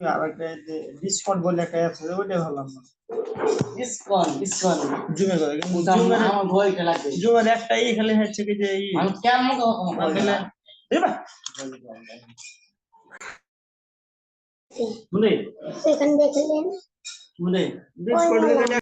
আর একটা ডিসকর্ড বলে একটা অ্যাপস আছে, ওইটা ভাবলাম না। ডিসকাউন্ট জুমের কথা কিন্তু আমার ভয়টা লাগে। জুমের একটাই খালি হচ্ছে কি যে আমি কেমন ভয় দিলে শুনে সেখানে দেখলেন শুনে ডিসকর্ড দিলে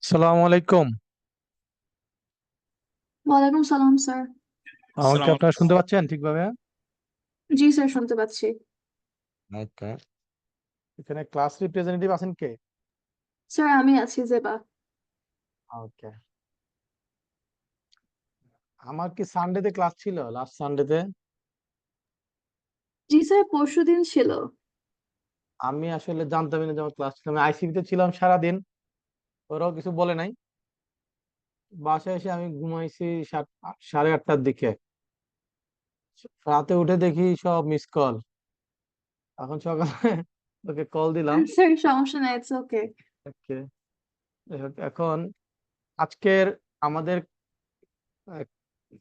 সালামু আলাইকুম। ওয়ালাইকুম সালাম স্যার। আমাকে আপনারা শুনতে পাচ্ছেন ঠিকভাবে? জি স্যার, শুনতে পাচ্ছি। ওকে। এখানে ক্লাস রিপ্রেজেন্টেটিভ আছেন কে? স্যার আমি আছি, জেবা। ওকে। আমার কি সানডেতে ক্লাস ছিল, লাস্ট সানডেতে? জি স্যার, পরশুদিন ছিল। আমি আসলে জানতামই না যে আমার ক্লাস ছিল। আমি আইসিবি তে ছিলাম সারাদিন, ওরাও কিছু বলে নাই। বাসায় এসে আমি ঘুমাইছি 8:30টার দিকে। রাতে উঠে দেখি সব মিস কল। এখন সকালে ওকে কল দিলাম। স্যার সমস্যা নাই, ইটস ওকে। ওকে। এখন আজকের আমাদের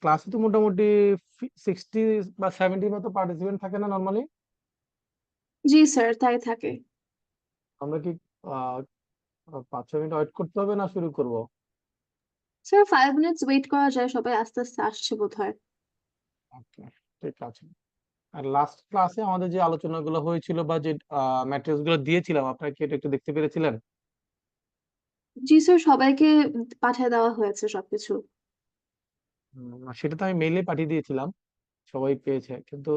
ক্লাসে তো মোটামুটি 60 বা 70 মতো পার্টিসিপেন্ট থাকে না নর্মালি? জি স্যার, তাই থাকে। আমরা কি আহ 5-6 মিনিট ওয়েট করতে হবে না শুরু করব? স্যার 5 মিনিটস ওয়েট করা যায়, সবাই আস্তে আস্তে আসছে বোধহয়। ওকে, ঠিক আছে। আর লাস্ট ক্লাসে আমাদের যে আলোচনাগুলো হয়েছিল বা যে ম্যাটেরিয়ালস গুলো দিয়েছিলাম, আপনারা কি এটা একটু দেখতে পেরেছিলেন? জি স্যার, সবাইকে পাঠিয়ে দেওয়া হয়েছে সবকিছু। সেটা তো আমি মেইলে পাঠিয়ে দিয়েছিলাম, সবাই পেয়েছে, কিন্তু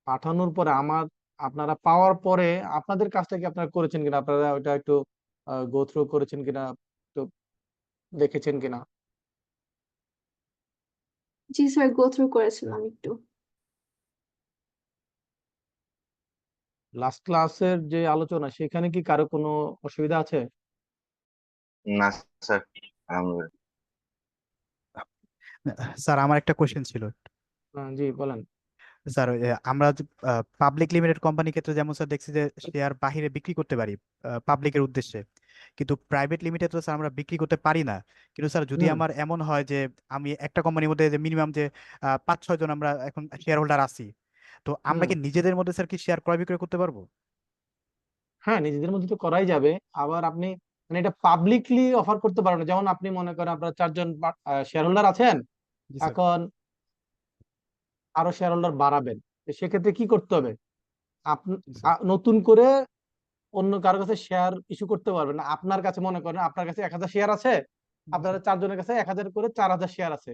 পাঠানোর পরে আপনারা পাওয়ার পরে আপনাদের কাজটা কি আপনারা করেছেন কিনা, আপনারা ওটা একটু গো থ্রু করেছেন কিনা, তো দেখেছেন কিনা? জি স্যার, গো থ্রু করেছিলাম একটু। লাস্ট ক্লাসের যে আলোচনা সেখানে কি কারো কোনো অসুবিধা আছে? না স্যার, আমরা স্যার আমার একটা কোশ্চেন ছিল। জি বলেন। স্যার আমরা পাবলিক লিমিটেড কোম্পানি ক্ষেত্রে যেমন স্যার দেখছি যে শেয়ার বাহিরে বিক্রি করতে পারি পাবলিকের উদ্দেশ্যে, কিন্তু প্রাইভেট লিমিটেড তো স্যার আমরা বিক্রি করতে পারি না। কিন্তু স্যার যদি হুম আমার এমন হয় যে আমি একটা কোম্পানির মধ্যে যে মিনিমাম যে 5-6 জন আমরা এখন শেয়ার হোল্ডার আছি, তো আমরা হুম কি নিজেদের মধ্যে স্যার কি শেয়ার ক্রয় বিক্রয় করতে পারবো? হ্যাঁ, নিজেদের মধ্যে তো করাই যাবে। আবার আপনি মানে এটা পাবলিকলি অফার করতে পারবেন না। যেমন আপনি মনে করেন আপনার 4 জন শেয়ার হোল্ডার আছেন, জি স্যার। এখন আরো শেয়ার হোল্ডার বাড়াবেন, তো সেক্ষেত্রে কি করতে হবে? আপনি জি স্যার। নতুন করে অন্য কারো কাছে শেয়ার ইস্যু করতে পারবেন না। আপনার কাছে মনে করেন আপনার কাছে 1000 শেয়ার আছে, জি আপনারা স্যার। 4 জনের কাছে 1000 করে 4000 শেয়ার আছে।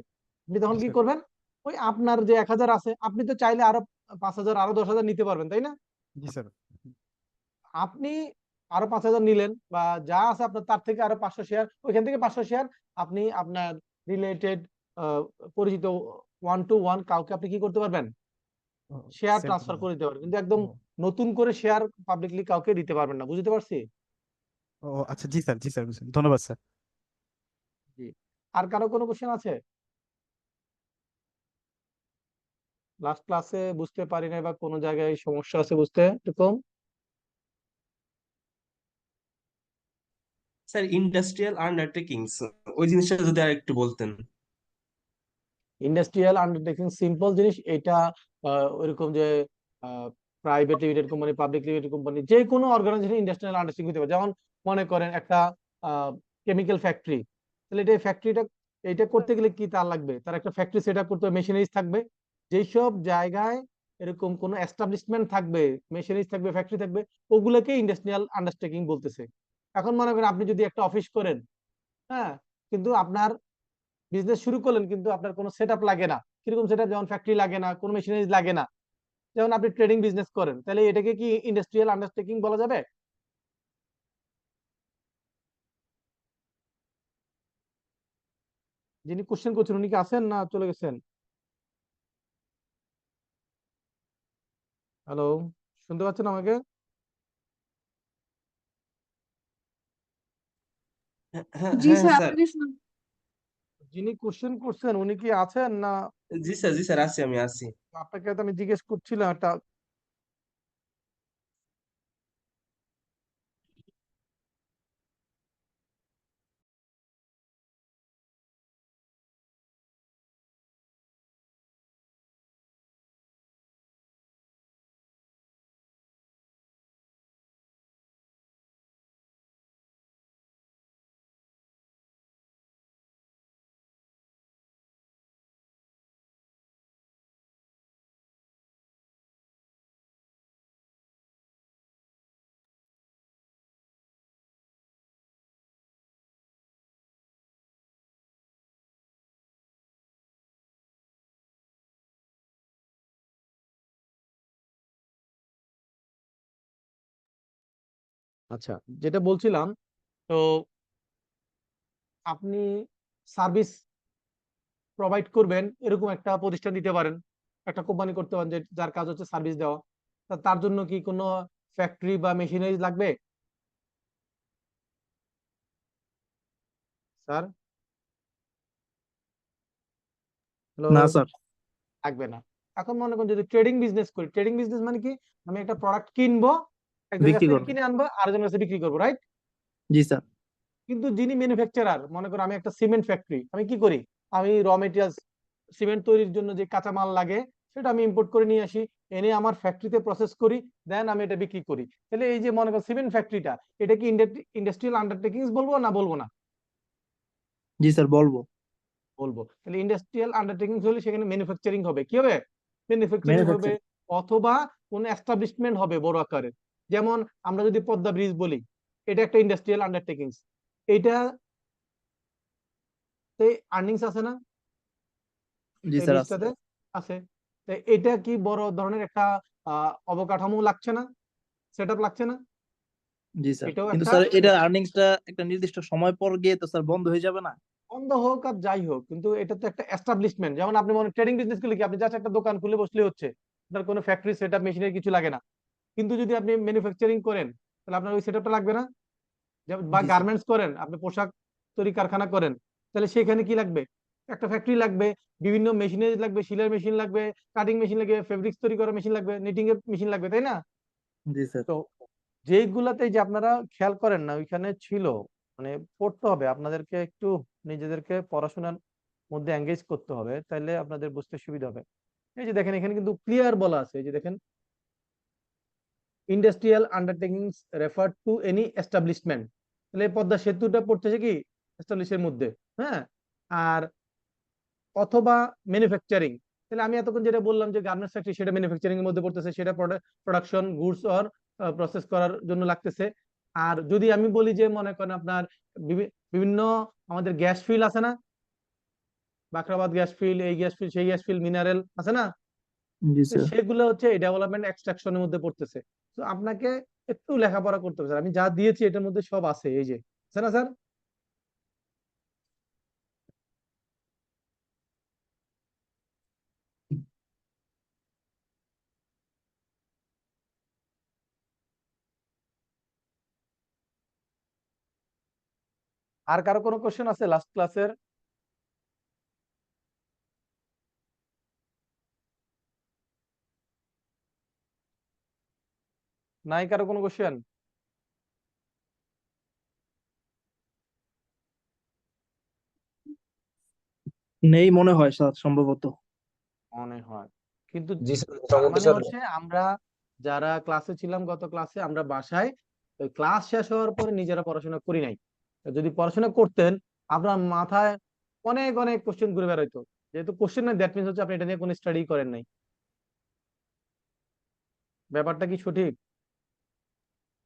আপনি তখন জি কি স্যার। করবেন? ওই আপনার যে 1000 আছে আপনি তো চাইলে আরো 5000 আরো 10,000 নিতে পারবেন, তাই না? জি স্যার। আপনি আরো 5000 নিলেন, বা যা আছে আপনার তার থেকে আরো 500 শেয়ার, ওইখান থেকে 500 শেয়ার আপনি আপনার রিলেটেড পরিচিত 1 to 1 কাউকে আপনি কি করতে পারবেন? শেয়ার সেল ট্রান্সফার করে দিতে পারবেন, কিন্তু একদম ও নতুন করে শেয়ার পাবলিকলি কাউকে দিতে পারবেন না। বুঝতে পারছি? ও আচ্ছা, জি স্যার, জি স্যার, বুঝছেন, ধন্যবাদ স্যার। জি। আর কারো কোনো কোশ্চেন আছে? লাস্ট ক্লাসে বুঝতে পারি নাই বা কোনো জায়গায় সমস্যা আছে বুঝতে এরকম? স্যার ইন্ডাস্ট্রিয়াল আন্ডারটেকিংস ওই জিনিসটা যদি আর একটু বলতেন। ইন্ডাস্ট্রিয়াল আন্ডারটেকিং সিম্পল জিনিস এটা। ওইরকম যে private limited company, public limited company, যে কোনো অর্গানাইজেশন ইন্ডাস্ট্রিয়াল আন্ডারটেকিং হতে পারে। যেমন মনে করেন একটা কেমিক্যাল ফ্যাক্টরি, তাহলে এটা ফ্যাক্টরিটা এটা করতে গেলে কি তার লাগবে? তার একটা ফ্যাক্টরি সেট আপ করতে হবে, মেশিনারিজ থাকবে। যেই সব জায়গায় এরকম কোনো এস্টাবলিশমেন্ট থাকবে, মেশিনারিজ থাকবে, ফ্যাক্টরি থাকবে, ওগুলোকে ইন্ডাস্ট্রিয়াল আন্ডারটেকিং বলতেছে। এখন মনে করেন আপনি যদি একটা অফিস করেন, হ্যাঁ, কিন্তু আপনার বিজনেস শুরু করলেন কিন্তু আপনার কোনো সেট আপ লাগে না। কিরকম সেট আপ? যেমন ফ্যাক্টরি লাগে না, কোনো মেশিনারিজ লাগে না। যেমন আপনি ট্রেডিং বিজনেস করেন, তাহলে এটাকে কি ইন্ডাস্ট্রিয়াল আন্ডারটেকিং বলা যাবে? যিনি কোশ্চেন করছেন উনি কি আছেন না চলে গেছেন? হ্যালো, শুনতে পাচ্ছেন আমাকে? হ্যাঁ জি হ্যাঁ স্যার, স্যার। আপনাকে যিনি কোশ্চেন করছেন উনি কি আছেন না? জি স্যার, জি স্যার, আছি, আমি আছি। আপনাকে তো আমি জিজ্ঞেস করছিলাম একটা। আচ্ছা, যেটা বলছিলাম, তো আপনি সার্ভিস প্রোভাইড করবেন এরকম একটা প্রতিষ্ঠান দিতে পারেন, একটা কোম্পানি করতে পারেন যে যার কাজ হচ্ছে সার্ভিস দেওয়া। তার জন্য কি কোনো ফ্যাক্টরি বা মেশিনারিজ লাগবে স্যার? হ্যালো, না স্যার। লাগবে না। এখন মনে করেন যদি ট্রেডিং বিজনেস করি, ট্রেডিং বিজনেস মানে কি? আমি একটা প্রোডাক্ট কিনবো, একজনের কাছ বিক্রি থেকে করবো। কিনে আনবো, আরেকজনের কাছে বিক্রি করবো, রাইট? জি স্যার। কিন্তু যিনি ম্যানুফ্যাকচারার, মনে করো আমি একটা সিমেন্ট ফ্যাক্টরি, আমি কি করি? আমি র মেটেরিয়ালস, সিমেন্ট তৈরির জন্য যে কাঁচামাল লাগে সেটা আমি ইম্পোর্ট করে নিয়ে আসি, এনে আমার ফ্যাক্টরিতে প্রসেস করি, দেন আমি এটা বিক্রি করি। তাহলে এই যে মনে করো সিমেন্ট ফ্যাক্টরিটা, এটা কি ইন্ডাস্ট্রিয়াল আন্ডারটেকিংস বলবো না বলবো না? জি স্যার, বলবো। বলবো। তাহলে ইন্ডাস্ট্রিয়াল আন্ডারটেকিংস হলে সেখানে ম্যানুফ্যাকচারিং হবে। কি হবে? ম্যানুফ্যাকচারিং হবে, ম্যানুফ্যাকচারিং। অথবা কোন এস্টাবলিশমেন্ট হবে বড় আকারের। যেমন আমরা যদি পদ্মা ব্রিজ বলি, এটা একটা ইন্ডাস্ট্রিয়াল আন্ডারটেকিংস। এইটা আর্নিংস আছে না জি এই স্যার আছে লিস্টটাতে আছে। তো এটা কি বড় ধরনের একটা অবকাঠামো লাগছে না, সেটআপ লাগছে না? জি স্যার এটাও কিন্তু একটা স্যার এটা আর্নিংসটা একটা নির্দিষ্ট সময় পর গিয়ে তো স্যার বন্ধ হয়ে যাবে না? বন্ধ হোক আর যাই হোক, কিন্তু এটা তো একটা এস্টাবলিশমেন্ট। যেমন আপনি মনে ট্রেডিং বিজনেস করলে কি আপনি জাস্ট একটা দোকান খুলে বসলে হচ্ছে, আপনার কোনো ফ্যাক্টরি সেটআপ মেশিনের কিছু লাগে না। কিন্তু যদি আপনি ম্যানুফ্যাকচারিং করেন তাহলে আপনার ওই সেটআপটা লাগবে না? বা জি স্যার গার্মেন্টস করেন, আপনি পোশাক তৈরি কারখানা করেন, তাহলে সেখানে কি লাগবে? একটা ফ্যাক্টরি লাগবে, বিভিন্ন মেশিনারি লাগবে, সিলাই মেশিন লাগবে, কাটিং মেশিন লাগবে, ফেব্রিক্স তৈরি করার মেশিন লাগবে, নিটিং এর মেশিন লাগবে, তাই না? জি স্যার তো যেইগুলাতে যে আপনারা খেয়াল করেন না ওইখানে ছিল, মানে পড়তে হবে আপনাদেরকে, একটু নিজেদেরকে পড়াশোনার মধ্যে এঙ্গেজ করতে হবে, তাইলে আপনাদের বুঝতে সুবিধা হবে। এই যে দেখেন এখানে কিন্তু ক্লিয়ার বলা আছে, এই যে দেখেন industrial undertakings refer to any establishment. তাহলে পদ্মা সেতুটা পড়তেছে কি এস্টাবলিশের মধ্যে, হ্যাঁ। আর অথবা ম্যানুফ্যাকচারিং, তাহলে আমি এতক্ষণ যেটা বললাম যে গার্মেন্টস ফ্যাক্টরি, সেটা ম্যানুফ্যাকচারিং এর মধ্যে পড়তেছে, সেটা প্রোডাকশন গুডস অর প্রসেস করার জন্য লাগতেছে। আর যদি আমি বলি যে মনে করেন আপনার বিভিন্ন আমাদের গ্যাস ফিল্ড আছে না, বাখরাবাদ গ্যাস ফিল্ড, এই গ্যাস ফিল্ড, সেই গ্যাস ফিল্ড, মিনারেল আছে না, জি তো স্যার সেগুলো হচ্ছে এই ডেভেলপমেন্ট এক্সট্রাকশনের মধ্যে পড়তেছে। তো আপনাকে একটু লেখাপড়া করতে হবে স্যার, আমি যা দিয়েছি এটার মধ্যে সব আছে, এই যে আছে না স্যার? আর কারো কোনো কোশ্চেন আছে লাস্ট ক্লাসের? নাই কারো কোনো কোশ্চেন? নেই মনে হয় স্যার সম্ভবত। মনে হয়, কিন্তু জি স্যার তার মোটামুটি মানে স্যার। হচ্ছে আমরা যারা ক্লাসে ছিলাম গত ক্লাসে, আমরা বাসায় ওই ক্লাস শেষ হওয়ার পরে নিজেরা পড়াশোনা করি নাই। তো যদি পড়াশোনা করতেন আপনার মাথায় অনেক অনেক কোশ্চেন ঘুরে বেরোইতো। যেহেতু কোশ্চেন নাই, দ্যাট মিনস হচ্ছে আপনি এটা নিয়ে কোনো স্টাডি করেন নাই। ব্যাপারটা কি সঠিক?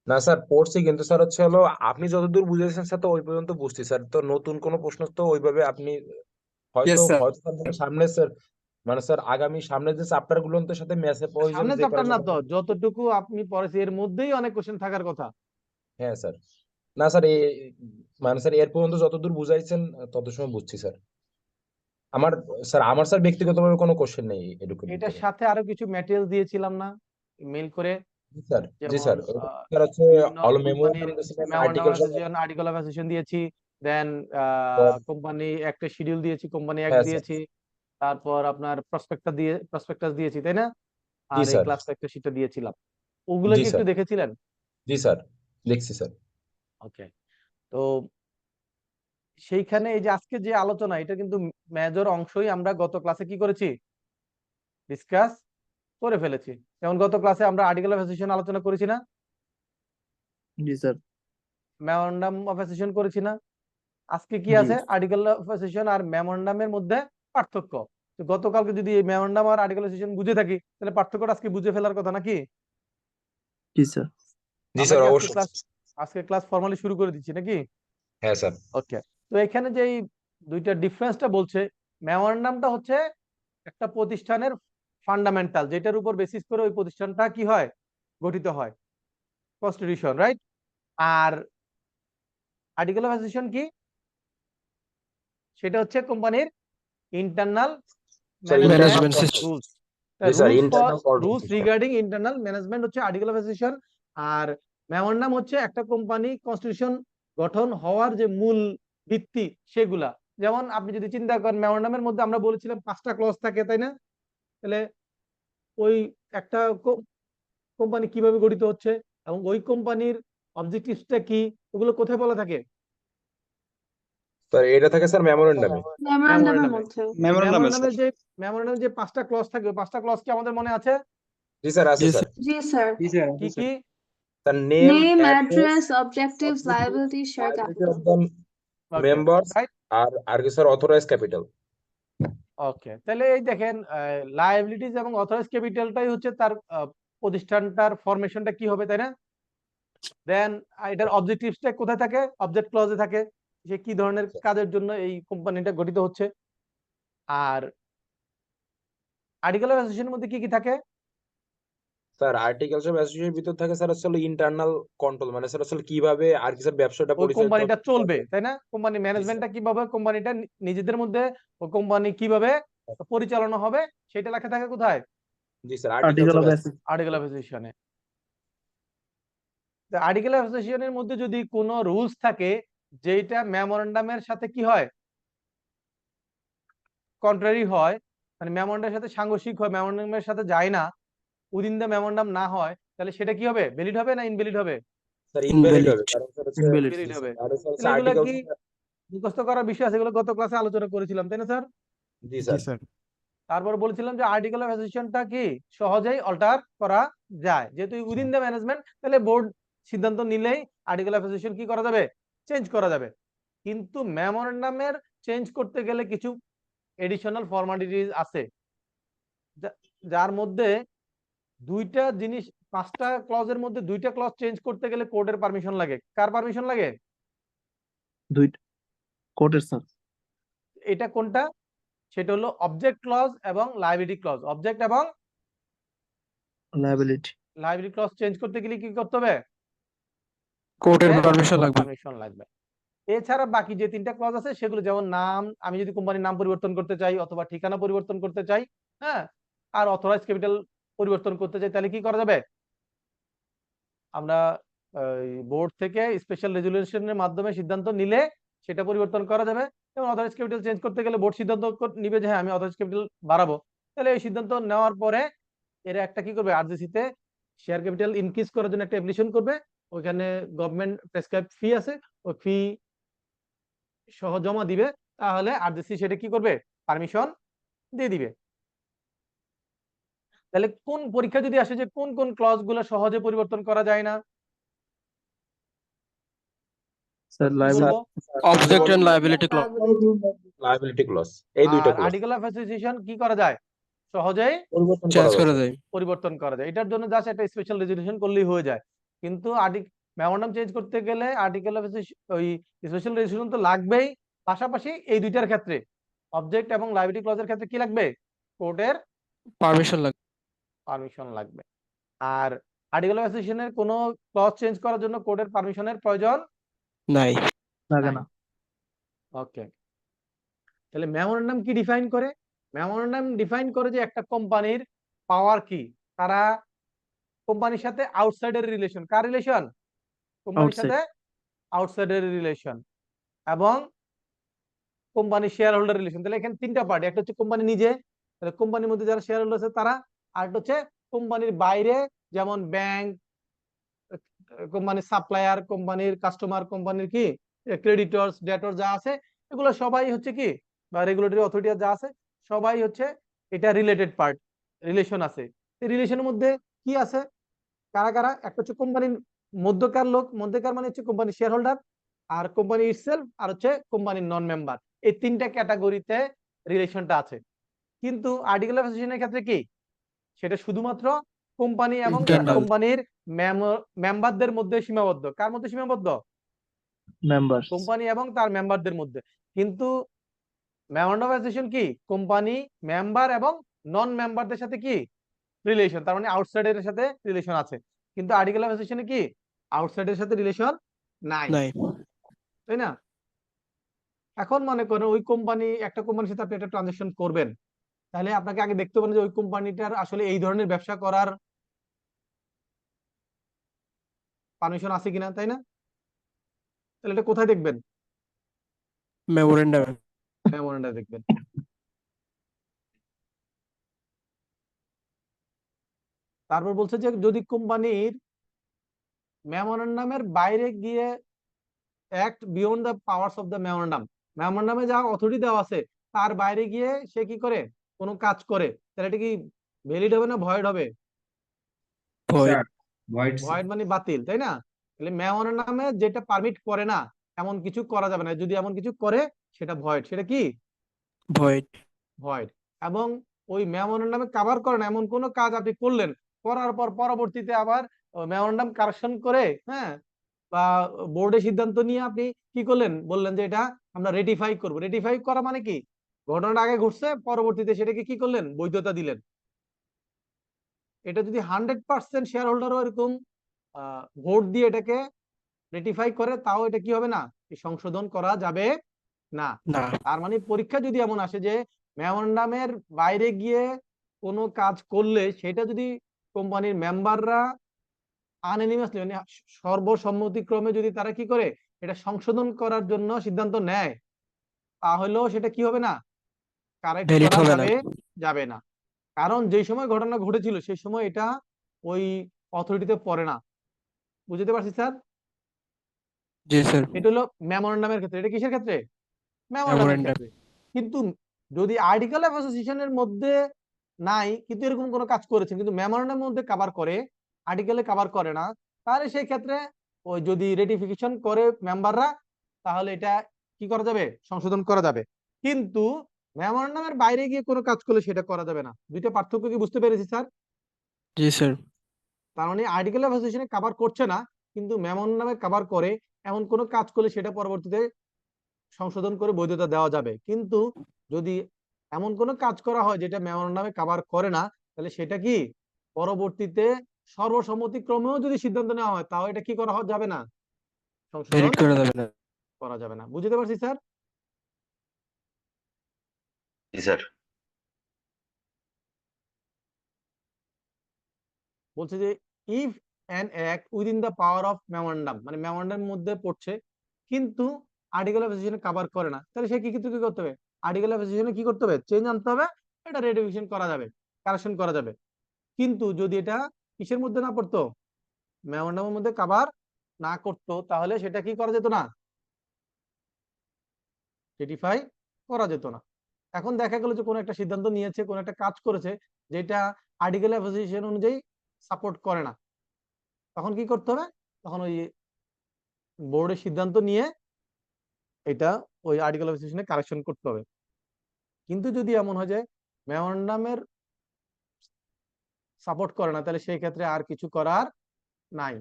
না স্যার পড়ছি, কিন্তু স্যার হচ্ছে হলো আপনি যতদূর বুঝেছেন স্যার তো ওই পর্যন্ত বুঝছি স্যার, তো নতুন কোনো প্রশ্ন তো ওইভাবে আপনি হয়তো ইয়েস স্যার। হয়তো স্যার সামনে স্যার, মানে স্যার আগামী সামনে যে চ্যাপ্টার গুলোর সাথে ম্যাথে প্রয়োজন সামনে যে চ্যাপ্টার করার না কথা। তো, যতটুকু আপনি পড়েছি এর মধ্যেই অনেক কোশ্চেন থাকার কথা। হ্যাঁ স্যার। না স্যার মানে স্যার এর পর্যন্ত যতদূর বুঝাইছেন তত সময় বুঝছি স্যার। আমার আমার স্যার ব্যক্তিগতভাবে কোনো কোশ্চেন নেই এডুকের এটার ভিতরে। সাথে আরো কিছু ম্যাটেরিয়াল দিয়েছিলাম না মেইল করে? জি স্যার। জি যেমন স্যার স্যার হচ্ছে বিভিন্ন অল কোম্পানির মেমোরেন্ডাম মেমোরেন্ডাম আর্টিকেল সহ। অ্যাসোসিয়েশন, আর্টিকেল অফ অ্যাসোসিয়েশন দিয়েছি, দেন কোম্পানি একটা শিডিউল দিয়েছি, কোম্পানি অ্যাক্ট হ্যাঁ স্যার। দিয়েছি, তারপর আপনার প্রসপেক্টাস দিয়েছি, তাই না? জি আর এই স্যার। ক্লাস একটা শিটটা দিয়েছিলাম, ওগুলো জি কি একটু স্যার। দেখেছিলেন? জি স্যার দেখছি স্যার। ওকে। তো সেইখানে এই যে আজকে যে আলোচনা, এটা কিন্তু মেজর অংশই আমরা গত ক্লাসে কি করেছি, ডিসকাস করে ফেলেছি। যেমন গত ক্লাসে আমরা আর্টিকেল অফ অ্যাসোসিয়েশন আলোচনা করেছি না, জি স্যার মেমোরেন্ডাম অফ অ্যাসোসিয়েশন করেছি না। আজকে কি জি আছে, আর্টিকেল অফ অ্যাসোসিয়েশন আর মেমোরেন্ডামের মধ্যে পার্থক্য। তো গতকালকে যদি এই মেমোরেন্ডাম আর আর্টিকেল অফ অ্যাসোসিয়েশন বুঝে থাকি, তাহলে পার্থক্যটা আজকে বুঝে ফেলার কথা নাকি? জি স্যার জি আমরা স্যার কি অবশ্যই। আজকে ক্লাস ফর্মালি শুরু করে দিচ্ছি নাকি? হ্যাঁ স্যার। ওকে। তো এখানে যে এই দুইটা ডিফারেন্সটা বলছে, মেমোরেন্ডামটা হচ্ছে একটা প্রতিষ্ঠানের ফান্ডামেন্টাল, যেটার উপর বেসিস করে ওই প্রতিষ্ঠানটা কি হয়, গঠিত হয়, কনস্টিটিউশন, রাইট? আর আর্টিকেল অফ অ্যাসোসিয়েশন কি, সেটা হচ্ছে কোম্পানির internal sir management management system. Rules, জি sir rules regarding internal management হচ্ছে আর্টিকেল অফ অ্যাসোসিয়েশন। আর মেমোরেন্ডাম হচ্ছে একটা কোম্পানি কনস্টিটিউশন গঠন হওয়ার যে মূল ভিত্তি সেগুলা। যেমন আপনি যদি চিন্তা করেন, মেমোরেন্ডামের মধ্যে আমরা বলেছিলাম 5টা ক্লজ থাকে, তাই না? তাহলে ওই একটা কোম্পানি কিভাবে গঠিত হচ্ছে এবং ওই কোম্পানির অবজেক্টিভসটা কি, ওগুলো কোথায় বলা থাকে? স্যার এটা থাকে স্যার মেমোরেন্ডামে। মেমোরেন্ডামের মেমোরেন্ডামে। মধ্যে। মেমোরেন্ডামের যে 5টা ক্লজ থাকবে, 5টা ক্লজ কি আমাদের মনে আছে? জি স্যার আছে জি স্যার। জি স্যার। কি কি? Sir name, name, address, address, objectives, liability, share liability capital. Of the okay, members, right. আর কি স্যার অথরাইজ ক্যাপিটাল। ওকে, তাহলে এই দেখেন লায়াবিলিটিজ এবং অথরাইজ ক্যাপিটালটাই হচ্ছে তার প্রতিষ্ঠানটার ফরমেশনটা কি হবে, তাই না? দেন এটার অবজেক্টিভসটা কোথায় থাকে? অবজেক্ট ক্লজে থাকে, যে কি ধরনের কাজের জন্য এই কোম্পানিটা গঠিত হচ্ছে। আর আর্টিকেল অফ অ্যাসোসিয়েশনের মধ্যে কি কি থাকে? স্যার আর্টিকেলস অফ অ্যাসোসিয়েশনের ভিতর থাকে স্যার আসলে ইন্টারনাল কন্ট্রোল, মানে স্যার আসলে কিভাবে আর কি স্যার ব্যবসাটা ওই পরিচালিত কোম্পানিটা হবে। চলবে, তাই না? কোম্পানি জি স্যার। ম্যানেজমেন্টটা কিভাবে, কোম্পানিটা নিজেদের মধ্যে ওই কোম্পানি কিভাবে পরিচালনা হবে সেটা লেখা থাকে কোথায়? জি sir articles article of of association. Article of অ্যাসোসিয়েশনে। আর্টিকেল অফ অ্যাসোসিয়েশনের মধ্যে যদি কোনো রুলস থাকে যেটা মেমোরেন্ডামের সাথে কি হয়, কন্ট্রারি হয়, মানে মেমোরেন্ডামের সাথে সাংঘর্ষিক হয়, মেমোরেন্ডামের সাথে যায় না, উইদিন দ্য মেমোরেন্ডাম না হয়, তাহলে সেটা কি হবে? ভ্যালিড হবে না ইনভ্যালিড হবে? স্যার ইনভ্যালিড হবে, কারণ স্যার হচ্ছে ইনভ্যালিড। ভ্যালিড জি হবে। স্যার, আর স্যার হচ্ছে তাহলে এগুলো আর্টিকেলস। কি মুখস্থ করার বিষয় আছে? এগুলো গত ক্লাসে আলোচনা করেছিলাম, তাই না স্যার? জি জি স্যার। স্যার। তারপর বলেছিলাম যে আর্টিকেল অফ অ্যাসোসিয়েশনটা কি সহজেই অল্টার করা যায়, যেহেতু উইদিন দ্য ম্যানেজমেন্ট, তাহলে বোর্ড সিদ্ধান্ত নিলেই আর্টিকেল অফ অ্যাসোসিয়েশন কি করা যাবে? চেঞ্জ করা যাবে। কিন্তু মেমোরেন্ডামের চেঞ্জ করতে গেলে কিছু এডিশনাল ফর্মালিটিজ আছে, যার মধ্যে দুইটা জিনিস, 5টা ক্লজের মধ্যে 2টা ক্লজ চেঞ্জ করতে গেলে কোর্টের পারমিশন লাগে। কার পারমিশন লাগে? দুইটা কোর্টের স্যার। এটা কোনটা? সেটা হলো অবজেক্ট ক্লজ এবং লায়াবিলিটি ক্লজ। অবজেক্ট এবং লায়াবিলিটি। লায়াবিলিটি ক্লজ চেঞ্জ করতে গেলে কি করতে হবে? কোর্টের কোর্টের পারমিশন লাগবে। পারমিশন লাগবে। এছাড়া বাকি যে 3টা ক্লজ আছে সেগুলো যেমন নাম, আমি যদি কোম্পানির নাম পরিবর্তন করতে চাই অথবা ঠিকানা পরিবর্তন করতে চাই, হ্যাঁ, আর অথরাইজ ক্যাপিটাল পরিবর্তন করতে চাই, তাহলে কি করা যাবে? আমরা বোর্ড থেকে স্পেশাল রেজুলেশনের মাধ্যমে সিদ্ধান্ত নিলে সেটা পরিবর্তন করা যাবে। এবং অথরাইজ ক্যাপিটাল চেঞ্জ করতে গেলে বোর্ড সিদ্ধান্ত নিবে যে হ্যাঁ আমি অথরাইজ ক্যাপিটাল বাড়াবো, তাহলে এই সিদ্ধান্ত নেওয়ার পরে এরা একটা কি করবে? আরজিসিতে শেয়ার ক্যাপিটাল ইনক্রিজ করার জন্য একটা অ্যাপ্লিকেশন করবে। ওইখানে গভর্নমেন্ট প্রেসক্রাইব ফি আছে, ওই ফি সহ জমা দিবে, তাহলে আরজিসি সেটা কি করবে? পারমিশন দিয়ে দিবে। তাহলে কোন পরীক্ষা যদি আসে যে কোন কোন ক্লজ গুলো সহজে পরিবর্তন করা যায় না, স্যার কি লায়াবিলিটি, বলবো? Object and liability clause. Liability clause, এই দুইটা আর ক্লজ আর্টিকেল অফ অ্যাসোসিয়েশন কি করা যায়? সহজেই পরিবর্তন চেঞ্জ করা করা যায়। যায়। পরিবর্তন করা যায়। এটার জন্য জাস্ট একটা স্পেশাল রেজুলেশন করলেই হয়ে যায়। কিন্তু মেমোরেন্ডাম চেঞ্জ করতে গেলে আর্টিকেল অফ ওই স্পেশাল রেজুলেশন তো লাগবেই, পাশাপাশি এই দুইটার ক্ষেত্রে অবজেক্ট এবং লায়াবিলিটি ক্লজের ক্ষেত্রে কি লাগবে? কোর্টের পারমিশন লাগবে। পারমিশন লাগবে। আর আর্টিকেল অফ অ্যাসোসিয়েশনের কোনো ক্লজ চেঞ্জ করার জন্য কোর্টের পারমিশনের প্রয়োজন নাই, লাগে নাই। না। ওকে, তাহলে মেমোরেন্ডাম কি ডিফাইন করে? মেমোরেন্ডাম ডিফাইন করে যে একটা কোম্পানির পাওয়ার কি, তারা কোম্পানির সাথে আউটসাইডের রিলেশন, কার রিলেশন? কোম্পানির আউটসাইড। সাথে আউটসাইডের রিলেশন, এবং কোম্পানি শেয়ার হোল্ডার রিলেশন। তাহলে এখানে 3টা পার্টি, একটা হচ্ছে কোম্পানি নিজে, তাহলে কোম্পানির মধ্যে যারা শেয়ার হোল্ডার আছে তারা, আর একটা হচ্ছে কোম্পানির বাইরে, যেমন ব্যাংক, কোম্পানির সাপ্লায়ার, কোম্পানির কাস্টমার, কোম্পানির কি ক্রেডিটরস, ডেটর যা আছে, এগুলো সবাই হচ্ছে কি, বা রেগুলেটরি অথরিটি যা আছে সবাই হচ্ছে এটা রিলেটেড পার্ট, রিলেশন আছে। এই রিলেশনের মধ্যে কি আছে, কারা কারা? একটা হচ্ছে কোম্পানির মধ্যকার লোক, মধ্যকার মানে হচ্ছে কোম্পানির শেয়ার হোল্ডার, আর কোম্পানি ইটসেলফ, আর হচ্ছে কোম্পানির নন মেম্বার। এই 3টা ক্যাটাগরিতে রিলেশনটা আছে। কিন্তু আর্টিকেল অফ অ্যাসোসিয়েশনের ক্ষেত্রে কি, সেটা শুধুমাত্র কোম্পানি এবং ইন্টারনাল কোম্পানির মেম্বারদের মধ্যে সীমাবদ্ধ। কার মধ্যে সীমাবদ্ধ? মেম্বার। কোম্পানি এবং তার মেম্বারদের মধ্যে। কিন্তু মেমোরেন্ডাম অফ অ্যাসোসিয়েশন কি, কোম্পানি, মেম্বার এবং নন মেম্বারদের সাথে কি রিলেশন, তার মানে আউটসাইডের সাথে রিলেশন আছে। কিন্তু আর্টিকেল অফ অ্যাসোসিয়েশনে কি আউটসাইডের সাথে রিলেশন নাই, নাই। তাই না? এখন মনে করেন ওই কোম্পানি, একটা কোম্পানির সাথে আপনি একটা ট্রানজাকশন করবেন, তাহলে আপনাকে আগে দেখতে পাবেন যে ওই কোম্পানিটার আসলে এই ধরনের ব্যবসা করার পারমিশন আছে কিনা, তাই না? তাহলে এটা কোথায় দেখবেন? মেমোরেন্ডাম। মেমোরেন্ডাম দেখবেন। তারপর বলছে যে যদি কোম্পানির মেমোরেন্ডামের বাইরে গিয়ে act beyond the powers of the memorandum, মেমোরেন্ডামে যা অথরিটি দেওয়া আছে তার বাইরে গিয়ে সে কি করে, কোনো কাজ করে, তাহলে এটা কি ভ্যালিড হবে না ভয়েড হবে? ভয়েড মানে বাতিল, তাই না? তাহলে মেমোরেন্ডামে যেটা পারমিট করে না এমন কিছু করা যাবে না, যদি এমন কিছু করে সেটা ভয়েড। সেটা কি? ভয়েড। ভয়েড। এবং ওই মেমোরেন্ডামে কভার করে না এমন কোনো কাজ আপনি করলেন, করার পর পরবর্তীতে আবার মেমোরেন্ডাম কারেকশন করে, হ্যাঁ, বা বোর্ডে সিদ্ধান্ত নিয়ে আপনি কি করলেন, বললেন যে এটা আমরা রেটিফাই করব। রেটিফাই করা মানে কি, ঘটনাটা আগে ঘটছে, পরবর্তীতে সেটাকে কি করলেন, বৈধতা দিলেন। এটা যদি 100% শেয়ার হোল্ডারও এরকম ভোট দিয়ে এটাকে রেটিফাই করে, তাও এটা কি হবে না, এই সংশোধন করা যাবে না। না। তার মানে পরীক্ষা যদি এমন আসে যে মেমোরেন্ডামের বাইরে গিয়ে কোনো কাজ করলে সেটা যদি কোম্পানির মেম্বাররা আনএনিমাসলি মানে সর্বসম্মতিক্রমে যদি তারা কি করে এটা সংশোধন করার জন্য সিদ্ধান্ত নেয়, তাহলেও সেটা কি হবে না, কারেক্ট ভ্যালিড করা হবে না। যাবে না। কারণ যেই সময় ঘটনা ঘটেছিল সেই সময় এটা ওই অথরিটিতে পড়ে না। বুঝতে পারছি স্যার? জি স্যার। এটা হলো মেমোরেন্ডামের ক্ষেত্রে। এটা কিসের ক্ষেত্রে? মেমোরেন্ডামের মেমোরেন্ডাম। ক্ষেত্রে। কিন্তু যদি আর্টিকেল অফ অ্যাসোসিয়েশনের মধ্যে নাই, কিন্তু এরকম কোনো কাজ করেছেন কিন্তু মেমোরেন্ডামের মধ্যে কভার করে, আর্টিকেলে কভার করে না, তাহলে সেই ক্ষেত্রে ওই যদি রেটিফিকেশন করে মেম্বাররা, তাহলে এটা কি করা যাবে, সংশোধন করা যাবে। কিন্তু মেমোরেন্ডামের বাইরে গিয়ে কোনো কাজ করলে সেটা করা যাবে না। দুইটা পার্থক্য কি বুঝতে পেরেছি স্যার? জি স্যার। তার মানে আর্টিকেল অফ অ্যাসোসিয়েশনে কভার করছে না, কিন্তু মেমোরেন্ডামে কভার করে, এমন কোনো কাজ করলে সেটা পরবর্তীতে সংশোধন করে বৈধতা দেওয়া যাবে। কিন্তু যদি এমন কোনো কাজ করা হয় যেটা মেমোরেন্ডামে কভার করে না, তাহলে সেটা কি পরবর্তীতে সর্বসম্মতিক্রমেও যদি সিদ্ধান্ত নেওয়া হয়, তাও এটা কি করা যাবে না, সংশোধন ভ্যালিড করা যাবে না। করা যাবে না। বুঝতে পারছি স্যার? জি স্যার। বলছে যে if an act within the power of memorandum, মানে মেমোরেন্ডামের মধ্যে পড়ছে কিন্তু আর্টিকেল অফ অ্যাসোসিয়েশনে কভার করে না, তাহলে সে কি কি করতে হবে, আর্টিকেল অফ অ্যাসোসিয়েশনে কি করতে হবে, চেঞ্জ আনতে হবে, এটা রেটিফিকেশন করা যাবে, কারেকশন করা যাবে। কিন্তু যদি এটা কিসের মধ্যে না পড়তো, মেমোরেন্ডামের মধ্যে কভার না করতো, তাহলে সেটা কি করা যেত না, রেটিফাই করা যেত না। এখন দেখা গেল যে কোনো একটা সিদ্ধান্ত নিয়েছে, কোনো একটা কাজ করেছে যেটা আর্টিকেল অফ অ্যাসোসিয়েশন অনুযায়ী সাপোর্ট করে না, তখন কি করতে হবে, তখন ওই বোর্ডের সিদ্ধান্ত নিয়ে এটা ওই আর্টিকেল অফ অ্যাসোসিয়েশনে কারেকশন করতে হবে। কিন্তু যদি এমন হয় যে মেমোরেন্ডামের সাপোর্ট করে না, তাহলে সেই ক্ষেত্রে আর কিছু করার নাই,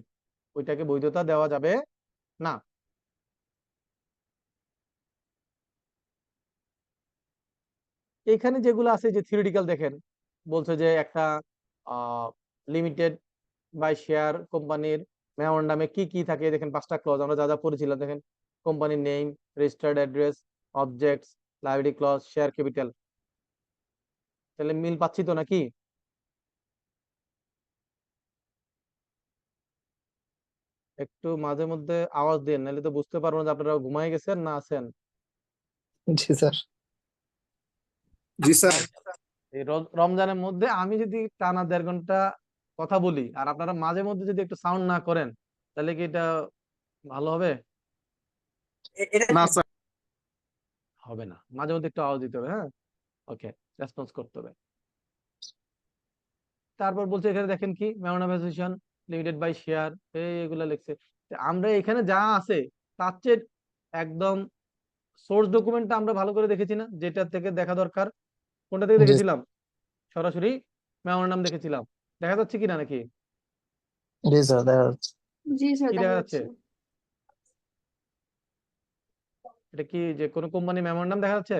ওইটাকে বৈধতা দেওয়া যাবে না। এখানে যেগুলো আছে যে থিওরিটিক্যাল দেখেন, বলছে যে একটা লিমিটেড বাই শেয়ার কোম্পানির মেমোরেন্ডামে কি কি থাকে, দেখেন 5টা ক্লজ আমরা যা যা পড়েছিলাম, দেখেন কোম্পানির name, registered address, objects, liability clause, share capital. তাহলে মিল পাচ্ছি তো নাকি? একটু মাঝে মধ্যে আওয়াজ দেন, নাহলে তো বুঝতে পারবো না যে আপনারা ঘুমায় গেছেন না আছেন। জি স্যার। জি স্যার। এই রমজানের মধ্যে আমি যদি টানা 1.5 ঘন্টা কথা বলি আর আপনারা মাঝে মধ্যে যদি একটু সাউন্ড না করেন, তাহলে কি এটা ভালো হবে? না স্যার। হবে না, মাঝে মধ্যে একটু আওয়াজ দিতে হবে। হ্যাঁ, ওকে, রেসপন্স করতে হবে। তারপর বলছে এখানে দেখেন কি memorandum association limited by share, এগুলা লিখছে। আমরা এখানে যা আছে তার চেয়ে একদম সোর্স ডকুমেন্টটা আমরা ভালো করে দেখেছি না, যেটা থেকে দেখা দরকার। কোনটা থেকে দেখেছিলাম? সরাসরি মেমোরেন্ডাম দেখেছিলাম। দেখা যাচ্ছে কিনা নাকি? জি স্যার দেখা যাচ্ছে। জি স্যার কি দেখা দেখা যাচ্ছে। যাচ্ছে? এটা কি যে কোনো কোম্পানি মেমোরেন্ডাম দেখা যাচ্ছে?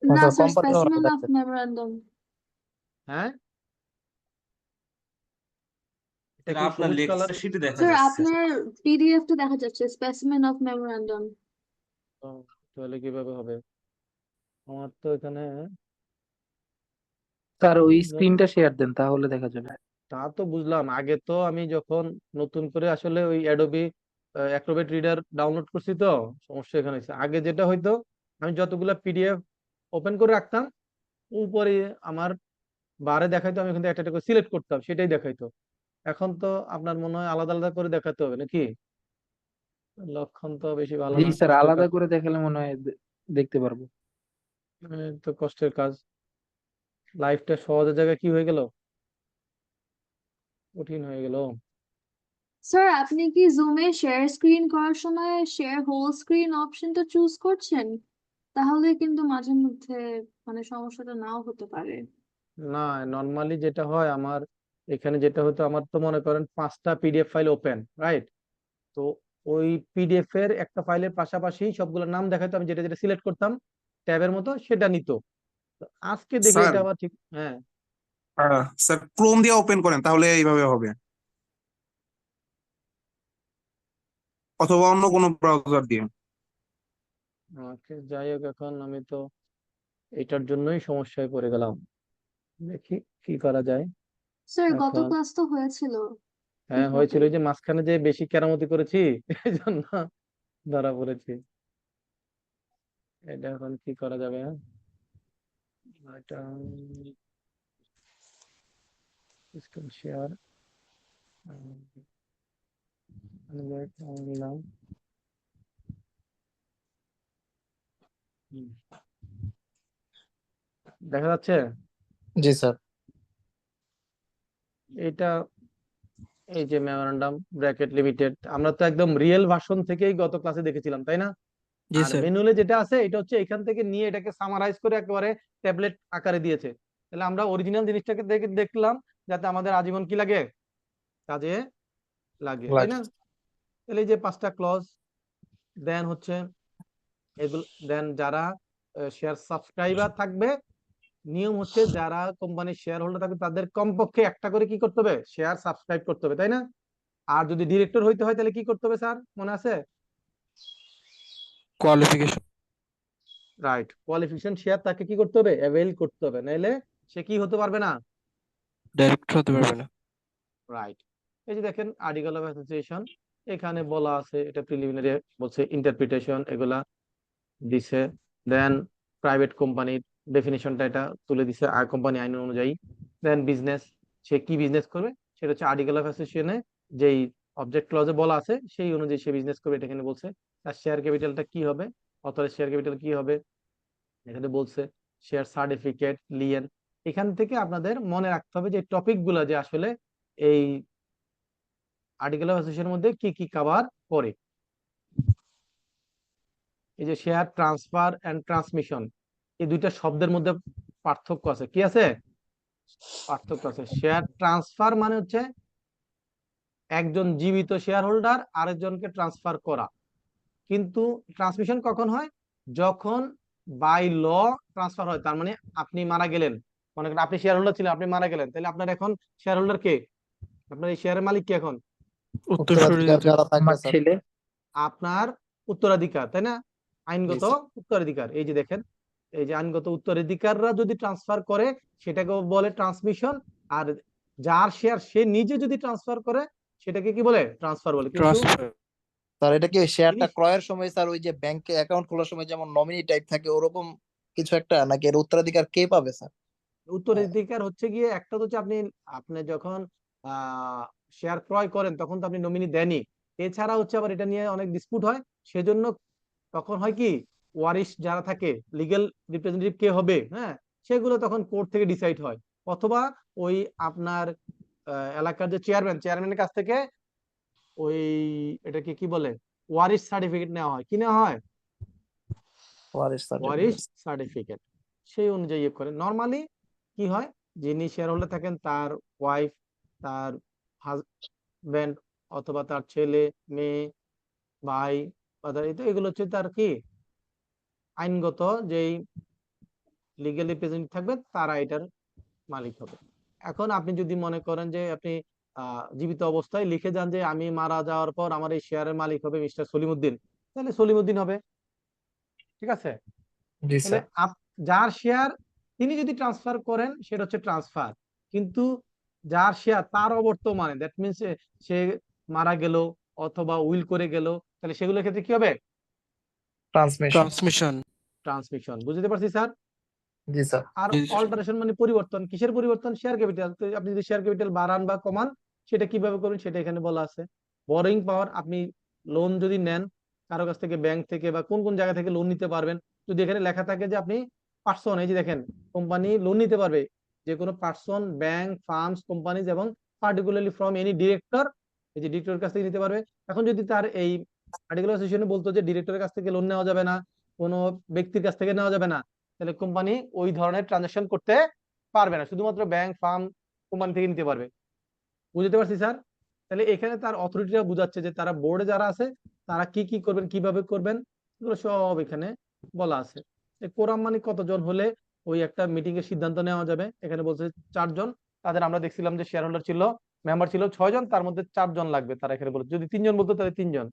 না sir sir, company specimen of memorandum. হ্যাঁ, এটা স্যার কি আপনার সবুজ কালার? লেকচার শিটে দেখা স্যার যাচ্ছে। আপনার পিডিএফ টা দেখা যাচ্ছে, স্পেসিমেন অফ মেমোরেন্ডাম। তাহলে কিভাবে হবে? আমার তো এখানে স্যার ওই স্ক্রিনটা শেয়ার দেন তাহলে দেখা যাবে। তা তো বুঝলাম, আগে তো আমি যখন নতুন করে আসলে ওই অ্যাডোবি অ্যাক্রোবেট রিডার ডাউনলোড করছি, তো সমস্যা এখানে হয়েছে। আগে যেটা হইতো, আমি যতগুলা পিডিএফ ওপেন করে রাখতাম, উপরে আমার বারে দেখাইতো, আমি এখান থেকে একটা একটা করে সিলেক্ট করতাম, সেটাই দেখাইতো। এখন তো আপনার মনে হয় আলাদা আলাদা করে দেখাতে হবে নাকি? লক্ষণ তো বেশি ভালো জি না, স্যার কষ্টের আলাদা কাজ। করে দেখালে মনে হয় দেখতে পারবো। তো কষ্টের কাজ, লাইফটা সহজের জায়গায় কি হয়ে গেল, কঠিন হয়ে গেল। স্যার আপনি কি জুমে শেয়ার স্ক্রিন করার সময় শেয়ার হোল স্ক্রিন অপশনটা চুজ করছেন? তাহলে কিন্তু মাঝে মধ্যে মানে সমস্যাটা নাও হতে পারে। না, নর্মালি যেটা হয় আমার এখানে যেটা হতো আমার তো মনে করেন 5টা পিডিএফ ফাইল ওপেন, রাইট? তো ওই পিডিএফ এর একটা ফাইলের পাশাপাশি সবগুলোর নাম দেখাতো, আমি যেটা যেটা সিলেক্ট করতাম ট্যাবের মতো সেটা নিত। তো আজকে দেখি স্যার এটা আবার ঠিক, হ্যাঁ স্যার ক্রোম দিয়ে ওপেন করেন তাহলে এইভাবে হবে, অথবা অন্য কোনো ব্রাউজার দিয়ে। ওকে, যাই হোক, এখন আমি তো এটার জন্যই সমস্যায় পড়ে গেলাম, দেখি কি করা যায় স্যার গত এখন। ক্লাস তো হয়েছিল হ্যাঁ ঠিকমতো। হয়েছিল, ওই যে মাঝখানে যে বেশি কেরামতি করেছি এই জন্য ধরা পড়েছি। এটা এখন কি করা যাবে? এটা স্ক্রিন শেয়ার নিলাম। দেখা যাচ্ছে জি স্যার। এটা, এই যে মেমোরান্ডাম ব্র্যাকেট লিমিটেড, আমরা তো একদম রিয়েল ভার্সন থেকেই গত ক্লাসে দেখেছিলাম, তাই না? জি আর স্যার। মেনুলে যেটা আছে এটা হচ্ছে এখান থেকে নিয়ে এটাকে সামারাইজ করে একেবারে ট্যাবলেট আকারে দিয়েছে। তাহলে আমরা অরিজিনাল জিনিসটাকে দেখলাম যাতে আমাদের আজীবন কি লাগে, কাজে লাগে, তাই না? তাহলে এই যে 5টা ক্লজ, দেন হচ্ছে এগুলো, দেন যারা শেয়ার সাবস্ক্রাইবার থাকবে, নিয়ম হচ্ছে যারা কোম্পানির শেয়ার হোল্ডার থাকবে তাদের কমপক্ষে একটা করে কি করতে হবে, শেয়ার সাবস্ক্রাইব করতে হবে, তাই না? আর যদি ডিরেক্টর হইতে হয় তাহলে কি করতে হবে স্যার, মনে আছে? কোয়ালিফিকেশন। রাইট, কোয়ালিফিকেশন শেয়ার তাকে কি করতে হবে, অ্যাভেল করতে হবে, নাইলে সে কি হতে পারবে না, ডাইরেক্টর হতে পারবে না। রাইট। এই যে দেখেন আর্টিকেল অফ অ্যাসোসিয়েশন, এখানে বলা আছে এটা প্রিলিমিনারি, বলছে ইন্টারপ্রিটেশন এগুলা দিছে। দেন প্রাইভেট কোম্পানির ডেফিনিশনটা এটা তুলে দিছে আর কোম্পানি আইন অনুযায়ী। দেন বিজনেস, সে কি বিজনেস করবে সেটা হচ্ছে আর্টিকেল অফ অ্যাসোসিয়েশনে যেই অবজেক্ট ক্লজে বলা আছে সেই অনুযায়ী সে বিজনেস করবে, এটা এখানে বলছে। তার শেয়ার ক্যাপিটালটা কি হবে, অথরের শেয়ার ক্যাপিটাল কি হবে এখানে বলছে। শেয়ার সার্টিফিকেট, লিয়েন, এখান থেকে আপনাদের মনে রাখতে হবে যে টপিক গুলা যে আসলে এই আর্টিকেল অফ অ্যাসোসিয়েশনের মধ্যে কি কি কভার করে। এই যে শেয়ার ট্রান্সফার এন্ড ট্রান্সমিশন, এই দুইটা শব্দের মধ্যে পার্থক্য আছে, কি আছে, পার্থক্য আছে। শেয়ার ট্রান্সফার মানে হচ্ছে একজন জীবিত শেয়ার হোল্ডার আরেকজনকে ট্রান্সফার করা, কিন্তু ট্রান্সমিশন কখন হয়, যখন বাই ল ট্রান্সফার হয়। তার মানে আপনি মারা গেলেন, মনে করেন আপনি শেয়ার হোল্ডার ছিলেন, আপনি মারা গেলেন, তাহলে আপনার এখন শেয়ার হোল্ডার কে, আপনার এই শেয়ারের মালিক কে এখন, উত্তরাধিকার যারা থাকবে স্যার। আপনার উত্তরাধিকার, তাই না? জি আইনগত স্যার। উত্তরাধিকার, এই যে দেখেন, এই যে আইনগত উত্তরাধিকাররা যদি ট্রান্সফার করে সেটাকে বলে ট্রান্সমিশন। আর যার শেয়ার সে নিজে যদি ট্রান্সফার করে সেটাকে কি বলে, ট্রান্সফার বলে। কিন্তু ট্রান্সফার। স্যার এটা কি শেয়ারটা জিনিস, ক্রয়ের সময় স্যার ওই যে ব্যাংকে অ্যাকাউন্ট খোলার সময় যেমন নমিনি টাইপ থাকে ওরকম কিছু একটা, নাকি এর উত্তরাধিকার কে পাবে স্যার? উত্তরাধিকার হচ্ছে গিয়ে একটা হচ্ছে আপনি, আপনি যখন শেয়ার ক্রয় করেন তখন তো আপনি নমিনি দেনই, এছাড়া হচ্ছে আবার এটা নিয়ে অনেক ডিসপুট হয়, সেজন্য তখন হয় কি, ওয়ারিশ যারা থাকে, লিগ্যাল রিপ্রেজেন্টেটিভ কে হবে, হ্যাঁ, সেগুলো তখন কোর্ট থেকে ডিসাইড হয়, অথবা ওই আপনার এলাকার যে চেয়ারম্যানের কাছ থেকে ওই এটাকে কি বলে, ওয়ারিশ সার্টিফিকেট নেওয়া হয়, কি নেওয়া হয়, ওয়ারিশ ওয়ারিশ সার্টিফিকেট। সার্টিফিকেট, সেই অনুযায়ী করে। নর্মালি কি হয়, যিনি শেয়ার হোল্ডার থাকেন তার ওয়াইফ, তার হাজবেন্ড, অথবা তার ছেলে, মেয়ে, ভাই, এগুলো হচ্ছে তার কি আইনগত যেই লিগ্যাল রিপ্রেজেন্টেটিভ থাকবে, তারা এটার মালিক হবে। এখন আপনি যদি মনে করেন যে আপনি জীবিত অবস্থায় লিখে যান যে আমি মারা যাওয়ার পর আমার এই শেয়ারের মালিক হবে মিস্টার সলিমউদ্দিন, তাহলে সলিমউদ্দিন হবে, ঠিক আছে? জি তাহলে স্যার। যার শেয়ার তিনি যদি ট্রান্সফার করেন সেটা হচ্ছে ট্রান্সফার, কিন্তু যার শেয়ার তার অবর্তমানে, দ্যাট মিনস সে মারা গেল অথবা উইল করে গেল, তাহলে সেগুলোর ক্ষেত্রে কি হবে, ট্রান্সমিশন। ট্রান্সমিশন। ট্রান্সমিশন। বুঝতে পারছি স্যার? জি স্যার। আর অল্টারেশন মানে পরিবর্তন, কিসের পরিবর্তন, শেয়ার ক্যাপিটাল। তো আপনি যদি শেয়ার ক্যাপিটাল বাড়ান বা কমান সেটা কিভাবে করবেন সেটা এখানে বলা আছে। বরোইং পাওয়ার, আপনি লোন যদি নেন কারো কাছ থেকে, ব্যাংক থেকে বা কোন কোন জায়গা থেকে লোন নিতে পারবেন, যদি এখানে লেখা থাকে যে আপনি পার্সন, এই যে দেখেন কোম্পানি লোন নিতে পারবে, যে কোনো পার্সন, ব্যাংক, ফার্মস, কোম্পানিজ এবং পার্টিকুলারলি ফ্রম এনি ডিরেক্টর, এই যে ডিরেক্টরের কাছ থেকে নিতে পারবে। এখন যদি তার এই আর্টিকেল অ্যাসোসিয়েশনে বলতো যে ডিরেক্টরের কাছ থেকে লোন নেওয়া যাবে না, কোনো ব্যক্তির কাছ থেকে নেওয়া যাবে না, তাহলে কোম্পানি ওই ধরনের ট্রানজাকশন করতে পারবে না, শুধুমাত্র ব্যাংক, ফার্ম, কোম্পানি থেকে নিতে পারবে। বুঝতে পারছি স্যার? তাহলে এখানে তার অথরিটিটা বুঝাচ্ছে যে তারা বোর্ডে যারা আছে তারা কি কি করবেন, কিভাবে করবেন, এগুলো সব এখানে বলা আছে। কোরাম মানে কতজন হলে ওই একটা মিটিং এর সিদ্ধান্ত নেওয়া যাবে। এখানে বলছে 4 জন। তাদের আমরা দেখছিলাম যে শেয়ার হোল্ডার ছিল, মেম্বার ছিল 6 জন, তার মধ্যে 4 জন লাগবে। তারা এখানে বলে যদি 3 জন বলতো তাহলে 3 জন।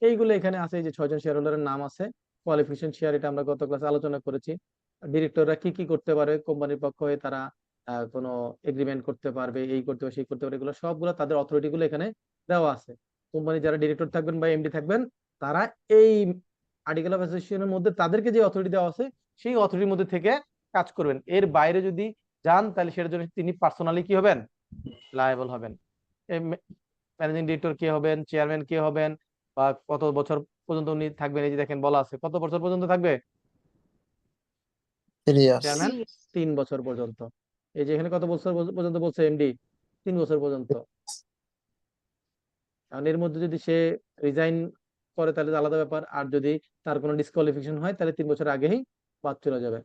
এইগুলো এখানে আছে, এই যে 6 জন শেয়ার হোল্ডারের নাম আছে। কোয়ালিফিকেশন শেয়ার, এটা আমরা গত ক্লাসে আলোচনা করেছি। ডিরেক্টররা কি কি করতে পারবে, কোম্পানির পক্ষ হয়ে তারা কোনো এগ্রিমেন্ট করতে পারবে, এই করতে পারবে, সেই করতে পারবে, এগুলো সবগুলো তাদের অথরিটি গুলো এখানে দেওয়া আছে। কোম্পানি যারা ডিরেক্টর থাকবেন বা এমডি থাকবেন তারা এই আর্টিকেল অফ অ্যাসোসিয়েশনের মধ্যে তাদেরকে যে অথরিটি দেওয়া আছে সেই অথরিটির মধ্যে থেকে কাজ করবেন। এর বাইরে যদি যান তাহলে সেটার জন্য তিনি পার্সোনালি কি হবেন, লায়াবল হবেন। ম্যানেজিং ডিরেক্টর কে হবেন, চেয়ারম্যান কে হবেন, বা কত বছর পর্যন্ত উনি থাকবেন, এই যে দেখেন বলা আছে কত বছর পর্যন্ত থাকবে 3 years। চেয়ারম্যান, 3 বছর পর্যন্ত। এই যে এখানে কত বছর পর্যন্ত বলছে এমডি, 3 বছর পর্যন্ত। কারণ এর মধ্যে যদি সে রিজাইন করে তাহলে আলাদা ব্যাপার, আর যদি তার কোনো ডিসকোয়ালিফিকেশন হয় তাহলে 3 বছর আগেই বাদ চলে যাবে।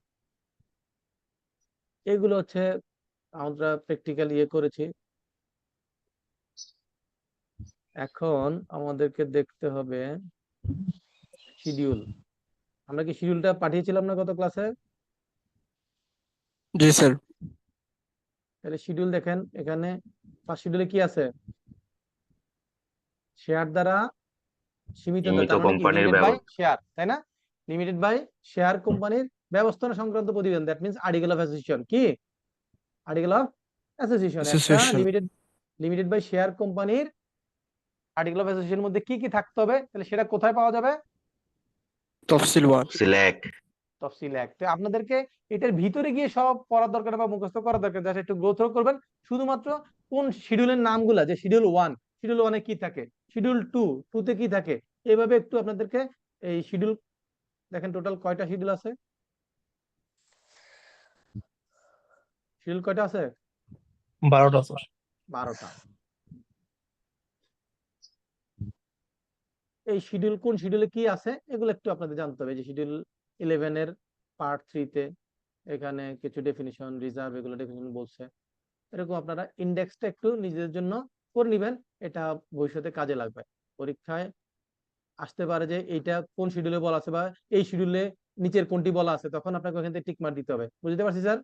এগুলো হচ্ছে আমরা প্র্যাকটিক্যাল ইয়ে করেছি। এখন আমাদেরকে দেখতে হবে শিডিউল। আমরা কি শিডিউলটা পাঠিয়েছিলাম না গত ক্লাসে? জি স্যার। তাহলে শিডিউল দেখেন, এখানে ফার্স্ট শিডিউলে কি আছে, শেয়ার দ্বারা সীমিত, সীমিত তার মানে কি কোম্পানির লিমিটেড বাই ব্যবস্থা। শেয়ার, তাই না? লিমিটেড বাই শেয়ার কোম্পানির ব্যবস্থাপনা সংক্রান্ত প্রতিবেদন, that means article of association. কি আর্টিকেল অফ অ্যাসোসিয়েশন? একটা অ্যাসোসিয়েশন। লিমিটেড বাই শেয়ার কোম্পানির আর্টিকেল অফ অ্যাসোসিয়েশনের মধ্যে কি কি থাকতে হবে, তাহলে সেটা কোথায় পাওয়া যাবে? তফসিল 1। সিলেক্ট। তফসিল 1। তো আপনাদেরকে এটার ভিতরে গিয়ে সব পড়ার দরকার না বা মুখস্থ করার দরকার, জাস্ট একটু গ্রো থ্রো করবেন শুধুমাত্র কোন শিডিউলের নামগুলা, যে শিডিউল 1, শিডিউল 1 এ কি থাকে, শিডিউল 2 তে কি থাকে, এইভাবে একটু আপনাদেরকে এই শিডিউল দেখেন টোটাল কয়টা শিডিউল আছে, শিডিউল কয়টা আছে? 12টা স্যার। 12টা। এই শিডিউল কোন শিডিউলে কি আছে এগুলো একটু আপনাদের জানতে হবে। যে শিডিউল 11 এর পার্ট 3 তে এখানে কিছু ডেফিনিশন, রিজার্ভ, এগুলো ডেফিনিশন বলছে। এরকম আপনারা ইন্ডেক্সটা একটু নিজেদের জন্য করে নেবেন, এটা ভবিষ্যতে কাজে লাগবে। পরীক্ষায় আসতে পারে যে এইটা কোন শিডিউলে বলা আছে বা এই শিডিউলে নিচের কোনটি বলা আছে, তখন আপনাকে ওখান থেকে টিক মার্ক দিতে হবে। বুঝতে পারছি স্যার?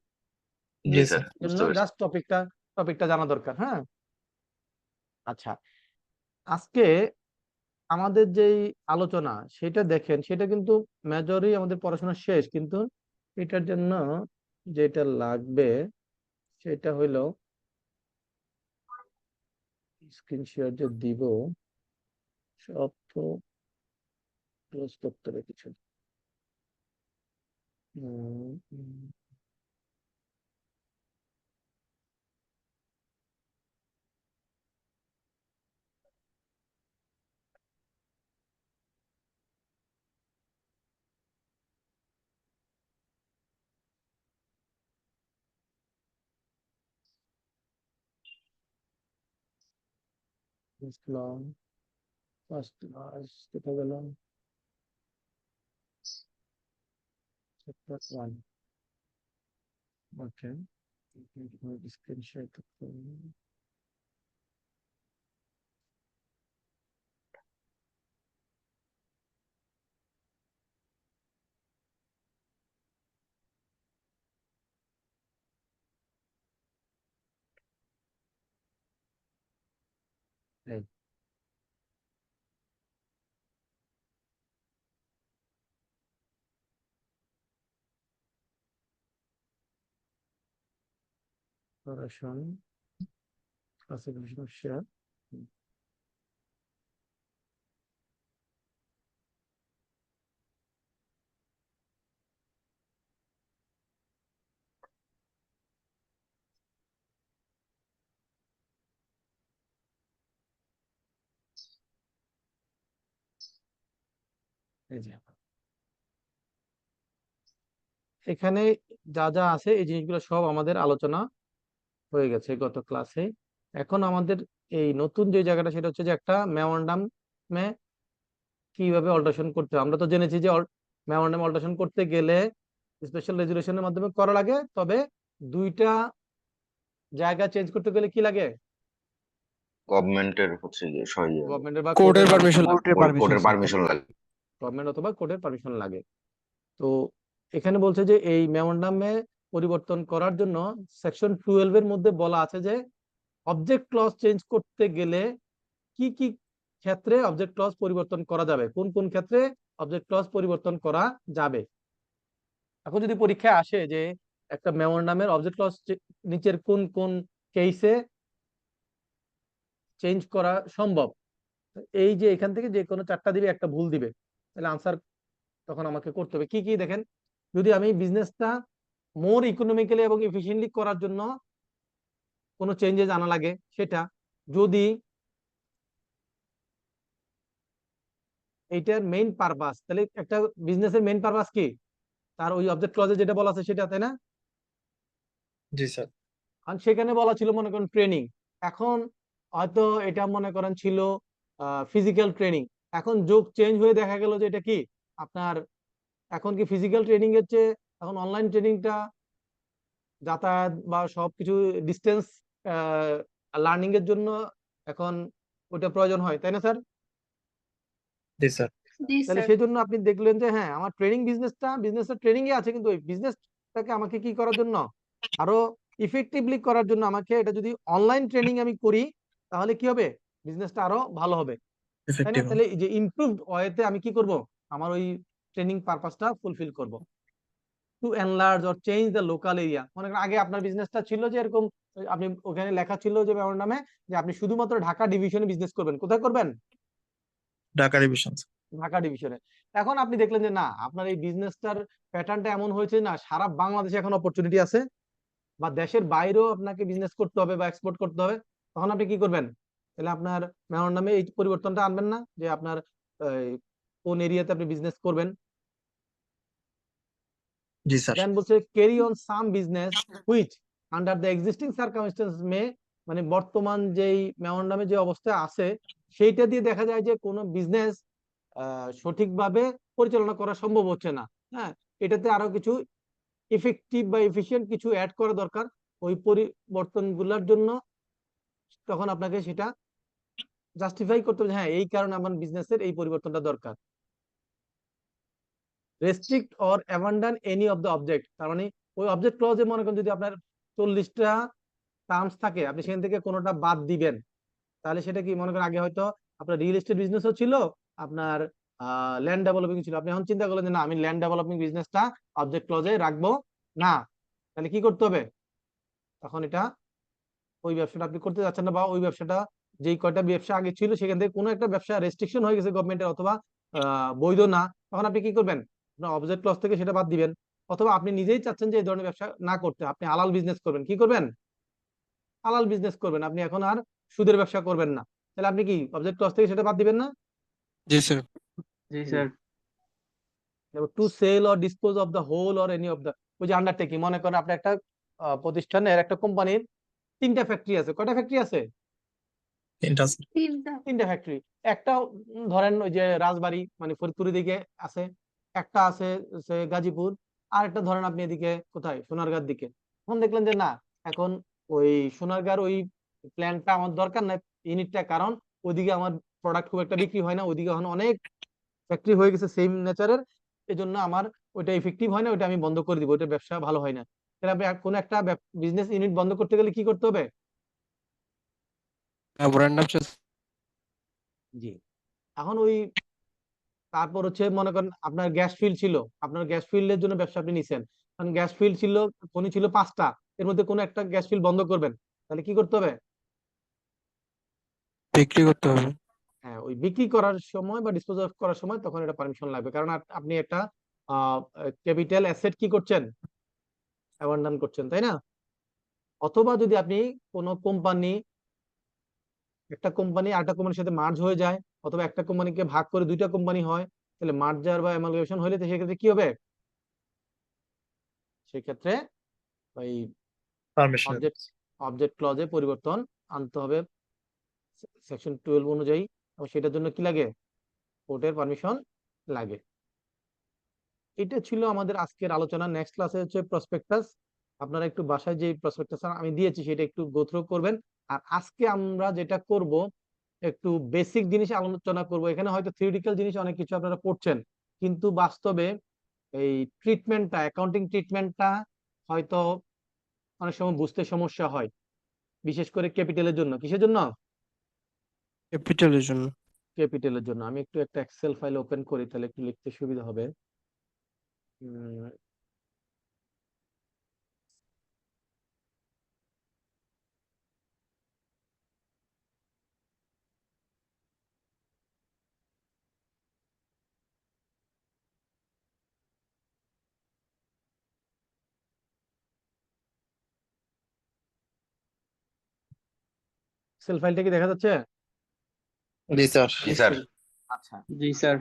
জি জি স্যার, স্যার। বুঝতে জন্য পেরেছি। জাস্ট টপিকটা জানা দরকার। হ্যাঁ, আচ্ছা, আজকে আমাদের যেই আলোচনা সেটা দেখেন, সেটা কিন্তু মেজরই আমাদের পড়াশোনা শেষ, কিন্তু এটার জন্য যেটা লাগবে সেটা হইলো স্ক্রিন শেয়ার যে দিব সব তো ক্লোজ করতে হবে কিছু। ফার্স্ট ক্লাস কোথায় গেল? চ্যাপ্টার 1। ওকে, স্ক্রিন শেয়ার করতে হবে। এই পড়াশোনা ক্লাসিফিকেশন শেয়ার। এই যে এখানে যা যা আছে এই জিনিসগুলো সব আমাদের আলোচনা হয়ে গেছে গত ক্লাসে। এখন আমাদের এই নতুন যে জায়গাটা সেটা হচ্ছে যে একটা মেমোরান্ডামে কিভাবে অল্টারেশন করতে হয়। আমরা তো জেনেছি যে মেমোরান্ডাম অল্টারেশন করতে গেলে স্পেশাল রেজুলেশনের মাধ্যমে করা লাগে, তবে দুইটা জায়গা চেঞ্জ করতে গেলে কি লাগে? গভর্নমেন্টের হচ্ছে গিয়ে সই গভর্নমেন্টের বা কোর্টের কোর্টের পারমিশন কোর্টের পারমিশন লাগে। গভর্নমেন্ট অথবা কোর্টের পারমিশন লাগে। তো এখানে বলছে যে এই মেমোরান্ডামে পরিবর্তন করার জন্য সেকশন 12 এর মধ্যে বলা আছে যে অবজেক্ট ক্লজ চেঞ্জ করতে গেলে কি কি ক্ষেত্রে অবজেক্ট ক্লজ পরিবর্তন করা যাবে, কোন কোন ক্ষেত্রে অবজেক্ট ক্লজ পরিবর্তন করা যাবে। এখন যদি পরীক্ষায় আসে যে একটা মেমোরান্ডামের অবজেক্ট ক্লজ নিচের কোন কোন কেসে চেঞ্জ করা সম্ভব, এই যে এখান থেকে যে কোনো 4টা দিবে, একটা ভুল দিবে, তাহলে আনসার তখন আমাকে করতে হবে কি কি। দেখেন, যদি আমি বিজনেসটা মোর ইকোনমিক্যালি এবং এফিশিয়েন্টলি করার জন্য কোনো চেঞ্জেস আনা লাগে সেটা, যদি এইটার মেইন পারপাস, তাহলে একটা বিজনেসের মেইন পারপাস কি, তার ওই অবজেক্ট ক্লজে যেটা বলা আছে সেটা, তাই না? জি স্যার। আর সেখানে বলা ছিল মনে করেন ট্রেনিং, এখন হয়তো এটা মনে করেন ছিল ফিজিক্যাল ট্রেনিং, এখন যুগ চেঞ্জ হয়ে দেখা গেল যে এটা কি আপনার এখন কি ফিজিক্যাল ট্রেনিং এর চেয়ে এখন অনলাইন ট্রেনিংটা যাতায়াত বা সবকিছু ডিস্টেন্স লার্নিং এর জন্য এখন ওটা প্রয়োজন হয়, তাই না স্যার? জি স্যার। জি তাহলে স্যার। সেই জন্য আপনি দেখলেন যে হ্যাঁ আমার ট্রেনিং বিজনেসটা ট্রেনিং এ আছে, কিন্তু ওই বিজনেসটাকে আমাকে কি করার জন্য আরো ইফেক্টিভলি করার জন্য আমাকে এটা যদি অনলাইন ট্রেনিং আমি করি তাহলে কি হবে, বিজনেসটা আরো ভালো হবে, তাই না? তাহলে এই যে ইমপ্রুভড ওয়েতে আমি কি করব, আমার ওই ট্রেনিং পারপাসটা ফুলফিল করব। To enlarge or change the local area, মনে করেন আগে আপনার বিজনেসটা ছিল যে এরকম, আপনি ওখানে লেখা ছিল যে আমার নামে যে আপনি শুধুমাত্র ঢাকা ডিভিশনে বিজনেস করবেন, কোথায় করবেন? ঢাকা ডিভিশন। ঢাকা ডিভিশনে। এখন আপনি দেখলেন যে না, আপনার এই বিজনেসটার প্যাটার্নটা এমন হয়েছে না সারা বাংলাদেশে এখন অপরচুনিটি আছে, বা দেশের বাইরেও আপনাকে বিজনেস করতে হবে বা এক্সপোর্ট করতে হবে, তখন আপনি কি করবেন? তাহলে আপনার মেয়র নামে এই পরিবর্তনটা আনবেন না যে আপনার কোন এরিয়াতে আপনি বিজনেস করবেন। জি স্যার। দেন বলছে carry on some business which under the existing circumstances may, মানে বর্তমান যেই মেয়র নামে যে অবস্থা আছে সেইটা দিয়ে দেখা যায় যে কোনো বিজনেস সঠিকভাবে পরিচালনা করা সম্ভব হচ্ছে না। হ্যাঁ, এটাতে আরো কিছু ইফেক্টিভ বা এফিশিয়েন্ট কিছু অ্যাড করা দরকার ওই পরিবর্তনগুলোর জন্য। তখন আপনাকে সেটা জাস্টিফাই করতে হবে, হ্যাঁ এই কারণে আমার বিজনেসের এই পরিবর্তনটা দরকার। Restrict or abandon any of the object, তার মানে ওই অবজেক্ট ক্লজে মনে করেন যদি আপনার 40টা টার্মস থাকে, আপনি সেখান থেকে কোনোটা বাদ দিবেন, তাহলে সেটা কি মনে করেন আগে হয়তো আপনার রিয়েল এস্টেট বিজনেসও ছিল, আপনার ল্যান্ড ডেভেলপিং ছিল, আপনি এখন চিন্তা করলেন যে না আমি ল্যান্ড ডেভেলপিং বিজনেসটা অবজেক্ট ক্লজে রাখবো না, তাহলে কি করতে হবে? তখন এটা ওই ব্যবসাটা আপনি করতে যাচ্ছেন না, বা ওই ব্যবসাটা যেই কয়টা ব্যবসা আগে ছিল সেখান থেকে কোনো একটা ব্যবসা রেস্ট্রিকশন হয়ে গেছে গভর্নমেন্টের অথবা বৈধ না, তখন আপনি কি করবেন? আপনার অবজেক্ট ক্লজ থেকে সেটা বাদ দিবেন। অথবা আপনি নিজেই চাচ্ছেন যে এই ধরনের ব্যবসা না করতে, আপনি হালাল বিজনেস করবেন, কি করবেন? হালাল বিজনেস করবেন, আপনি এখন আর সুদের ব্যবসা করবেন না, তাহলে আপনি কি অবজেক্ট ক্লজ থেকে সেটা বাদ দিবেন না? জি স্যার। জি sir. To sell or dispose of the whole or any of the, ওই যে আন্ডারটেকিং, মনে করেন আপনি একটা প্রতিষ্ঠানের একটা কোম্পানির 3টা ফ্যাক্টরি আছে, কয়টা ফ্যাক্টরি আছে? তিনটা। 3টা ফ্যাক্টরি। একটা ধরেন ওই যে রাজবাড়ী মানে ফরিদপুরের দিকে আছে, একটা আছে হচ্ছে গাজীপুর, আর একটা ধরেন আপনি এদিকে কোথায় সোনারগাঁর দিকে। এখন দেখলেন যে না, এখন ওই সোনারগাঁর ওই প্ল্যান্টটা আমার দরকার নাই, ইউনিটটা, কারণ ওইদিকে আমার প্রোডাক্ট খুব একটা বিক্রি হয় না, ওইদিকে এখন অনেক ফ্যাক্টরি হয়ে গেছে সেম নেচারের, এই জন্য আমার ওইটা ইফেক্টিভ হয় না, ওইটা আমি বন্ধ করে দিব, ওইটা ব্যবসা ভালো হয় না। তাহলে আপনি কোনো একটা বিজনেস ইউনিট বন্ধ করতে গেলে কি করতে হবে? মেমোরেন্ডাম জি। এখন ওই তারপর হচ্ছে মনে করেন আপনার গ্যাস ফিল্ড ছিল, আপনার গ্যাস ফিল্ডের জন্য ব্যবসা আপনি নিছেন, কারণ গ্যাস ফিল্ড ছিল, খনি ছিল 5টা, এর মধ্যে কোনো একটা গ্যাস ফিল্ড বন্ধ করবেন, তাহলে কি করতে হবে? বিক্রি করতে হবে। হ্যাঁ, ওই বিক্রি করার সময় বা ডিসপোজ অফ করার সময় তখন এটা পারমিশন লাগবে, কারণ আপনি একটা ক্যাপিটাল অ্যাসেট কি করছেন, অ্যাবান্ডন করছেন, তাই না? অথবা যদি আপনি কোনো কোম্পানি, একটা কোম্পানি আরেকটা কোম্পানির সাথে মার্জ হয়ে যায়, অথবা একটা কোম্পানিকে ভাগ করে 2টা কোম্পানি হয়, তাহলে মার্জার বা অ্যামালগেশন হলে তো সেক্ষেত্রে কি হবে? সেক্ষেত্রে ওই পারমিশন। অবজেক্ট ক্লজে পরিবর্তন আনতে হবে সেকশন 12 অনুযায়ী, এবং সেটার জন্য কি লাগে? কোর্টের পারমিশন লাগে। এটা ছিল আমাদের আজকের আলোচনা। নেক্সট ক্লাসে হচ্ছে প্রসপেক্টাস, আপনারা একটু বাসায় যে প্রসপেক্টাস আমি দিয়েছি সেটা একটু গো থ্রু করবেন। আর আজকে আমরা যেটা করব একটু বেসিক জিনিস আলোচনা করব। এখানে হয়তো থিওরিটিক্যাল জিনিস অনেক কিছু আপনারা পড়ছেন, কিন্তু বাস্তবে এই ট্রিটমেন্টটা, অ্যাকাউন্টিং ট্রিটমেন্টটা হয়তো অনেক সময় বুঝতে সমস্যা হয়, বিশেষ করে ক্যাপিটালের জন্য। কিসের জন্য? ক্যাপিটালের জন্য। ক্যাপিটালের জন্য। আমি একটু একটা এক্সেল ফাইল ওপেন করি, তাহলে একটু লিখতে সুবিধা হবে। এক্সেল ফাইলটা কি দেখা যাচ্ছে? জি স্যার। জি স্যার। আচ্ছা, জি স্যার।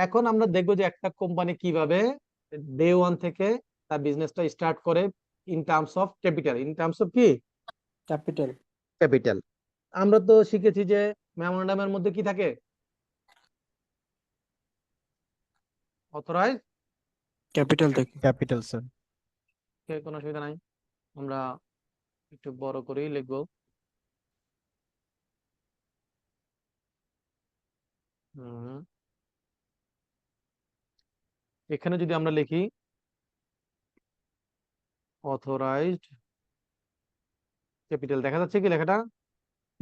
এখন আমরা দেখবো যে একটা কোম্পানি কিভাবে ডে ওয়ান থেকে তার বিজনেসটা স্টার্ট করে in terms of capital. In terms of কি? ক্যাপিটাল। ক্যাপিটাল। আমরা তো শিখেছি যে মেমোরেন্ডামের মধ্যে কি থাকে? অথরাইজ ক্যাপিটাল থেকে। Capital sir. কোনো অসুবিধা নাই, আমরা একটু বড় করেই লিখবো। এখানে যদি আমরা লিখি অথরাইজড ক্যাপিটাল, দেখা যাচ্ছে কি লেখাটা?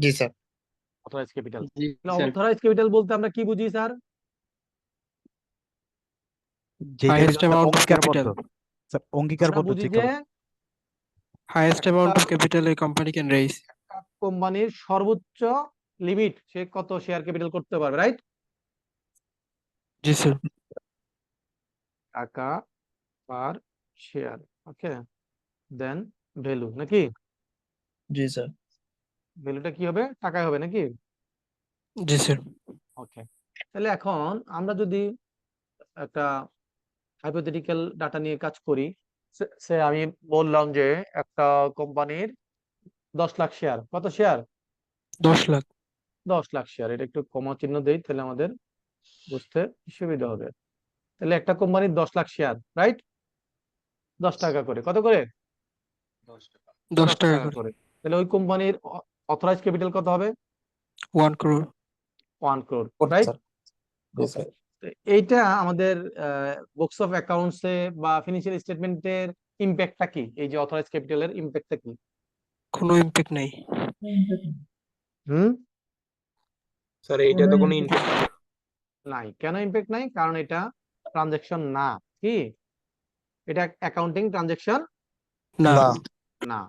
জি স্যার। Authorised capital. জি স্যার। অথরাইজড ক্যাপিটাল বলতে আমরা কি বুঝি স্যার? যেটা Highest amount of capital. অঙ্গীকারবদ্ধ স্যার, অঙ্গীকারবদ্ধ বুঝি যে যে Highest amount of capital a company can raise. কোম্পানির সর্বোচ্চ লিমিট সে কত শেয়ার ক্যাপিটাল করতে পারবে, রাইট? জি স্যার। টাকা পার শেয়ার, ওকে, দেন ভ্যালু, নাকি? জি স্যার। ভ্যালুটা কি হবে? টাকায় হবে নাকি? জি স্যার। ওকে, তাহলে এখন আমরা যদি একটা হাইপোথেটিক্যাল ডাটা নিয়ে কাজ করি, সে আমি বললাম যে একটা কোম্পানির 10 লাখ শেয়ার। কত শেয়ার? 10 লাখ। 10 লাখ শেয়ার। এটা একটু কমা চিহ্ন দেই, তাহলে আমাদের বুঝতে সুবিধা হবে। তাহলে একটা কোম্পানির 10 লাখ শেয়ার, রাইট? 10 টাকা করে। কত করে? 10 10 টাকা টাকা করে। করে। তাহলে ওই কোম্পানির অথরাইজ ক্যাপিটাল কত হবে? 1 crore. 1 crore, করতে রাইট? স্যার। জি স্যার। এইটা আমাদের বুকস অফ অ্যাকাউন্টসে বা ফিনান্সিয়াল স্টেটমেন্টের ইমপ্যাক্টটা কি? এই যে অথরাইজ ক্যাপিটালের ইমপ্যাক্টটা কি? কোনো ইমপ্যাক্ট নাই। হুম, স্যার এইটা তো কোনো ইনপুট নাই। কেন ইমপ্যাক্ট নাই? কারণ এটা ট্রানজাকশন না। কি এটা? অ্যাকাউন্টিং ট্রানজাকশন না। না। না,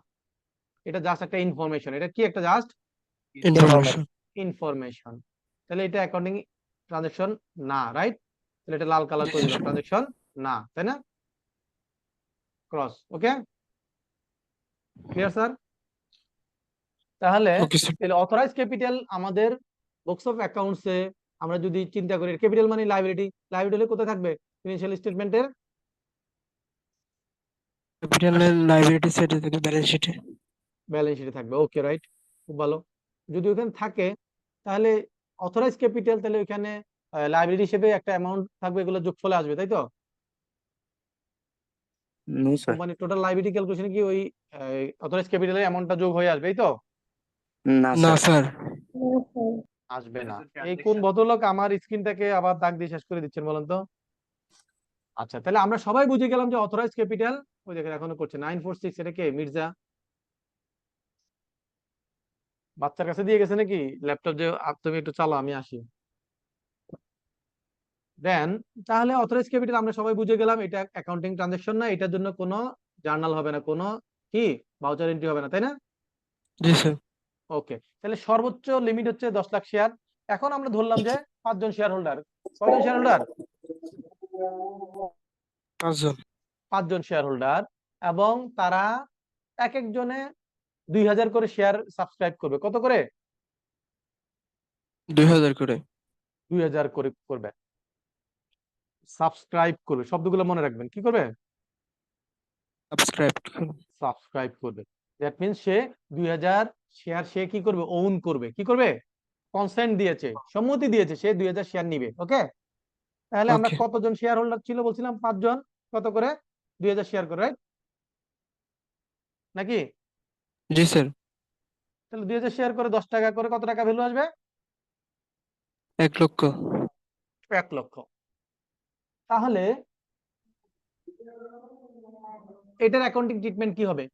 এটা জাস্ট একটা ইনফরমেশন। এটা কি? একটা জাস্ট ইনফরমেশন। ইনফরমেশন। তাহলে এটা অ্যাকাউন্টিং ট্রানজাকশন না, রাইট? তাহলে এটা লাল কালার করে দিলাম, ট্রানজাকশন না, তাই না? ক্রস, ওকে, ক্লিয়ার স্যার? তাহলে ওকে স্যার। অথরাইজ ক্যাপিটাল আমাদের বুকস অফ অ্যাকাউন্টসে আমরা যদি চিন্তা করি, ক্যাপিটাল মানে লাইবিলিটি। লাইবিলিটি কোথায় থাকবে? ফিনান্সিয়াল স্টেটমেন্টের ক্যাপিটালের লাইবিলিটি সাইডে থাকে, ব্যালেন্স শিটে। ব্যালেন্স শিটে থাকবে, ওকে, রাইট, খুব ভালো। যদি ওখানে থাকে তাহলে অথরাইজ ক্যাপিটাল, তাহলে ওখানে লাইবিলিটি হিসেবে একটা অ্যামাউন্ট থাকবে, এগুলো যোগফলে আসবে, তাই তো? কোম্পানির টোটাল লাইবিলিটি ক্যালকুলেশনে কি ওই অথরাইজ ক্যাপিটালের অ্যামাউন্টটা যোগ হয়ে আসবে, এই তো? না স্যার। আসবে না। এই কোন ভদ্রলোক আমার স্ক্রিনটাকে আবার দাগ দিয়ে শেষ করে দিচ্ছেন বলেন তো? আচ্ছা, তাহলে আমরা সবাই বুঝে গেলাম যে অথরাইজ ক্যাপিটাল, ওই দেখেন এখনো করছে 946। এটা কে? মির্জা। বাচ্চার কাছে দিয়ে গেছে নাকি ল্যাপটপ? যে তুমি একটু চালাও, আমি আসি। দেন তাহলে অথরাইজ ক্যাপিটাল আমরা সবাই বুঝে গেলাম এটা অ্যাকাউন্টিং ট্রানজাকশন না, এটার জন্য কোনো জার্নাল হবে না, কোনো কি ভাউচার এন্ট্রি হবে না, তাই না? জি স্যার। ওকে, তাহলে সর্বোচ্চ লিমিট হচ্ছে 10 লাখ শেয়ার। এখন আমরা ধরলাম যে 5 জন শেয়ার হোল্ডার। কয়জন শেয়ার হোল্ডার? 5 জন। 5 জন শেয়ার হোল্ডার, এবং তারা এক একজনে 2000 করে শেয়ার সাবস্ক্রাইব করবে। কত করে? 2000 করে। 2000 করে করবে, সাবস্ক্রাইব করবে। শব্দগুলো মনে রাখবেন, কি করবে? সাবস্ক্রাইব। সাবস্ক্রাইব করবে। দ্যাট মিন্স সে 2000 শেয়ার সে কি করবে? ওন করবে। কি করবে? কনসেন্ট দিয়েছে, সম্মতি দিয়েছে, সে 2000 শেয়ার নিবে। ওকে, তাহলে আমরা ওকে। কতজন শেয়ার হোল্ডার ছিল বলছিলাম? 5 জন। কত করে? 2000 শেয়ার করে, রাইট? নাকি? জি স্যার। তাহলে 2000 শেয়ার করে 10 টাকা করে কত টাকা ভ্যালু আসবে? 1 লক্ষ। 1 লক্ষ। তাহলে এটার অ্যাকাউন্টিং ট্রিটমেন্ট কি হবে?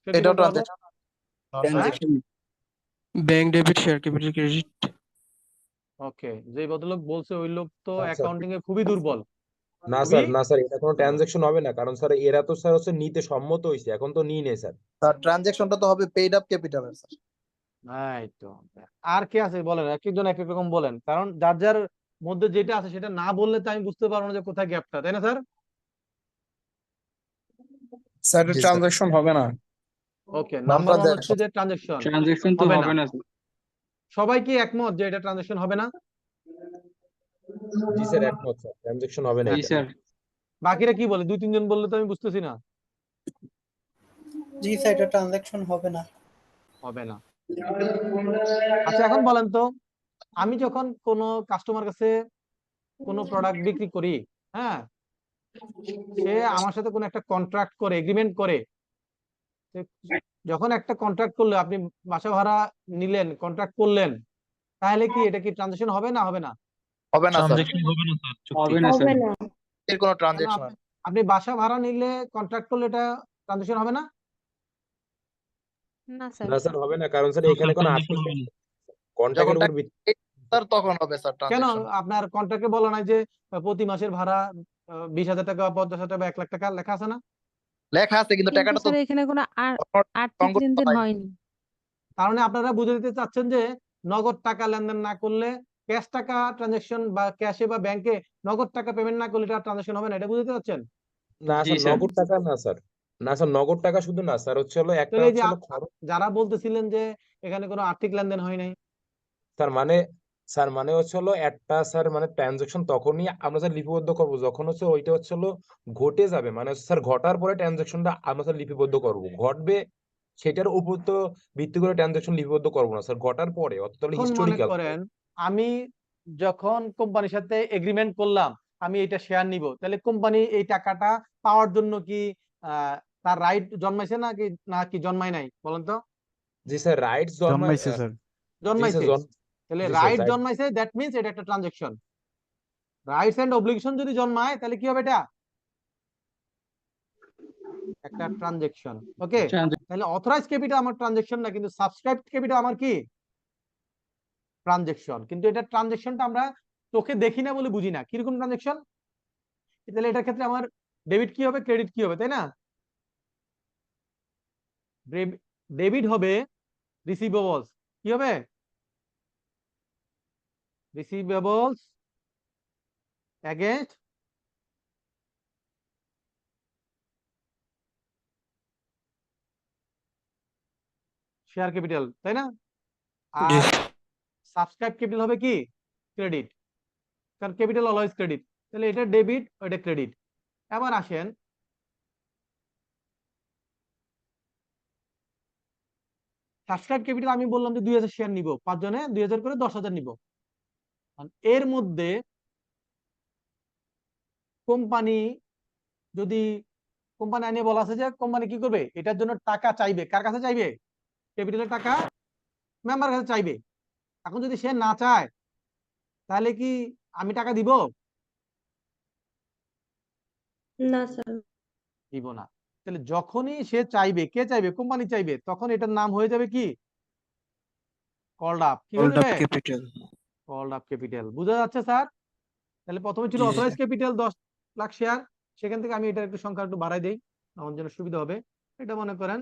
ক্রেডিট এটাও বলতে পারবো? Transaction bank debit share capital credit. Okay, যে ভদ্রলোক বলছে ওই লোক তো স্যার অ্যাকাউন্টিং এ খুবই দুর্বল। না খুবই স্যার এটা কোনো ট্রানজাকশন হবে না, কারণ স্যার এরা তো স্যার হচ্ছে নিতে সম্মত হয়েছে, এখন তো নিয়ে নেই স্যার। স্যার ট্রানজাকশনটা তো হবে পেইড আপ ক্যাপিটালের স্যার। এই তো। আর কে আছে বলেন, এক একজন এক এক রকম বলেন, কারণ যার যার মধ্যে যেটা আছে সেটা না বললে তো আমি বুঝতে পারবো না যে কোথায় গ্যাপটা, তাই না স্যার? স্যার জি স্যার। ট্রানজাকশন হবে না। ওকে, নাম্বার ওয়ান হচ্ছে যে ট্রানজাকশন ট্রানজেকশন তো হবে হবে না। না স্যার। সবাই কি একমত যে এটা ট্রানজেকশন হবে না? জি স্যার একমত স্যার, ট্রানজাকশন হবে না জি এটা। স্যার। বাকিরা কি বলে? 2-3 জন বললে তো আমি বুঝতেছি না। জি স্যার, এটা ট্রানজাকশন হবে না। হবে না। আচ্ছা, এখন বলেন তো, আমি যখন কোনো কাস্টমার কাছে কোনো প্রোডাক্ট বিক্রি করি, হ্যাঁ, সে আমার সাথে কোনো একটা কন্ট্রাক্ট করে, এগ্রিমেন্ট করে। যখন একটা কন্ট্রাক্ট করলে, আপনি বাসা ভাড়া নিলেন, কন্ট্রাক্ট করলেন, তাহলে কি এটা কি ট্রানজাকশন হবে না হবে না? হবে না স্যার, হবে না স্যার। এর কোনো কেন? ট্রানজাকশন আপনি বাসা ভাড়া নিলে, কন্ট্রাক্ট করলে এটা ট্রানজাকশন হবে না? না স্যার। না স্যার হবে না, কারণ স্যার এখানে কোনো আর্থিক যখন কন্ট্রাক্টের উপর ভিত্তি। স্যার তখন হবে স্যার কেন? ট্রানজাকশন। আপনার কন্ট্রাক্টে বলা নাই যে প্রতি মাসের ভাড়া 20,000 টাকা, 50,000 টাকা, 1 লাখ টাকা লেখা আছে না? লেখা আছে কিন্তু কিন্তু টাকাটা তো স্যার এখানে কোনো আর্থিক সংগঠন লেনদেন নাই। হয়নি। তার মানে আপনারা বুঝে দিতে চাচ্ছেন যে নগদ টাকা লেনদেন না করলে, ক্যাশ টাকা ট্রানজাকশন বা ক্যাশে বা ব্যাংকে নগদ টাকা পেমেন্ট না করলে এটা ট্রানজাকশন হবে না, এটা বুঝতে চাচ্ছেন? না জি স্যার স্যার। নগদ টাকা না স্যার, না স্যার নগদ টাকা শুধু না স্যার, হচ্ছে হলো একটা তাহলে এই যে হচ্ছে হলো খরচ। যারা বলতেছিলেন যে এখানে কোনো আর্থিক লেনদেন হয় নাই, স্যার মানে হচ্ছে হলো একটা স্যার, মানে ট্রানজাকশন তখনই আমরা স্যার লিপিবদ্ধ করবো যখন হচ্ছে ওইটা হচ্ছে হলো ঘটে যাবে, মানে হচ্ছে স্যার ঘটার পরে ট্রানজাকশনটা আমরা স্যার লিপিবদ্ধ করবো, ঘটবে সেটার উপর তো ভিত্তি করে ট্রানজাকশন লিপিবদ্ধ করবো না স্যার, ঘটার পরে অর্থাৎ হলো এখন মনে হিস্টোরিক্যাল। করেন আমি যখন কোম্পানির সাথে এগ্রিমেন্ট করলাম আমি এটা শেয়ার নিব, তাহলে কোম্পানি এই টাকাটা পাওয়ার জন্য কি তার রাইট জন্মাইছে নাকি জন্মায় নাই, বলেন তো? জি স্যার রাইটস জন্মাইছে স্যার। জি স্যার জন্মাইছে। তাহলে জি স্যার রাইট জন্মাইছে, দ্যাট মিন্স এটা একটা ট্রানজাকশন। রাইটস এন্ড অব্লিগেশন যদি জন্মায় তাহলে কি হবে? এটা একটা ট্রানজাকশন। ওকে, তাহলে অথরাইজ ক্যাপিটাল আমার ট্রানজাকশন না, কিন্তু সাবস্ক্রাইবড ক্যাপিটাল আমার কি? ট্রানজাকশন। কিন্তু এটা ট্রানজাকশনটা আমরা চোখে দেখি না বলে বুঝি না কিরকম ট্রানজাকশন। তাহলে এটার ক্ষেত্রে আমার ডেবিট কি হবে, ক্রেডিট কি হবে, তাই না? ডেবিট হবে রিসিভেবলস। কি হবে? রিসিভেবলস এগেইনস্ট শেয়ার ক্যাপিটাল, তাই না? জি আর সাবস্ক্রাইব ক্যাপিটাল হবে কি? ক্রেডিট, কারণ ক্যাপিটাল অলওয়েজ ক্রেডিট। তাহলে এটা ডেবিট, ওটা ক্রেডিট। এবার আসেন, সাবস্ক্রাইব ক্যাপিটাল আমি বললাম যে 2000 শেয়ার নিব, 5 জনে 2000 করে 10,000 নিব। এর মধ্যে কোম্পানি যদি, কোম্পানি আইনে বলা আছে যে কোম্পানি কি করবে, এটার জন্য টাকা চাইবে। কার কাছে চাইবে? ক্যাপিটালের টাকা মেম্বার কাছে চাইবে। এখন যদি সে না চায় তাহলে কি আমি টাকা দিব? না স্যার। দিব না। তাহলে যখনই সে চাইবে, কে চাইবে? কোম্পানি চাইবে, তখন এটার নাম হয়ে যাবে কি? Called up. কি হয়ে যাবে? ক্যাপিটাল। Called up capital. বুঝা যাচ্ছে স্যার? তাহলে প্রথমে ছিল জি অথরাইজ ক্যাপিটাল 10 লাখ শেয়ার, সেখান থেকে আমি এটা একটু সংখ্যা একটু বাড়াই দেই আমার জন্য সুবিধা হবে। এটা মনে করেন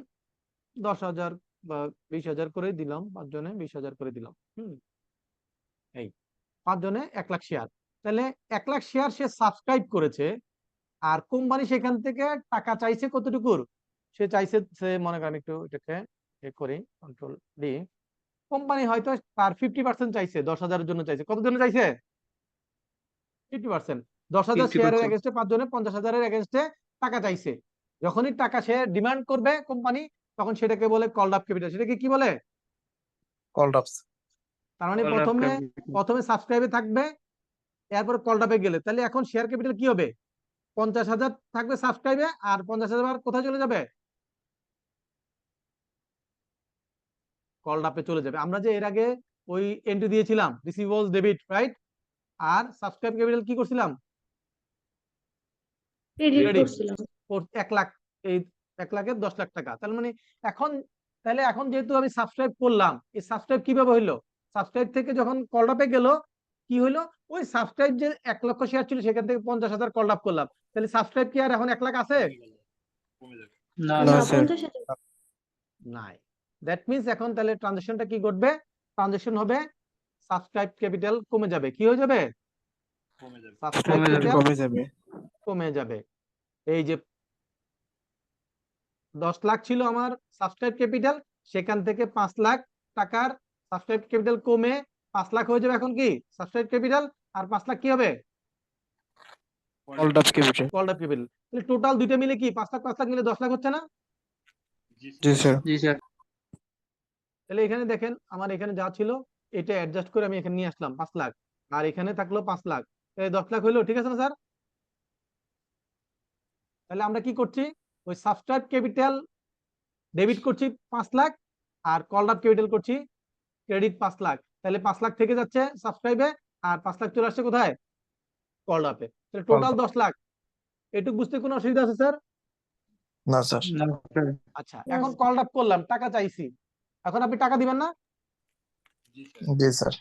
10,000 বা 20,000 করে দিলাম, 5 জনে 20,000 করে দিলাম। এই 5 জনে 1 লাখ শেয়ার। তাহলে 1 লাখ শেয়ার সে সাবস্ক্রাইব করেছে, আর কোম্পানি সেখান থেকে টাকা চাইছে কতটুকুর? সে চাইছে, সে মনে করেন একটু এটাকে করি, কন্ট্রোল ডি। কোম্পানি হয়তো তার 50% চাইছে, 10,000 এর জন্য চাইছে। কত জন্য চাইছে? 50%। 10,000 শেয়ারের 50%। এগেইনস্টে 5 জনে 50,000 এর এগেইনস্টে টাকা চাইছে। যখনই টাকা সে ডিমান্ড করবে কোম্পানি, তখন সেটাকে বলে কল্ড আপ ক্যাপিটাল। সেটাকে কি বলে? কল্ড আপস। তার মানে প্রথমে সাবস্ক্রাইবে থাকবে, এরপর কল্ড আপে গেলে, তাহলে এখন শেয়ার ক্যাপিটাল কি হবে? 50,000 থাকবে সাবস্ক্রাইবে, আর 50,000 কোথায় চলে যাবে? কল আপে চলে যাবে। আমরা যে এর আগে ওই এন্ট্রি দিয়েছিলাম রিসিভেবলস ডেবিট, রাইট? আর সাবস্ক্রাইব ক্যাপিটাল কি করছিলাম? Credit credit. করছিলাম। 1 লাখ, এই 1 লাখের 10 লাখ টাকা। তার মানে এখন তাহলে এখন যেহেতু আমি সাবস্ক্রাইব করলাম, এই সাবস্ক্রাইব কিভাবে হইলো? সাবস্ক্রাইব থেকে যখন কল আপে গেল, কি হইলো? ওই সাবস্ক্রাইব যে 1 লক্ষ শেয়ার ছিল সেখান থেকে 50,000 কল আপ করলাম। তাহলে সাবস্ক্রাইব কি আর এখন 1 লাখ আছে? না না, স্যার 50,000 নাই। দ্যাট মিন্স এখন তাহলে ট্রানজাকশনটা কি ঘটবে? ট্রানজাকশন হবে সাবস্ক্রাইব ক্যাপিটাল কমে যাবে। কি হয়ে যাবে? সাবস্ক্রাইব ক্যাপিটাল কমে যাবে। কমে যাবে। এই যে 10 লাখ ছিল আমার সাবস্ক্রাইব ক্যাপিটাল, সেখান থেকে 5 লাখ টাকার সাবস্ক্রাইব ক্যাপিটাল কমে 5 লাখ হয়ে যাবে এখন কি সাবস্ক্রাইব ক্যাপিটাল, আর 5 লাখ কি হবে? Call up capital. Call up capital. তাহলে টোটাল দুইটা মিলে কি 5 লাখ মিলে 10 লাখ হচ্ছে না? জি স্যার। জি স্যার তাহলে এখানে দেখেন আমার এখানে যা ছিল এটা অ্যাডজাস্ট করে আমি এখানে নিয়ে আসলাম 5 লাখ, আর এখানে থাকলো 5 লাখ, তাহলে 10 লাখ হইলো। ঠিক আছে না স্যার? তাহলে আমরা কি করছি? ওই সাবস্ক্রাইব ক্যাপিটাল ডেবিট করছি 5 লাখ, আর কল আপ ক্যাপিটাল করছি ক্রেডিট 5 লাখ। তাহলে 5 লাখ থেকে যাচ্ছে সাবস্ক্রাইবে, আর 5 লাখ চলে আসছে কোথায়? কল আপে। তাহলে টোটাল 10 লাখ। এটুকু বুঝতে কোনো অসুবিধা আছে স্যার? না স্যার। না স্যার আচ্ছা, এখন কল আপ করলাম, টাকা চাইছি, এখন আপনি টাকা দিবেন না? জি স্যার।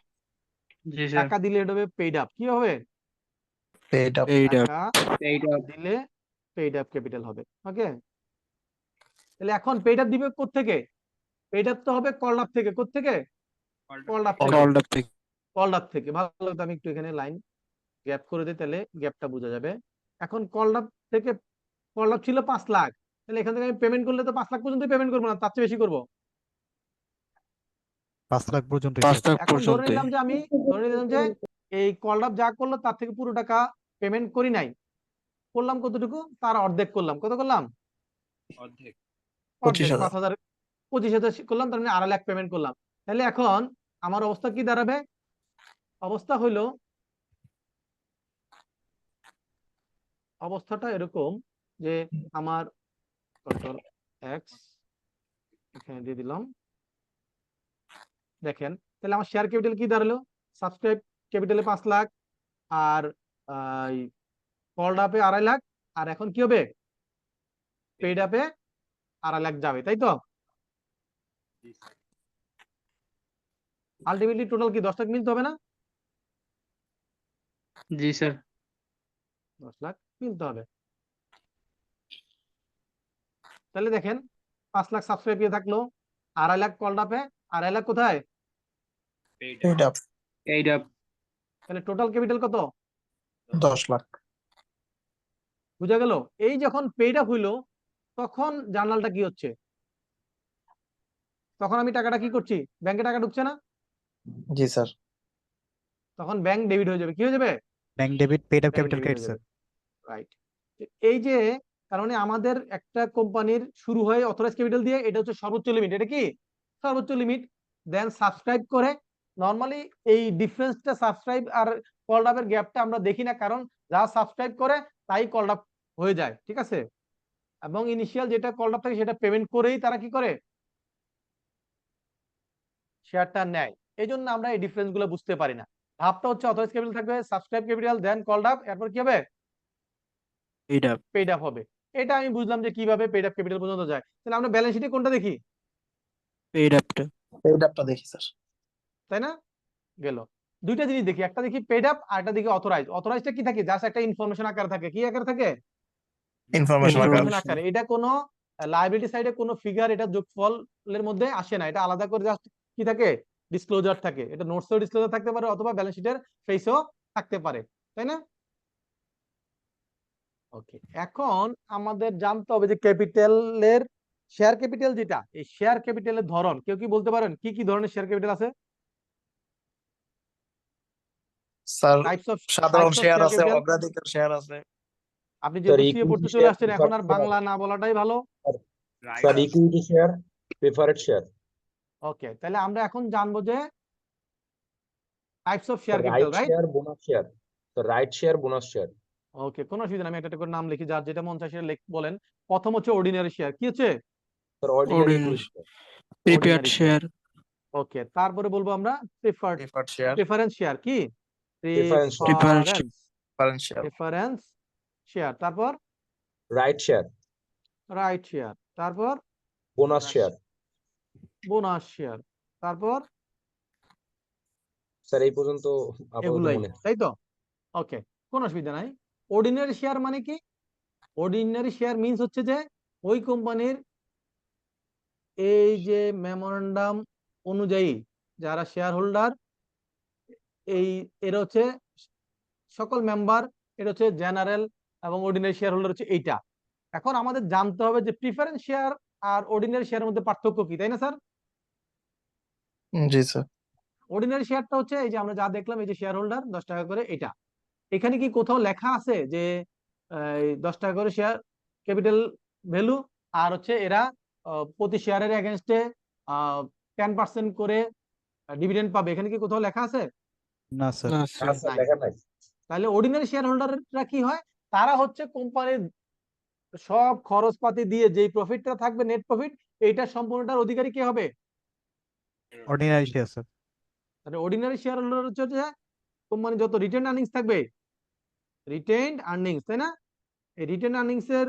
জি স্যার টাকা দিলে এটা হবে পেইড আপ। কি হবে? Paid up. টাকা এইটা দিলে পেইড আপ ক্যাপিটাল হবে। ওকে, তাহলে এখন পেইড আপ দিবে কোত্থেকে? পেইড আপ তো হবে কল আপ থেকে। কোত্থেকে? কল আপ থেকে। কল আপ থেকে। কল আপ থেকে। ভালো, আমি একটু এখানে লাইন গ্যাপ করে দিই, তাহলে গ্যাপটা বোঝা যাবে। এখন কল আপ থেকে, কল আপ ছিল 5 লাখ, তাহলে এখান থেকে আমি পেমেন্ট করলে তো 5 লাখ পর্যন্ত পেমেন্ট করবো না, তার চেয়ে বেশি করবো। 5 লাখ পর্যন্ত। 5 লাখ এখন ধরে পর্যন্ত। নিলাম যে আমি ধরে নিলাম যে এই কল আপ যা করলো তার থেকে পুরো টাকা পেমেন্ট করি নাই, করলাম কতটুকু? তার অর্ধেক করলাম। কত করলাম? অর্ধেক। 25,000। 5,000, 25,000 করলাম, তার মানে 2.5 লাখ পেমেন্ট করলাম। তাহলে এখন আমার অবস্থা কি দাঁড়াবে? অবস্থা হইলো, অবস্থাটা এরকম যে আমার কন্ট্রোল এক্স এখানে দিয়ে দিলাম, দেখেন তাহলে আমার শেয়ার ক্যাপিটাল কি দাঁড়ালো? সাবস্ক্রাইব ক্যাপিটালে 5 লাখ, আর কল আপে 2.5 লাখ, আর এখন কি হবে? পেইড আপে 2.5 লাখ যাবে, তাই তো? আলটিমেটলি টোটাল কি 10 লাখ মিলতে হবে না? জি স্যার 10 লাখ মিলতে হবে। তাহলে দেখেন 5 লাখ সাবস্ক্রাইব দিয়ে থাকলো, 2.5 লাখ কল আপে, 2.5 লাখ কোথায়? Paid up. এইটা তাহলে টোটাল ক্যাপিটাল কত? 10 লাখ। বুঝা গেল? এই যখন পেইড আপ হইলো তখন জার্নালটা কি হচ্ছে? তখন আমি টাকাটা কি করছি? ব্যাংকে টাকা ঢুকছে না? জি স্যার। তখন ব্যাংক ডেবিট হয়ে যাবে। কি হয়ে যাবে? Bank debit, paid up bank capital debit credit হয়ে স্যার। যাবে। রাইট। এই যে তার মানে আমাদের একটা কোম্পানির শুরু হয় অথরাইজ ক্যাপিটাল দিয়ে, এটা হচ্ছে সর্বোচ্চ লিমিট। এটা কি সর্বোচ্চ লিমিট? দেন সাবস্ক্রাইব করে, নরমালি এই ডিফারেন্সটা সাবস্ক্রাইব আর কল আপের গ্যাপটা আমরা দেখি না, কারণ যা সাবস্ক্রাইব করে তাই কল আপ হয়ে যায়। ঠিক আছে? এবং ইনিশিয়াল যেটা কল আপ থাকে সেটা পেমেন্ট করেই তারা কি করে? শেয়ারটা নেয়। এই জন্য আমরা এই ডিফারেন্স গুলো বুঝতে পারি না। ধাপটা হচ্ছে অথরাইজ ক্যাপিটাল থাকবে, সাবস্ক্রাইব ক্যাপিটাল, দেন কল আপ, এরপর কি হবে? Paid up. পেইড আপ হবে। এটা আমি বুঝলাম যে কিভাবে পেইড আপ ক্যাপিটাল পর্যন্ত যায়। তাহলে আমরা ব্যালেন্স শিটে কোনটা দেখি? পেইড আপটা। পেইড আপটা দেখি স্যার। তাই না? গেল। দুইটা জিনিস দেখি, একটা দেখি পেইড আপ আর একটা দেখি অথরাইজ। অথরাইজটা কি থাকে? জাস্ট একটা ইনফরমেশন আকারে থাকে। কি আকারে থাকে? ইনফরমেশন আকার। ইনফরমেশন আকারে। এটা কোনো লায়াবিলিটি সাইডে কোনো ফিগার এটা যোগফলের মধ্যে আসে না, এটা আলাদা করে জাস্ট কি থাকে? ডিসক্লোজার থাকে। এটা নোটসেও ডিসক্লোজার থাকতে পারে অথবা ব্যালেন্স শিটের ফেসেও থাকতে পারে, তাই না? ওকে, এখন আমাদের জানতে হবে যে ক্যাপিটালের শেয়ার ক্যাপিটাল যেটা, এই শেয়ার ক্যাপিটালের ধরন কেউ কি বলতে পারেন কি কি ধরনের শেয়ার ক্যাপিটাল আছে? স্যার টাইপস অফ সাধারণ শেয়ার আছে, ক্যাপিটাল। অগ্রাধিকার শেয়ার আছে। আপনি স্যার যেহেতু সিএ ইকুইটি পড়তে চলে শেয়ার, আসছেন, এখন আর বাংলা না বলাটাই ভালো। Sir equity share, preferred share, okay, তাহলে আমরা এখন জানবো যে types of share capital, right right? Share, bonus share, right share, bonus share. Okay, কোনো অসুবিধা নেই, আমি একটা একটা করে নাম লিখি, যার যেটা মন চায় সেটা বলেন। প্রথম হচ্ছে অর্ডিনারি শেয়ার, কি হচ্ছে? Sir ordinary prepared ordinary share, okay, তারপরে বলবো আমরা preferred preferred share, preference share, কি? Preference preference preference share, preference share, তারপর রাইট শেয়ার, রাইট শেয়ার, তারপর বোনাস শেয়ার। বোনাস শেয়ার, তারপর স্যার এই পর্যন্ত আপাতত এগুলাই, মনে তাই তো? ওকে, কোনো অসুবিধা নাই। অর্ডিনারি শেয়ার মানে কি? অর্ডিনারি শেয়ার মিন্স হচ্ছে যে ওই কোম্পানির এই যে মেমোরেন্ডাম অনুযায়ী যারা শেয়ার হোল্ডার, এই এরা হচ্ছে সকল মেম্বার, এটা হচ্ছে জেনারেল, এবং অর্ডিনারি শেয়ার হোল্ডার হচ্ছে এইটা। এখন আমাদের জানতে হবে যে প্রিফারেন্স শেয়ার আর অর্ডিনারি শেয়ারের মধ্যে পার্থক্য কি, তাই না স্যার? জি স্যার। অর্ডিনারি শেয়ারটা হচ্ছে এই যে আমরা যা দেখলাম, এই যে শেয়ার হোল্ডার 10 টাকা করে, এটা এখানে কি কোথাও লেখা আছে যে 10 টাকা করে শেয়ার ক্যাপিটাল ভ্যালু, আর হচ্ছে এরা প্রতি শেয়ারের এগেনস্টে 10% করে ডিভিডেন্ড পাবে, এখানে কি কোথাও লেখা আছে? না স্যার। না না স্যার, স্যার নাই। লেখা নাই। তাহলে অর্ডিনারি শেয়ার হোল্ডাররা কি হয়? তারা হচ্ছে কোম্পানির সব খরচপাতি দিয়ে যেই প্রফিটটা থাকবে, নেট প্রফিট, এইটা সম্পূর্ণটার অধিকারী কে হবে? Ordinary share sir. তাহলে অর্ডিনারি শেয়ার হোল্ডার হচ্ছে যে কোম্পানি যত রিটেন আর্নিংস থাকবে, রিটেইনড আর্নিংস, তাই না? এই রিটেন আর্নিংস এর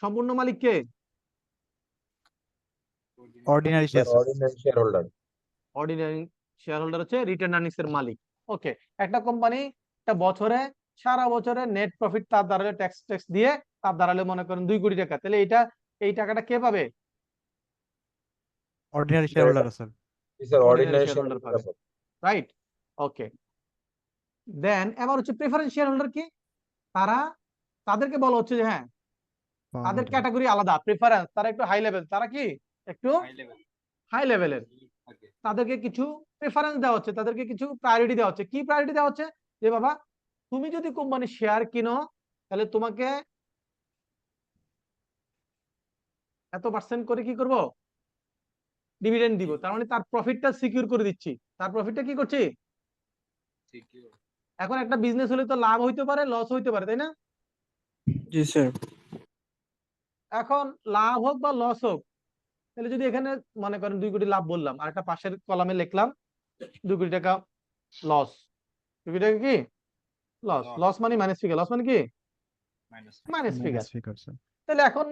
সম্পূর্ণ মালিক কে? Ordinary sir share sir. Ordinary shareholder. Ordinary shareholder হচ্ছে রিটেন আর্নিংস এর মালিক। ওকে, একটা কোম্পানি একটা বছরে, সারা বছরে নেট প্রফিট তার দাঁড়ালে ট্যাক্স দিয়ে তার দাঁড়ালে মনে করেন 2 কোটি টাকা, তাহলে এই টাকাটা কে পাবে? Ordinary share holder sir. Sir ordinary ordinary share share holder holder পাবে, রাইট? ওকে, দেন এবার হচ্ছে প্রেফারেন্স শেয়ার হোল্ডার কি? তাদেরকে বলা হচ্ছে যে হ্যাঁ, তাদের ক্যাটাগরি আলাদা, প্রেফারেন্স, তারা একটু হাই লেভেল, তারা কি একটু হাই লেভেলের, তাদেরকে কিছু প্রেফারেন্স দেওয়া হচ্ছে, তাদেরকে কিছু প্রায়োরিটি দেওয়া হচ্ছে। কি প্রায়োরিটি দেওয়া হচ্ছে? যে বাবা, তুমি যদি কোম্পানির শেয়ার কিনো, তাহলে তোমাকে এত পার্সেন্ট করে কি করব? ডিভিডেন্ড দিব। তার মানে তার প্রফিটটা সিকিউর করে দিচ্ছি। তার প্রফিটটা কি করছি? এখন একটা বিজনেস হলে তো লাভ হইতে পারে, লস হইতে পারে, তাই না? জি স্যার, এখন লাভ হোক বা লস হোক, তাহলে যদি এখানে মনে করেন 2 কোটি লাভ বললাম, আর একটা পাশের কলামে লিখলাম 2 কোটি টাকা লস, 2 কোটি টাকা কি লস? লস মানে মাইনাস ফিগার, লস মানে কি minus figure. Minus figure sir. তাহলে এখন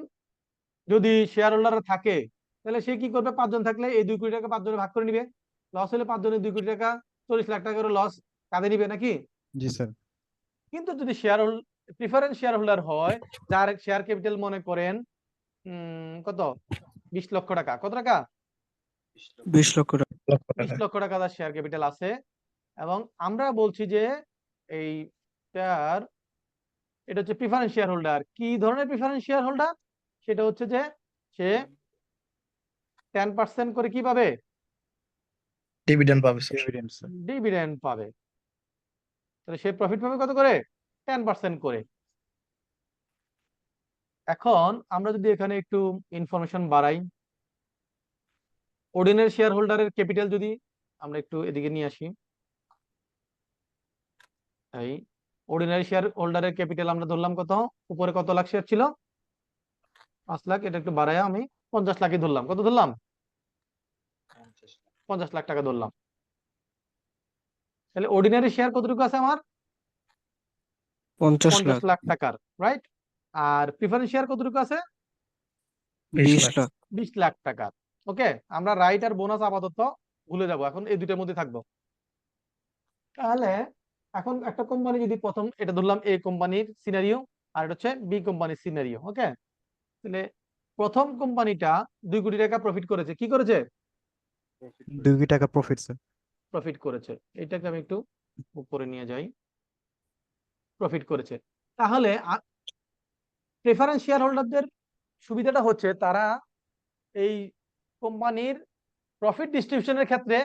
যদি শেয়ার হোল্ডার থাকে, তাহলে সে কি করবে? 5 জন থাকলে এই 2 কোটি টাকা 5 জনে ভাগ করে নিবে। লস হলে 5 জনের 2 কোটি টাকা, 40 লাখ টাকা করে লস কাঁধে নিবে নাকি? জি স্যার। কিন্তু যদি প্রিফারেন্স শেয়ার হোল্ডার হয়, যার শেয়ার ক্যাপিটাল মনে করেন কত, 20 লক্ষ টাকা, কত টাকা? 20 লক্ষ টাকা। 20 লক্ষ টাকা তার শেয়ার ক্যাপিটাল আছে, এবং আমরা বলছি যে এই এটা হচ্ছে প্রিফারেন্স শেয়ার হোল্ডার। কি ধরনের প্রিফারেন্স শেয়ার হোল্ডার? সেটা হচ্ছে যে সে 10% করে কি পাবে? ডিভিডেন্ড পাবে স্যার। Dividend sir. ডিভিডেন্ড পাবে। তাহলে সে প্রফিট পাবে কত করে? 10% করে। এখন আমরা যদি এখানে একটু ইনফরমেশন বাড়াই, অর্ডিনারি শেয়ার হোল্ডারের ক্যাপিটাল যদি আমরা একটু এদিকে নিয়ে আসি, এই অর্ডিনারি শেয়ার হোল্ডারের ক্যাপিটাল আমরা ধরলাম কত? উপরে কত লাখ শেয়ার ছিল? 5 লাখ। এটা একটু বাড়ায় আমি 50 লাখই ধরলাম। কত ধরলাম? 50 লাখ টাকা ধরলাম। তাহলে অর্ডিনারি শেয়ার কতটুকু আছে আমার? 50 লাখ। 50 লাখ টাকার, রাইট? আর প্রিফারেন্স শেয়ার কতটুকু আছে? 20 লাখ। 20 লাখ টাকার। ওকে, আমরা রাইট আর বোনাস আপাতত ভুলে যাব, এখন এই দুইটার মধ্যে থাকবো। তাহলে এখন একটা কোম্পানি যদি, প্রথম এটা ধরলাম এ কোম্পানির সিনারিও, আর এটা হচ্ছে বি কোম্পানির সিনারিও। ওকে, তাহলে প্রথম কোম্পানিটা 2 কোটি টাকা প্রফিট করেছে। কি করেছে? 2 কোটি টাকা প্রফিট স্যার। প্রফিট করেছে। এটাকে আমি একটু উপরে নিয়ে যাই, প্রফিট করেছে। তাহলে প্রেফারেন্স শেয়ার হোল্ডারদের সুবিধাটা হচ্ছে তারা এই কোম্পানির প্রফিট ডিস্ট্রিবিউশনের ক্ষেত্রে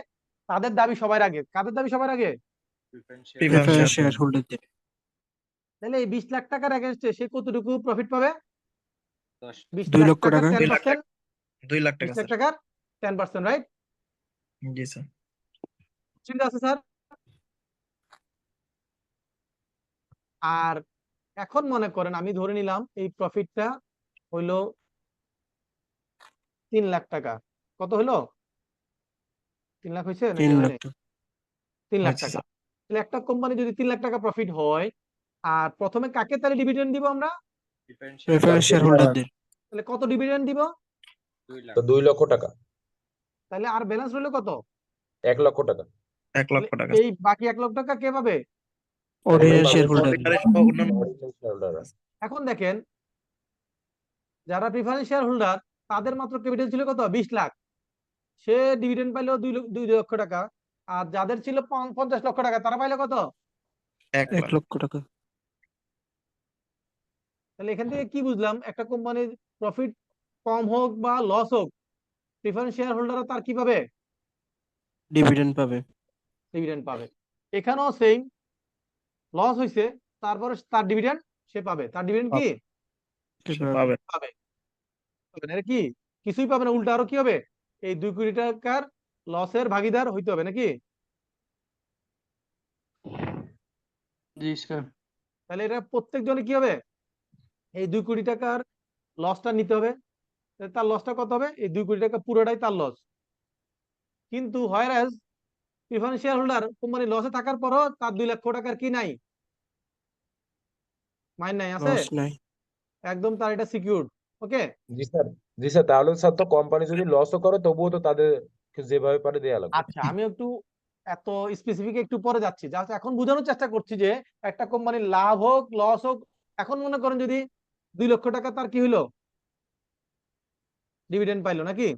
তাদের দাবি সবার আগে। কাদের দাবি সবার আগে? প্রিফারেন্স শেয়ার হোল্ডারদের। তাহলে এই 20 লাখ টাকার এগেইনস্টে সে কতটুকু প্রফিট পাবে? 20 2 লাখ লক্ষ টাকার টাকা। 10%, 2 লাখ 20 টাকা লাখ স্যার। টাকার 10%, রাইট? জি স্যার। ঠিক আছে স্যার। আর এখন মনে করেন আমি ধরে নিলাম এই প্রফিটটা হইলো 3 লাখ টাকা। কত হইলো? 3 লাখ হয়েছে নাকি 3 হয় লাখ নাই? টাকা 3 লাখ হয়েছে টাকা স্যার। তাহলে একটা কোম্পানি যদি 3 লাখ টাকা প্রফিট হয়, আর প্রথমে কাকে তাহলে ডিভিডেন্ড দিব আমরা? প্রেফারেন্স শেয়ার হোল্ডারদের। তাহলে কত ডিভিডেন্ড দিব? তো 2 লক্ষ টাকা, তাহলে আর ব্যালেন্স রইলো কত? 1 লক্ষ টাকা। 1 লক্ষ টাকা। এই বাকি 1 লক্ষ টাকা কে পাবে? Ordinary share holder. এখন দেখেন, যারা প্রিফারেন্স শেয়ার হোল্ডার তাদের মাত্র ক্যাপিটাল ছিল কত? 20 লাখ। সে ডিভিডেন্ড পাইলো 2 লক্ষ টাকা। আর যাদের ছিল 50 লক্ষ টাকা তারা পাইলো কত? 1 1 লক্ষ টাকা। তাহলে এখান থেকে কি বুঝলাম? একটা কোম্পানির প্রফিট কম হোক বা লস হোক, প্রিফারেন্স শেয়ার হোল্ডাররা তার কি পাবে? ডিভিডেন্ড পাবে। ডিভিডেন্ড পাবে। এখানেও সেম, লস হইছে তারপরে তার ডিভিডেন্ড সে পাবে। তার ডিভিডেন্ড কি সে পাবে। পাবে? পাবে না। এটা কি কিছুই পাবে না, উল্টা আরো কি হবে? এই 2 কোটি টাকার লসের ভাগীদার হইতে হবে নাকি? জি স্যার। তাহলে এটা প্রত্যেক জনে কি হবে? এই 2 কোটি টাকার লসটা নিতে হবে। তাহলে তার লসটা কত হবে? এই 2 কোটি টাকা পুরোটাই তার লস। কিন্তু হোয়ারএজ প্রিফারেন্স শেয়ার হোল্ডার কোম্পানি লসে থাকার পরও তার 2 লক্ষ টাকার কি নাই? মাইন নাই, আছে? লস নাই। একদম তার এটা সিকিউরড। ওকে। জি স্যার, জি স্যার, তাহলে স্যার তো কোম্পানি যদি লসও করে তবুও তো তাদের যেভাবে পারে দেয়া লাগবে। আচ্ছা, আমি একটু এত স্পেসিফিক একটু পরে যাচ্ছি, জাস্ট এখন বোঝানোর চেষ্টা করছি যে একটা কোম্পানির লাভ হোক লস হোক, এখন মনে করেন যদি 2 লক্ষ টাকা তার কি হইলো? ডিভিডেন্ড পাইলো নাকি?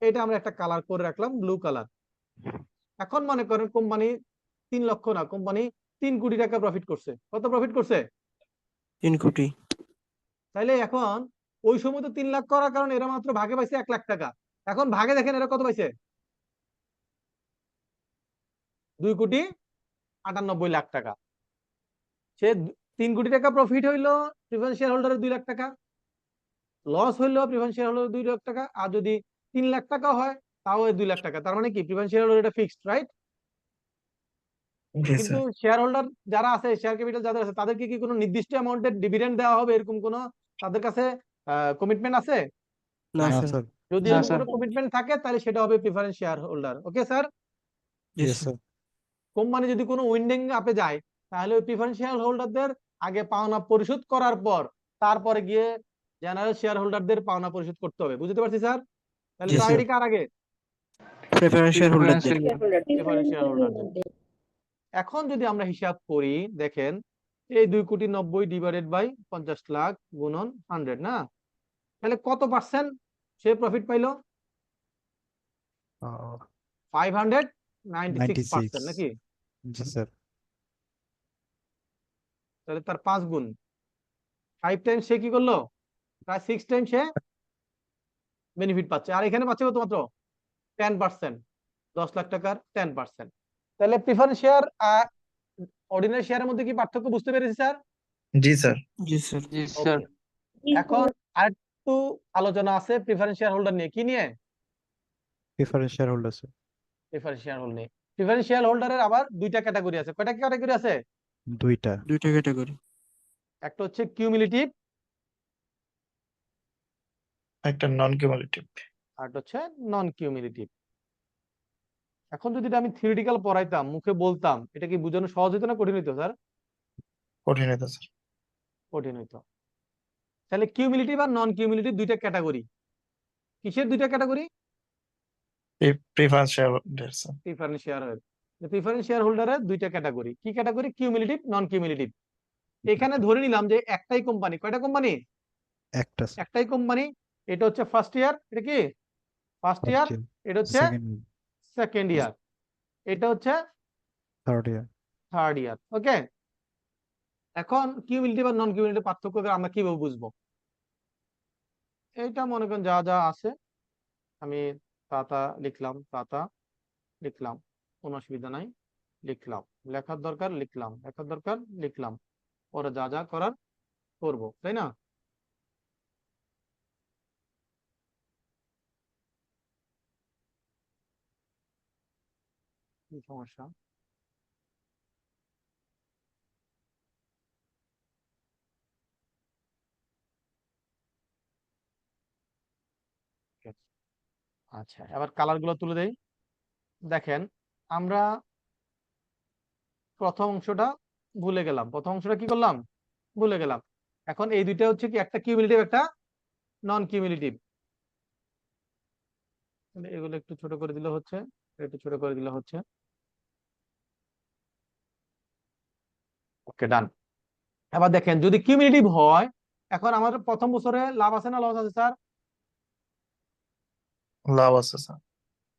এটা আমরা একটা কালার করে রাখলাম, ব্লু কালার। এখন মনে করেন কোম্পানি 3 লক্ষ না, কোম্পানি 3 কোটি টাকা প্রফিট করছে। কত প্রফিট করছে? 3 কোটি। তাইলে এখন ওই সময় তো 3 লাখ করার কারণে এরা মাত্র ভাগে পাইছে 1 লাখ টাকা। এখন ভাগে দেখেন এরা কত পাইছে? 2 কোটি 98 লাখ টাকা। সে 3 কোটি টাকা প্রফিট হইলো, প্রিফারেন্স শেয়ার হোল্ডারের 2 লাখ টাকা, লস হইলো প্রিফারেন্স শেয়ার হোল্ডারের 2 লাখ টাকা, আর যদি 3 লাখ টাকা হয় তাও এই 2 লাখ টাকা। তার মানে কি প্রিফারেন্স শেয়ার হোল্ডার এটা ফিক্সড, রাইট? জি কিন্তু স্যার। শেয়ার হোল্ডার যারা আছে, শেয়ার ক্যাপিটাল যাদের আছে, তাদেরকে কি কোনো নির্দিষ্ট অ্যামাউন্টের ডিভিডেন্ড দেওয়া হবে এরকম কোনো তাদের কাছে কমিটমেন্ট আছে? না না স্যার। স্যার। যদি না এরকম স্যার। কোনো কমিটমেন্ট থাকে তাহলে সেটা হবে preference shareholder. Okay sir. জি ইয়েস স্যার। স্যার। কোম্পানি যদি কোনো উইন্ডিং আপে যায় তাহলে ওই প্রিফারেন্স শেয়ার হোল্ডারদের আগে পাওনা পরিশোধ করার পর তারপরে গিয়ে জেনারেল শেয়ার হোল্ডারদের পাওনা পরিশোধ করতে হবে। বুঝতে পারছি স্যার? তাহলে জি স্যার। প্রায়োরিটি কার আগে? প্রেফারেন্স শেয়ার হোল্ডারদের। প্রিফারেন্স শেয়ার হোল্ডারদের। এখন যদি আমরা হিসাব করি, দেখেন এই 2 কোটি 90 ডিভাইডেড বাই 50 লাখ গুণন 100 না, তাহলে কত পার্সেন্ট সে প্রফিট পাইলো? 596% 96। নাকি? জি স্যার। তাহলে তার 5 গুণ, 5 টাইমস সে কি করলো? প্রায় 6 টাইম সে বেনিফিট পাচ্ছে। আর এখানে পাচ্ছে কত? মাত্র 10%। 10 লাখ টাকার 10%। তাহলে প্রিফারেন্স শেয়ার অর্ডিনারি শেয়ারের মধ্যে কি পার্থক্য বুঝতে পেরেছি স্যার? জি স্যার। জি স্যার। ওকে। এখন আরেকটু আলোচনা আছে প্রিফারেন্স শেয়ার হোল্ডার নিয়ে। কি নিয়ে? Preference share holder sir. Preference share holder নিয়ে। প্রিফারেন্স শেয়ার হোল্ডারের আবার 2টা ক্যাটাগরি আছে। কয়টা ক্যাটাগরি আছে? 2টা। 2টা ক্যাটাগরি। একটা হচ্ছে কিউমুলেটিভ, একটা নন কিউমুলেটিভ। আর একটা হচ্ছে নন কিউমুলেটিভ। এখন যদি এটা আমি থিওরিটিক্যাল পড়াইতাম, মুখে বলতাম, এটা কি বোঝানো সহজ হতো না কঠিন হতো স্যার? কঠিন হতো স্যার। কঠিন হতো। তাহলে কিউমুলেটিভ আর নন কিউমুলেটিভ 2টা ক্যাটাগরি। কিসের 2টা category? Preference share holder sir. Preference share holder. Preference share হোল্ডারের 2টা ক্যাটাগরি। কি ক্যাটাগরি? কিউমুলেটিভ, নন কিউমুলেটিভ। এখানে ধরে নিলাম যে একটাই কোম্পানি। কয়টা কোম্পানি? একটা স্যার। একটাই কোম্পানি। এটা হচ্ছে ফার্স্ট ইয়ার, এটা কি ফার্স্ট ইয়ার, এটা হচ্ছে সেকেন্ড, সেকেন্ড ইয়ার, এটা হচ্ছে থার্ড ইয়ার। Third year. ওকে। এখন কিউমুলেটিভ আর নন কিউমুলেটিভ পার্থক্য আমরা কিভাবে বুঝবো? এটা মনে করেন যা যা আছে আমি তাতা লিখলাম, তাতা লিখলাম, কোনো অসুবিধা নাই, লিখলাম, লেখার দরকার লিখলাম, লেখার দরকার লিখলাম, পরে যা যা করার করবো, তাই না? কি সমস্যা? আচ্ছা, এবার কালার গুলো তুলে দেই। দেখেন আমরা প্রথম অংশটা ভুলে গেলাম, প্রথম অংশটা কি করলাম, ভুলে গেলাম। এখন এই দুইটা হচ্ছে কি, একটা কিউমুলেটিভ একটা নন কিউমুলেটিভ। এগুলো একটু ছোট করে দিলে হচ্ছে, একটু ছোট করে দিলে হচ্ছে। ওকে, ডান। এবার দেখেন যদি কিউমুলেটিভ হয়, এখন আমাদের প্রথম বছরে লাভ আছে না লস আছে স্যার? লাভ আছে স্যার।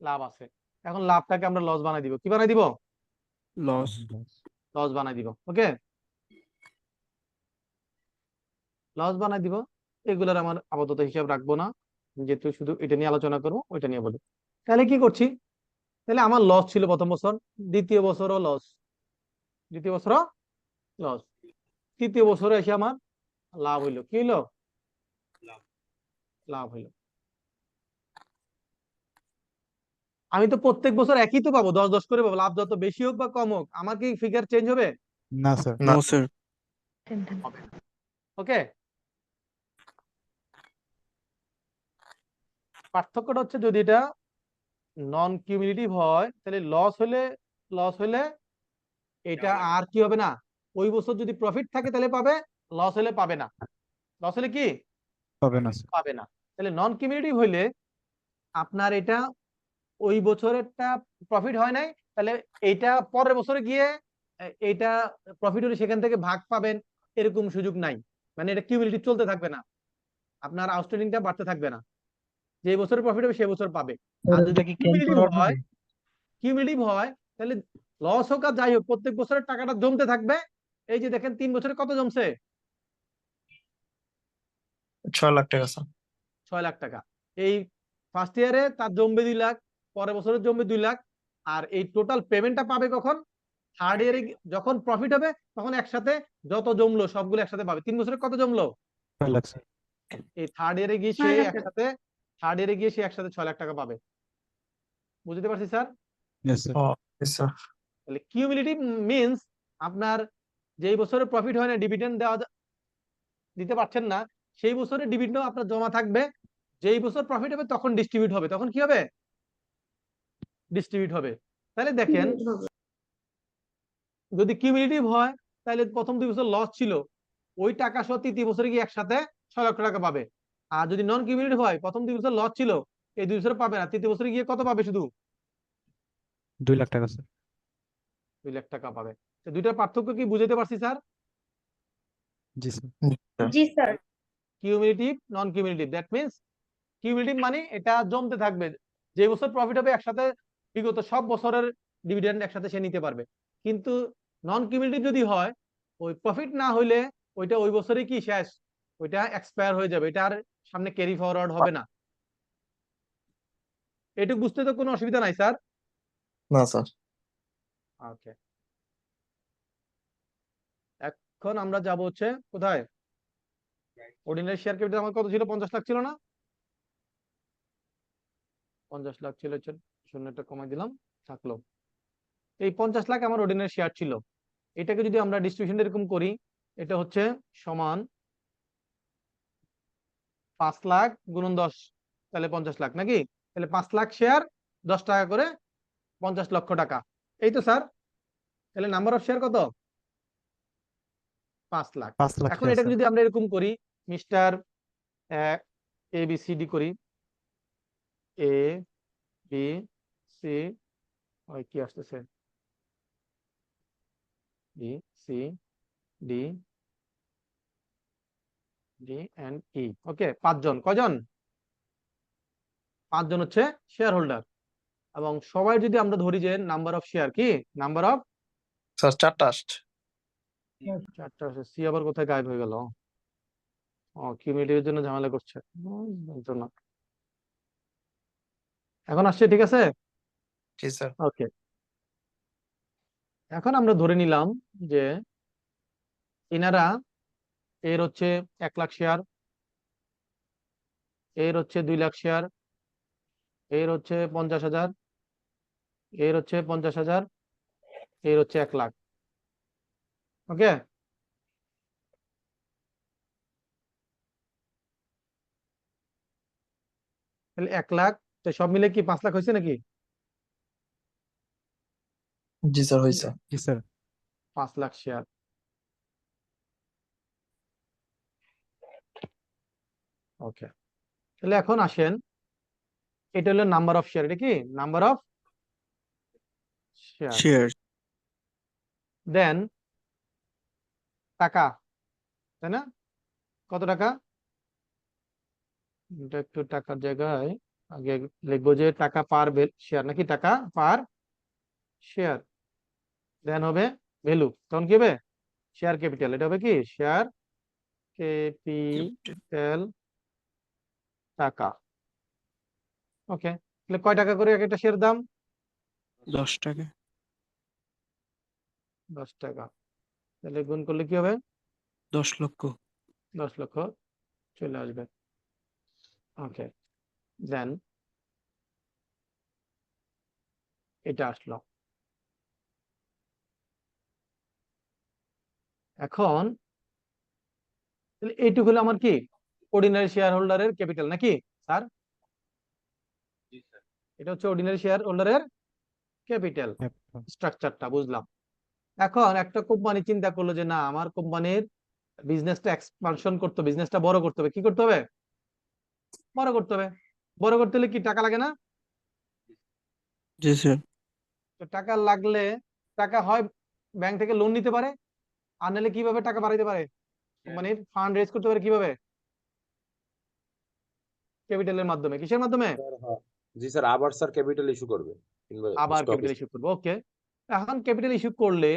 লাভ আছে। এখন লাভটাকে আমরা লস বানাই দিব, কি বানাই দিব? লস। লস বানাই দিব। ওকে, লস বানাই দিব। এগুলোর আমার আপাতত হিসাব রাখবো না, যেহেতু শুধু এটা নিয়ে আলোচনা করবো, ওইটা নিয়ে বলি। তাহলে কি করছি, তাহলে আমার লস ছিল প্রথম বছর, দ্বিতীয় বছরও লস, দ্বিতীয় বছরও লস, তৃতীয় বছরে এসে আমার লাভ হইলো। কি হইলো? লাভ হইলো। আমি তো প্রত্যেক বছর একই তো পাবো, 10 10 করে পাবো, লাভ যত বেশি হোক বা কম হোক, আমার কি ফিগার চেঞ্জ হবে? না স্যার। No sir. ওকে, পার্থক্যটা হচ্ছে যদি এটা নন কিউমুলেটিভ হয়, তাহলে লস হলে এটা আর কি হবে না, ওই বছর যদি প্রফিট থাকে তাহলে পাবে, লস হলে পাবে না। লস হলে কি হবে না স্যার। পাবে না। তাহলে নন কিউমুলেটিভ হইলে আপনার এটা ওই বছরেরটা প্রফিট হয় নাই, তাহলে এইটা পরের বছরে গিয়ে এইটা প্রফিট হলে সেখান থেকে ভাগ পাবেন, এরকম সুযোগ নাই। মানে এটা কিউমুলেটিভ চলতে থাকবে না, আপনার আউটস্ট্যান্ডিংটা বাড়তে থাকবে না, যে বছরে প্রফিট হবে সে বছর পাবে। আর যদি কিউমুলেটিভ হয় তাহলে লস হোক আর যাই হোক প্রত্যেক বছরের টাকাটা জমতে থাকবে। এই যে দেখেন 3 বছরে কত জমছে, 6 লাখ টাকা স্যার। 6 লাখ টাকা। এই ফার্স্ট ইয়ারে তার জমবে 2 লাখ, পরের বছরে জমবে 2 লাখ। আর এই টোটাল পেমেন্টটা পাবে কখন, থার্ড ইয়ারে যখন প্রফিট হবে, তখন একসাথে যত জমলো সবগুলো একসাথে পাবে। 3 বছরে কত জমলো, 6 লাখ স্যার। এই থার্ড ইয়ারে গিয়ে সে একসাথে, থার্ড ইয়ারে গিয়ে সে একসাথে 6 লাখ টাকা পাবে। বুঝতে পারছি স্যার? Yes sir. স্যার তাহলে কিউমুলেটিভ মিন্স আপনার যেই বছরে প্রফিট হয় না, ডিভিডেন্ড দিতে পারছেন না, সেই বছরে ডিভিডেন্ড আপনার জমা থাকবে, যেই বছর প্রফিট হবে তখন ডিস্ট্রিবিউট হবে। তখন কি হবে, ডিস্ট্রিবিউট হবে। তাহলে দেখেন যদি কিউমুলেটিভ হয়, তাহলে প্রথম 2 বছর লস ছিল, ওই টাকা সহ তৃতীয় বছরে গিয়ে একসাথে 6 লক্ষ টাকা পাবে। আর যদি নন কিউমুলেটিভ হয়, প্রথম 2 বছর লস ছিল, এই 2 বছরে পাবে না, তৃতীয় বছরে গিয়ে কত পাবে, শুধু 2 লাখ টাকা স্যার। 2 লাখ টাকা পাবে। তো দুইটার পার্থক্য কি বুঝাতে পারছি স্যার? জি স্যার। জি sir. Cumulative non cumulative, that means cumulative মানে এটা জমতে থাকবে, যে বছর প্রফিট হবে একসাথে বিগত সব বছরের ডিভিডেন্ড একসাথে সে নিতে পারবে। কিন্তু নন কিউমুলেটিভ যদি হয়, ওই প্রফিট না হইলে ওইটা ওই বছরই কি শেষ, ওইটা এক্সপায়ার হয়ে যাবে, এটা আর সামনে ক্যারি ফরওয়ার্ড হবে না। এটুকু বুঝতে তো কোনো অসুবিধা নাই স্যার? না স্যার। ওকে, এখন আমরা যাব হচ্ছে কোথায়, অর্ডিনারি শেয়ার ক্যাপিটাল আমার কত ছিল, 50 লাখ ছিল না? 50 লাখ ছিল, শূন্যটা কমাই দিলাম, থাকলো। এই 50 লাখ আমার অর্ডিনারি শেয়ার ছিল। এটাকে যদি আমরা ডিস্ট্রিবিউশন এরকম করি, এটা হচ্ছে সমান 5 লাখ গুণন 10, তাহলে 50 লাখ নাকি? তাহলে 5 লাখ শেয়ার 10 টাকা করে, 50 লক্ষ টাকা। এই তো স্যার, তাহলে নাম্বার অফ শেয়ার কত, 5 লাখ। 5 লাখ এখন শেয়ার এটাকে স্যার। যদি আমরা এরকম করি, mister A B C D করি, এ বি সি, ওই কি আসতেছে, B C D D and E. Okay, 5 জন, কয়জন, 5 জন হচ্ছে শেয়ার হোল্ডার। এবং সবাই যদি আমরা ধরি যে নাম্বার অফ শেয়ার কি, নাম্বার অফ স্যার 4টা আসছে। 4টা, সি আবার কোথায় গায়েব হয়ে গেল? ও, কিউমুলেটিভের জন্য ঝামেলা করছে, জন্য। এখন আসছে, ঠিক আছে? জি স্যার। ওকে, এখন আমরা ধরে নিলাম যে এনারা, এর হচ্ছে 1 লাখ শেয়ার, এর হচ্ছে 2 লাখ শেয়ার, এর হচ্ছে 50,000, এর হচ্ছে 50,000, এর হচ্ছে 1 লাখ। ওকে, তাহলে 1 লাখ তো সব মিলে কি 5 লাখ হয়েছে নাকি? জি স্যার হয়েছে। জি স্যার। 5 লাখ শেয়ার। ওকে, তাহলে এখন আসেন, এটা হলো নাম্বার অফ শেয়ার। এটা কি নাম্বার অফ শেয়ার। শেয়ার দেন টাকা, তাই না? কত টাকা? এটা একটু টাকার জায়গায় আগে লিখবো যে টাকা পার শেয়ার নাকি টাকা পার শেয়ার। দেন হবে ভ্যালু, তখন কি হবে? Share capital. এটা হবে কি শেয়ার ক্যাপিটাল টাকা। ওকে, তাহলে কয় টাকা করে এক একটা শেয়ার দাম? 10 টাকা। 10 টাকা। তাহলে গুণ করলে কি হবে? 10 লক্ষ। 10 লক্ষ চলে আসবে। ওকে, দেন এটা আসলো। এখন তাহলে এইটুকু হলো আমার কি অর্ডিনারি শেয়ার হোল্ডারের ক্যাপিটাল নাকি স্যার? এটা হচ্ছে অর্ডিনারি শেয়ার হোল্ডারের ক্যাপিটাল স্ট্রাকচারটা, বুঝলাম। এখন একটা কোম্পানি চিন্তা করলো যে না, আমার কোম্পানির বিজনেসটা এক্সপানশন করতে হবে, বিজনেসটা বড় করতে হবে। কি করতে হবে? বড় করতে হবে। বড় করতে হলে কি টাকা লাগে না? জি স্যার। তো টাকা লাগলে টাকা হয় ব্যাংক থেকে লোন নিতে পারে, আর নাহলে কিভাবে টাকা বাড়াইতে পারে? কোম্পানির ফান্ড রেজ করতে পারে কিভাবে? ক্যাপিটালের মাধ্যমে। কিসের মাধ্যমে? জি স্যার, আবার স্যার ক্যাপিটাল ইস্যু করবে কিংবা আবার স্টক ক্যাপিটাল ইস্যু করবো। ওকে, এখন ক্যাপিটাল ইস্যু করলে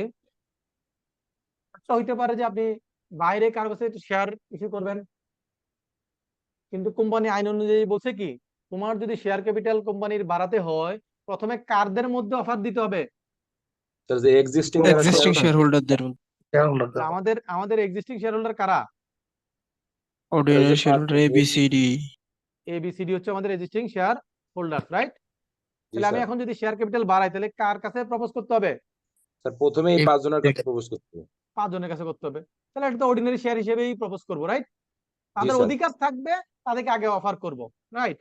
হইতে পারে যে আপনি বাইরে কারো কাছে শেয়ার ইস্যু করবেন, কিন্তু কোম্পানি আইন অনুযায়ী বলছে কি, তোমার যদি শেয়ার ক্যাপিটাল কোম্পানির বাড়াতে হয় প্রথমে কারদের মধ্যে অফার দিতে হবে। স্যার যে এক্সিস্টিং যারা এক্সিস্টিং শেয়ার শেয়ার হোল্ডারদের আমাদের আমাদের এক্সিস্টিং শেয়ার হোল্ডার কারা? Ordinary share holder ABCD। ABCD হচ্ছে আমাদের এক্সিস্টিং শেয়ার হোল্ডার, রাইট? জি তাহলে আমি স্যার। এখন যদি শেয়ার ক্যাপিটাল বাড়াই তাহলে কার কাছে প্রপোজ করতে হবে? স্যার প্রথমে এই 5 জনের কাছে প্রপোজ করতে হবে। 5 জনের কাছে করতে হবে। তাহলে এটা তো অর্ডিনারি শেয়ার হিসেবেই প্রপোজ করবো, রাইট? জি তাদের স্যার। অধিকার থাকবে, তাদেরকে আগে অফার করব, রাইট?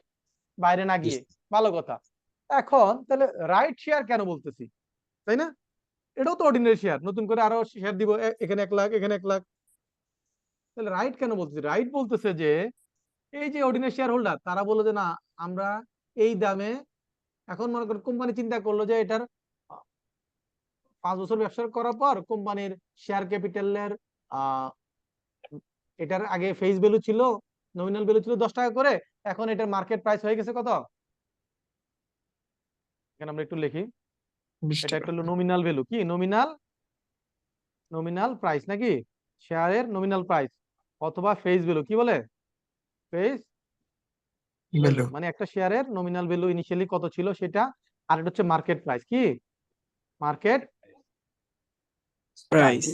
বাইরে না জি গিয়ে। ভালো কথা। এখন তাহলে রাইট শেয়ার কেন বলতেছি, তাই না? এটাও তো অর্ডিনারি শেয়ার, নতুন করে আরো শেয়ার দিব, এখানে 1 লাখ, এখানে 1 লাখ। তাহলে রাইট কেন বলতেছি? রাইট বলতেছে যে এই যে অর্ডিনারি শেয়ার হোল্ডার তারা বললো যে না, আমরা এই দামে, এখন মনে করেন কোম্পানি চিন্তা করলো যে এটার 5 বছর ব্যবসা করার পর কোম্পানির শেয়ার ক্যাপিটালের এটার আগে ফেস ভ্যালু ছিল, নমিনাল ভ্যালু ছিল 10 টাকা করে, এখন এটার মার্কেট প্রাইস হয়ে গেছে কত? এখানে আমরা একটু লিখি, 20 এটা টাকা। একটা হলো নমিনাল ভ্যালু। কি নমিনাল? নমিনাল প্রাইস নাকি শেয়ারের নমিনাল প্রাইস, অথবা ফেস ভ্যালু। কি বলে? ফেস ভ্যালু, মানে একটা শেয়ারের নমিনাল ভ্যালু ইনিশিয়ালি কত ছিল সেটা, আর এটা হচ্ছে মার্কেট প্রাইস। কি মার্কেট প্রাইস।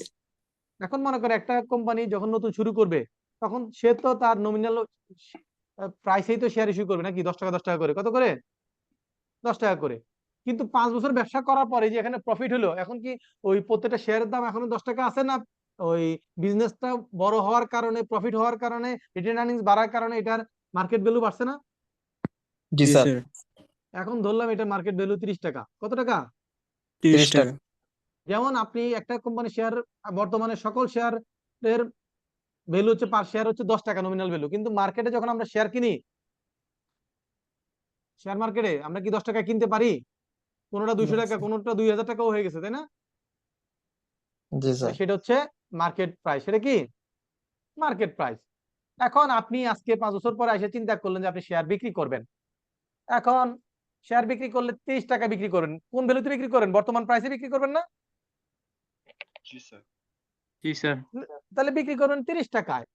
এখন মনে করে একটা কোম্পানি যখন নতুন শুরু করবে তখন সে তো তার নমিনাল প্রাইসেই তো শেয়ার ইস্যু করবে নাকি, 10 টাকা 10 টাকা করে। কত করে? 10 টাকা করে। কিন্তু 5 বছর ব্যবসা করার পরে যে এখানে প্রফিট হলো, এখন কি ওই প্রত্যেকটা শেয়ারের দাম এখনো 10 টাকা আছে না? ওই বিজনেসটা বড় হওয়ার কারণে, প্রফিট হওয়ার কারণে, রিটেন আর্নিংস বাড়ার কারণে এটার মার্কেট ভ্যালু বাড়ছে না? জি জি স্যার। স্যার। এখন ধরলাম এটা মার্কেট ভ্যালু 30 টাকা। কত টাকা? 30 টাকা। যেমন আপনি একটা কোম্পানি শেয়ার, বর্তমানে সকল শেয়ার এর ভ্যালু হচ্ছে পার শেয়ার হচ্ছে 10 টাকা নমিনাল ভ্যালু, কিন্তু মার্কেটে যখন আমরা শেয়ার কিনি, শেয়ার মার্কেটে আমরা কি 10 টাকা কিনতে পারি? কোনোটা 200 টাকা, কোনোটা 2000 টাকাও হয়ে গেছে, তাই না? জি স্যার। সেটা হচ্ছে মার্কেট প্রাইস। সেটা কি মার্কেট প্রাইস। এখন আপনি আজকে 5 বছর পরে এসে চিন্তা করলেন যে আপনি শেয়ার বিক্রি করবেন। এখন শেয়ার বিক্রি করলে 30 টাকা বিক্রি করবেন, কোন ভ্যালুতে বিক্রি করবেন? বর্তমান প্রাইসে বিক্রি করবেন না? জি স্যার। তাহলে বিক্রি করবেন 30 টাকায়।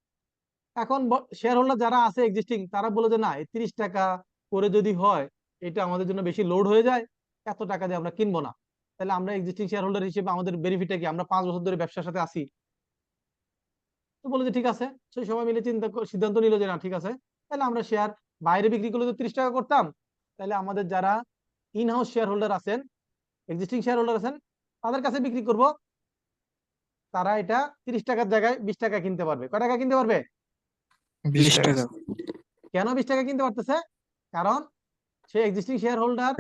এখন শেয়ার হোল্ডার যারা আছে এক্সিস্টিং, তারা বলে যে না, এই 30 টাকা করে যদি হয় এটা আমাদের জন্য বেশি লোড হয়ে যায়, এত টাকা দিয়ে আমরা কিনবো না। তাহলে আমরা এক্সিস্টিং শেয়ার হোল্ডার হিসেবে আমাদের বেনিফিটটা কি? আমরা 5 বছর ধরে ব্যবসার সাথে আছি। তো বলে যে ঠিক আছে, সেই সবাই মিলে সিদ্ধান্ত নিল যে না ঠিক আছে, তাহলে আমরা শেয়ার বাইরে বিক্রি করলে তো 30 টাকা করতাম, তাহলে আমাদের যারা ইন হাউস শেয়ার হোল্ডার আছেন, এক্সিস্টিং শেয়ার হোল্ডার আছেন, তাদের কাছে বিক্রি করব। তারা এটা 30 টাকার জায়গায় 20 টাকা কিনতে পারবে। কয় টাকা কিনতে পারবে? 20 টাকা। কেন 20 টাকা কিনতে পারতেছে? কারণ সে এক্সিস্টিং শেয়ার হোল্ডার,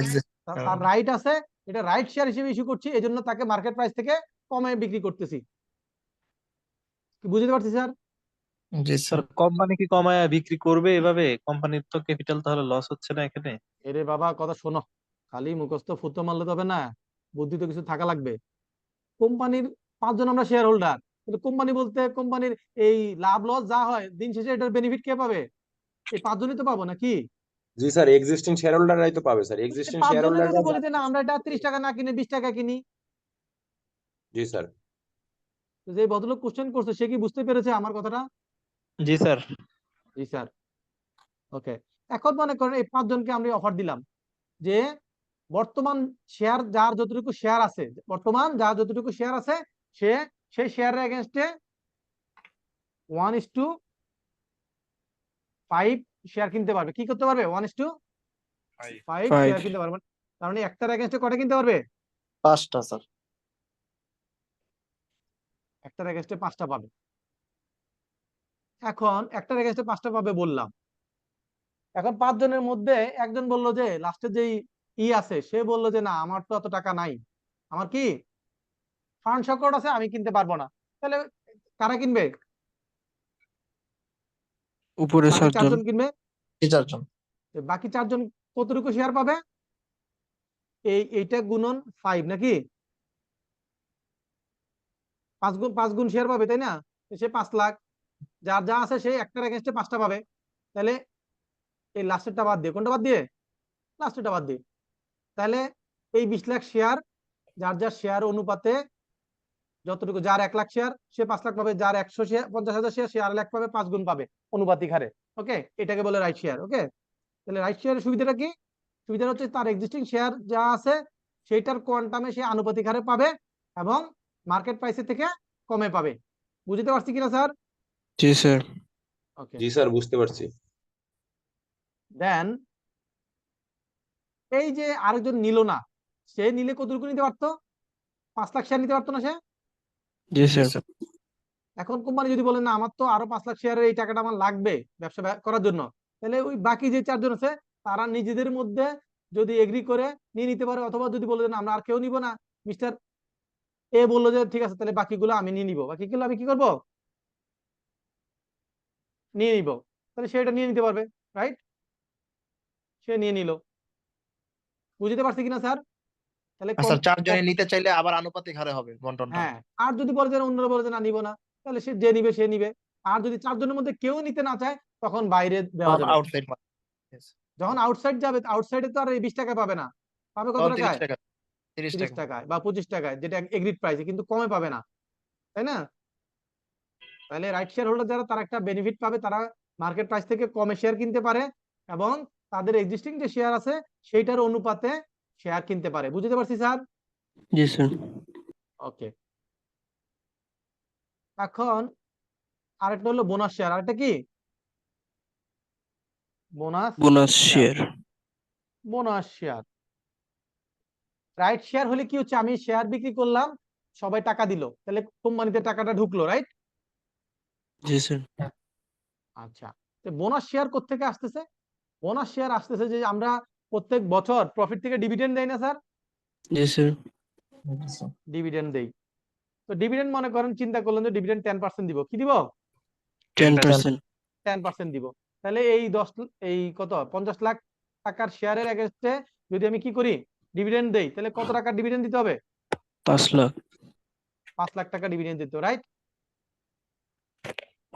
তার রাইট আছে, এটা রাইট শেয়ার হিসেবে ইস্যু করছি, এই জন্য তাকে মার্কেট প্রাইস থেকে কমে বিক্রি করতেছি। কি বুঝতে পারছি স্যার? জি স্যার স্যার। কোম্পানি কি কমায় বিক্রি করবে এভাবে? কোম্পানির তো ক্যাপিটাল তাহলে লস হচ্ছে না এখানে? এরে বাবা কথা শোনো, খালি মুখস্থ ফুটো মারলে তো হবে না, বুদ্ধি তো কিছু থাকা লাগবে। কোম্পানির 5 জন আমরা শেয়ার হোল্ডার, কিন্তু কোম্পানি বলতে কোম্পানির এই লাভ লস যা হয় দিন শেষে এটার বেনিফিট কে পাবে? এই 5 জনই তো পাবো নাকি? জি স্যার, এক্সিস্টিং শেয়ার হোল্ডাররাই তো পাবে স্যার, এই এক্সিস্টিং 5 শেয়ার জনে হোল্ডাররা। যদি বলি যে না আমরা এটা 30 টাকা না কিনে 20 টাকা কিনি, জি স্যার। তো যে ভদ্রলোক কোশ্চেন করছে সে কি বুঝতে পেরেছে আমার কথাটা? জি স্যার। জি স্যার। ওকে, এখন মনে করেন এই 5 জনকে আমরা অফার দিলাম যে বর্তমান শেয়ার যার যতটুকু শেয়ার আছে, বর্তমান যার যতটুকু শেয়ার আছে সে সেই শেয়ারের এগেইনস্টে 1:5 শেয়ার কিনতে পারবে। কি করতে পারবে? 1:5 শেয়ার কিনতে পারবে। তার মানে একটার এগেইনস্টে কটা কিনতে পারবে? 5টা স্যার। একটার এগেইনস্টে 5টা পাবে। এখন একটার এগেইনস্টে 5টা পাবে বললাম, এখন 5 জনের মধ্যে একজন বললো যে লাস্টে যেই আছে সে বললো যে না আমার তো এত টাকা নাই, আমার কি ফান্ড সংকট আছে, আমি কিনতে পারবো না। তাহলে কারা কিনবে? উপরে বাকি 7 জন। 4 জন কিনবে। 4 জন। তো বাকি 4 জন কতটুকু শেয়ার পাবে? এইটা গুণন 5 নাকি 5 গুণ শেয়ার পাবে, তাই না? সে 5 লাখ, যার যা আছে সে একটার এগেইনস্টে 5টা পাবে। তাহলে এই লাস্টেরটা বাদ দিয়ে, কোনটা বাদ দিয়ে? লাস্টেরটা বাদ দিয়ে। তাহলে এই 20 লাখ শেয়ার, যার যার শেয়ার অনুপাতে যতটুকু, যার 1 লাখ শেয়ার সে 5 লাখ পাবে, যার 150,000 শেয়ার সে 1.5 লাখ পাবে, 5 গুণ পাবে অনুপাতিক হারে। ওকে, এটাকে বলে রাইট শেয়ার। ওকে, তাহলে রাইট শেয়ারের সুবিধাটা কি? সুবিধাটা হচ্ছে তার এক্সিস্টিং শেয়ার যা আছে সেইটার কোয়ান্টামে সে আনুপাতিক হারে পাবে এবং মার্কেট প্রাইসের থেকে কমে পাবে। বুঝতে পারছি কিনা স্যার? জি স্যার। ওকে, জি স্যার, বুঝতে পারছি। দেন এই যে আরেকজন নিল না, সে নিলে কতটুকু নিতে পারতো? 5 লাখ শেয়ার নিতে পারতো না সে? জি স্যার। এখন কোম্পানি যদি বলে না আমার তো আরো 5 লাখ শেয়ারের এই টাকাটা আমার লাগবে ব্যবসা করার জন্য, তাহলে ওই বাকি যে 4 জন আছে তারা নিজেদের মধ্যে যদি এগ্রি করে নিয়ে নিতে পারে, অথবা যদি বলে না আমরা আর কেউ নিব না, মিস্টার এ বললো যে ঠিক আছে তাহলে বাকিগুলো আমি নিয়ে নিবো, বাকিগুলো আমি কি করব? নিয়ে নিব। তাহলে সে এটা নিয়ে নিতে পারবে, রাইট? সে নিয়ে নিল। বুঝতে পারছি কিনা স্যার? তাহলে স্যার 4 জনে নিতে চাইলে আবার আনুপাতিক হারে হবে বন্টনটা। হ্যাঁ, আর যদি বলে যে অন্যরা বলে যে না নিব না, তাহলে সে যে নিবে সে নিবে। আর যদি 4 জনের মধ্যে কেউ নিতে না চায় তখন বাইরে দেওয়া যাবে। আউটসাইড যখন আউটসাইড যাবে, আউটসাইডে তো আর এই 20 টাকা পাবে না, পাবে কত 30 টাকায়? টাকা 30 30 টাকা। টাকায় বা 25 টাকায়, যেটা এগ্রিড প্রাইসে, কিন্তু কমে পাবে না, তাই না? তাহলে রাইট শেয়ার হোল্ডার যারা তারা একটা বেনিফিট পাবে, তারা মার্কেট প্রাইস থেকে কমে শেয়ার কিনতে পারে এবং তাদের এক্সিস্টিং যে শেয়ার আছে সেইটার অনুপাতে শেয়ার কিনতে পারে। বুঝতে পারছি স্যার? জি স্যার। ওকে, এখন আরেকটা হলো বোনাস শেয়ার। আরেকটা কি? Bonus share. Bonus share. Right share হলে কি হচ্ছে, আমি শেয়ার বিক্রি করলাম, সবাই টাকা দিল, তাহলে কোম্পানিতে টাকাটা ঢুকলো, রাইট? জি স্যার। আচ্ছা, তো বোনাস শেয়ার কোত্থেকে আসতেছে? বোনাস শেয়ার আসতেছে যে আমরা প্রত্যেক বছর প্রফিট থেকে ডিভিডেন্ড দেই না স্যার? জি স্যার। ডিভিডেন্ড দেই। তো ডিভিডেন্ড মনে করেন চিন্তা করলেন যে ডিভিডেন্ড 10% দিব, কি দিব? 10%। 10% দিব। তাহলে এই 50 লাখ টাকার শেয়ারের এগেইনস্টে যদি আমি কি করি, ডিভিডেন্ড দেই, তাহলে কত টাকা ডিভিডেন্ড দিতে হবে? 5 লাখ। 5 লাখ টাকা ডিভিডেন্ড দিতে, রাইট?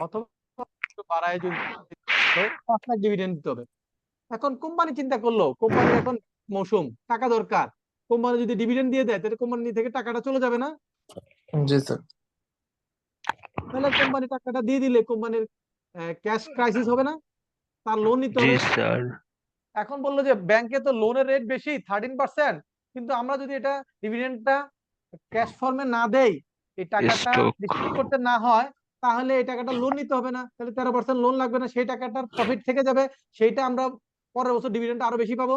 অথবা একটু বাড়ায় যদি 5 লাখ ডিভিডেন্ড দিতে হবে। এখন কোম্পানি চিন্তা করলো কোম্পানির এখন মৌসুম, টাকা দরকার, কোম্পানি যদি ডিভিডেন্ড দিয়ে দেয় তাহলে কোম্পানি থেকে টাকাটা চলে যাবে না? জি স্যার। তাহলে কোম্পানি টাকাটা দিয়ে দিলে কোম্পানির ক্যাশ ক্রাইসিস হবে না? তার লোন নিতে হবে। স্যার। এখন বললো যে ব্যাংকে তো লোনের রেট বেশি 13%, কিন্তু আমরা যদি এটা ডিভিডেন্ডটা ক্যাশ ফর্মে না দেই, এই টাকাটা ডিস্ট্রিবিউট করতে না হয়, তাহলে এই টাকাটা লোন নিতে হবে না, তাহলে 13% লোন লাগবে না, সেই টাকাটার প্রফিট থেকে যাবে, সেইটা আমরা পরের বছর ডিভিডেন্ড আরো বেশি পাবো।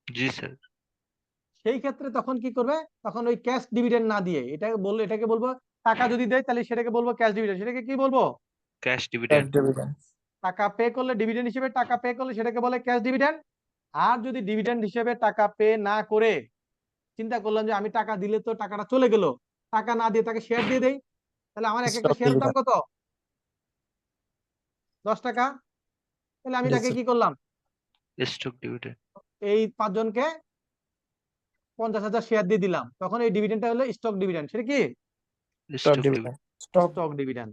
জি স্যার। সেই ক্ষেত্রে তখন কি করবে? তখন ওই ক্যাশ ডিভিডেন্ড না দিয়ে এটাকে বলবো টাকা যদি দেয় তাহলে সেটাকে বলবো ক্যাশ ডিভিডেন্ড। সেটাকে কি বলবো? Cash dividend. টাকা পে করলে ডিভিডেন্ড হিসেবে টাকা পে করলে সেটাকে বলে ক্যাশ ডিভিডেন্ড। আর যদি ডিভিডেন্ড হিসেবে টাকা পে না করে চিন্তা করলাম যে আমি টাকা দিলে তো টাকাটা চলে গেল, টাকা না দিয়ে তাকে শেয়ার দিয়ে দেই, তাহলে আমার এক একটা স্টক শেয়ারের দাম ডিভিডেন্ড। কত? 10 টাকা। তাহলে আমি জি তাকে স্যার। কি করলাম, স্টক ডিভিডেন্ড। এই 5 জনকে 50,000 শেয়ার দিয়ে দিলাম, তখন এই ডিভিডেন্ডটা হলো স্টক ডিভিডেন্ড। সেটা কি? Stock stock dividend. Dividend. Stock dividend.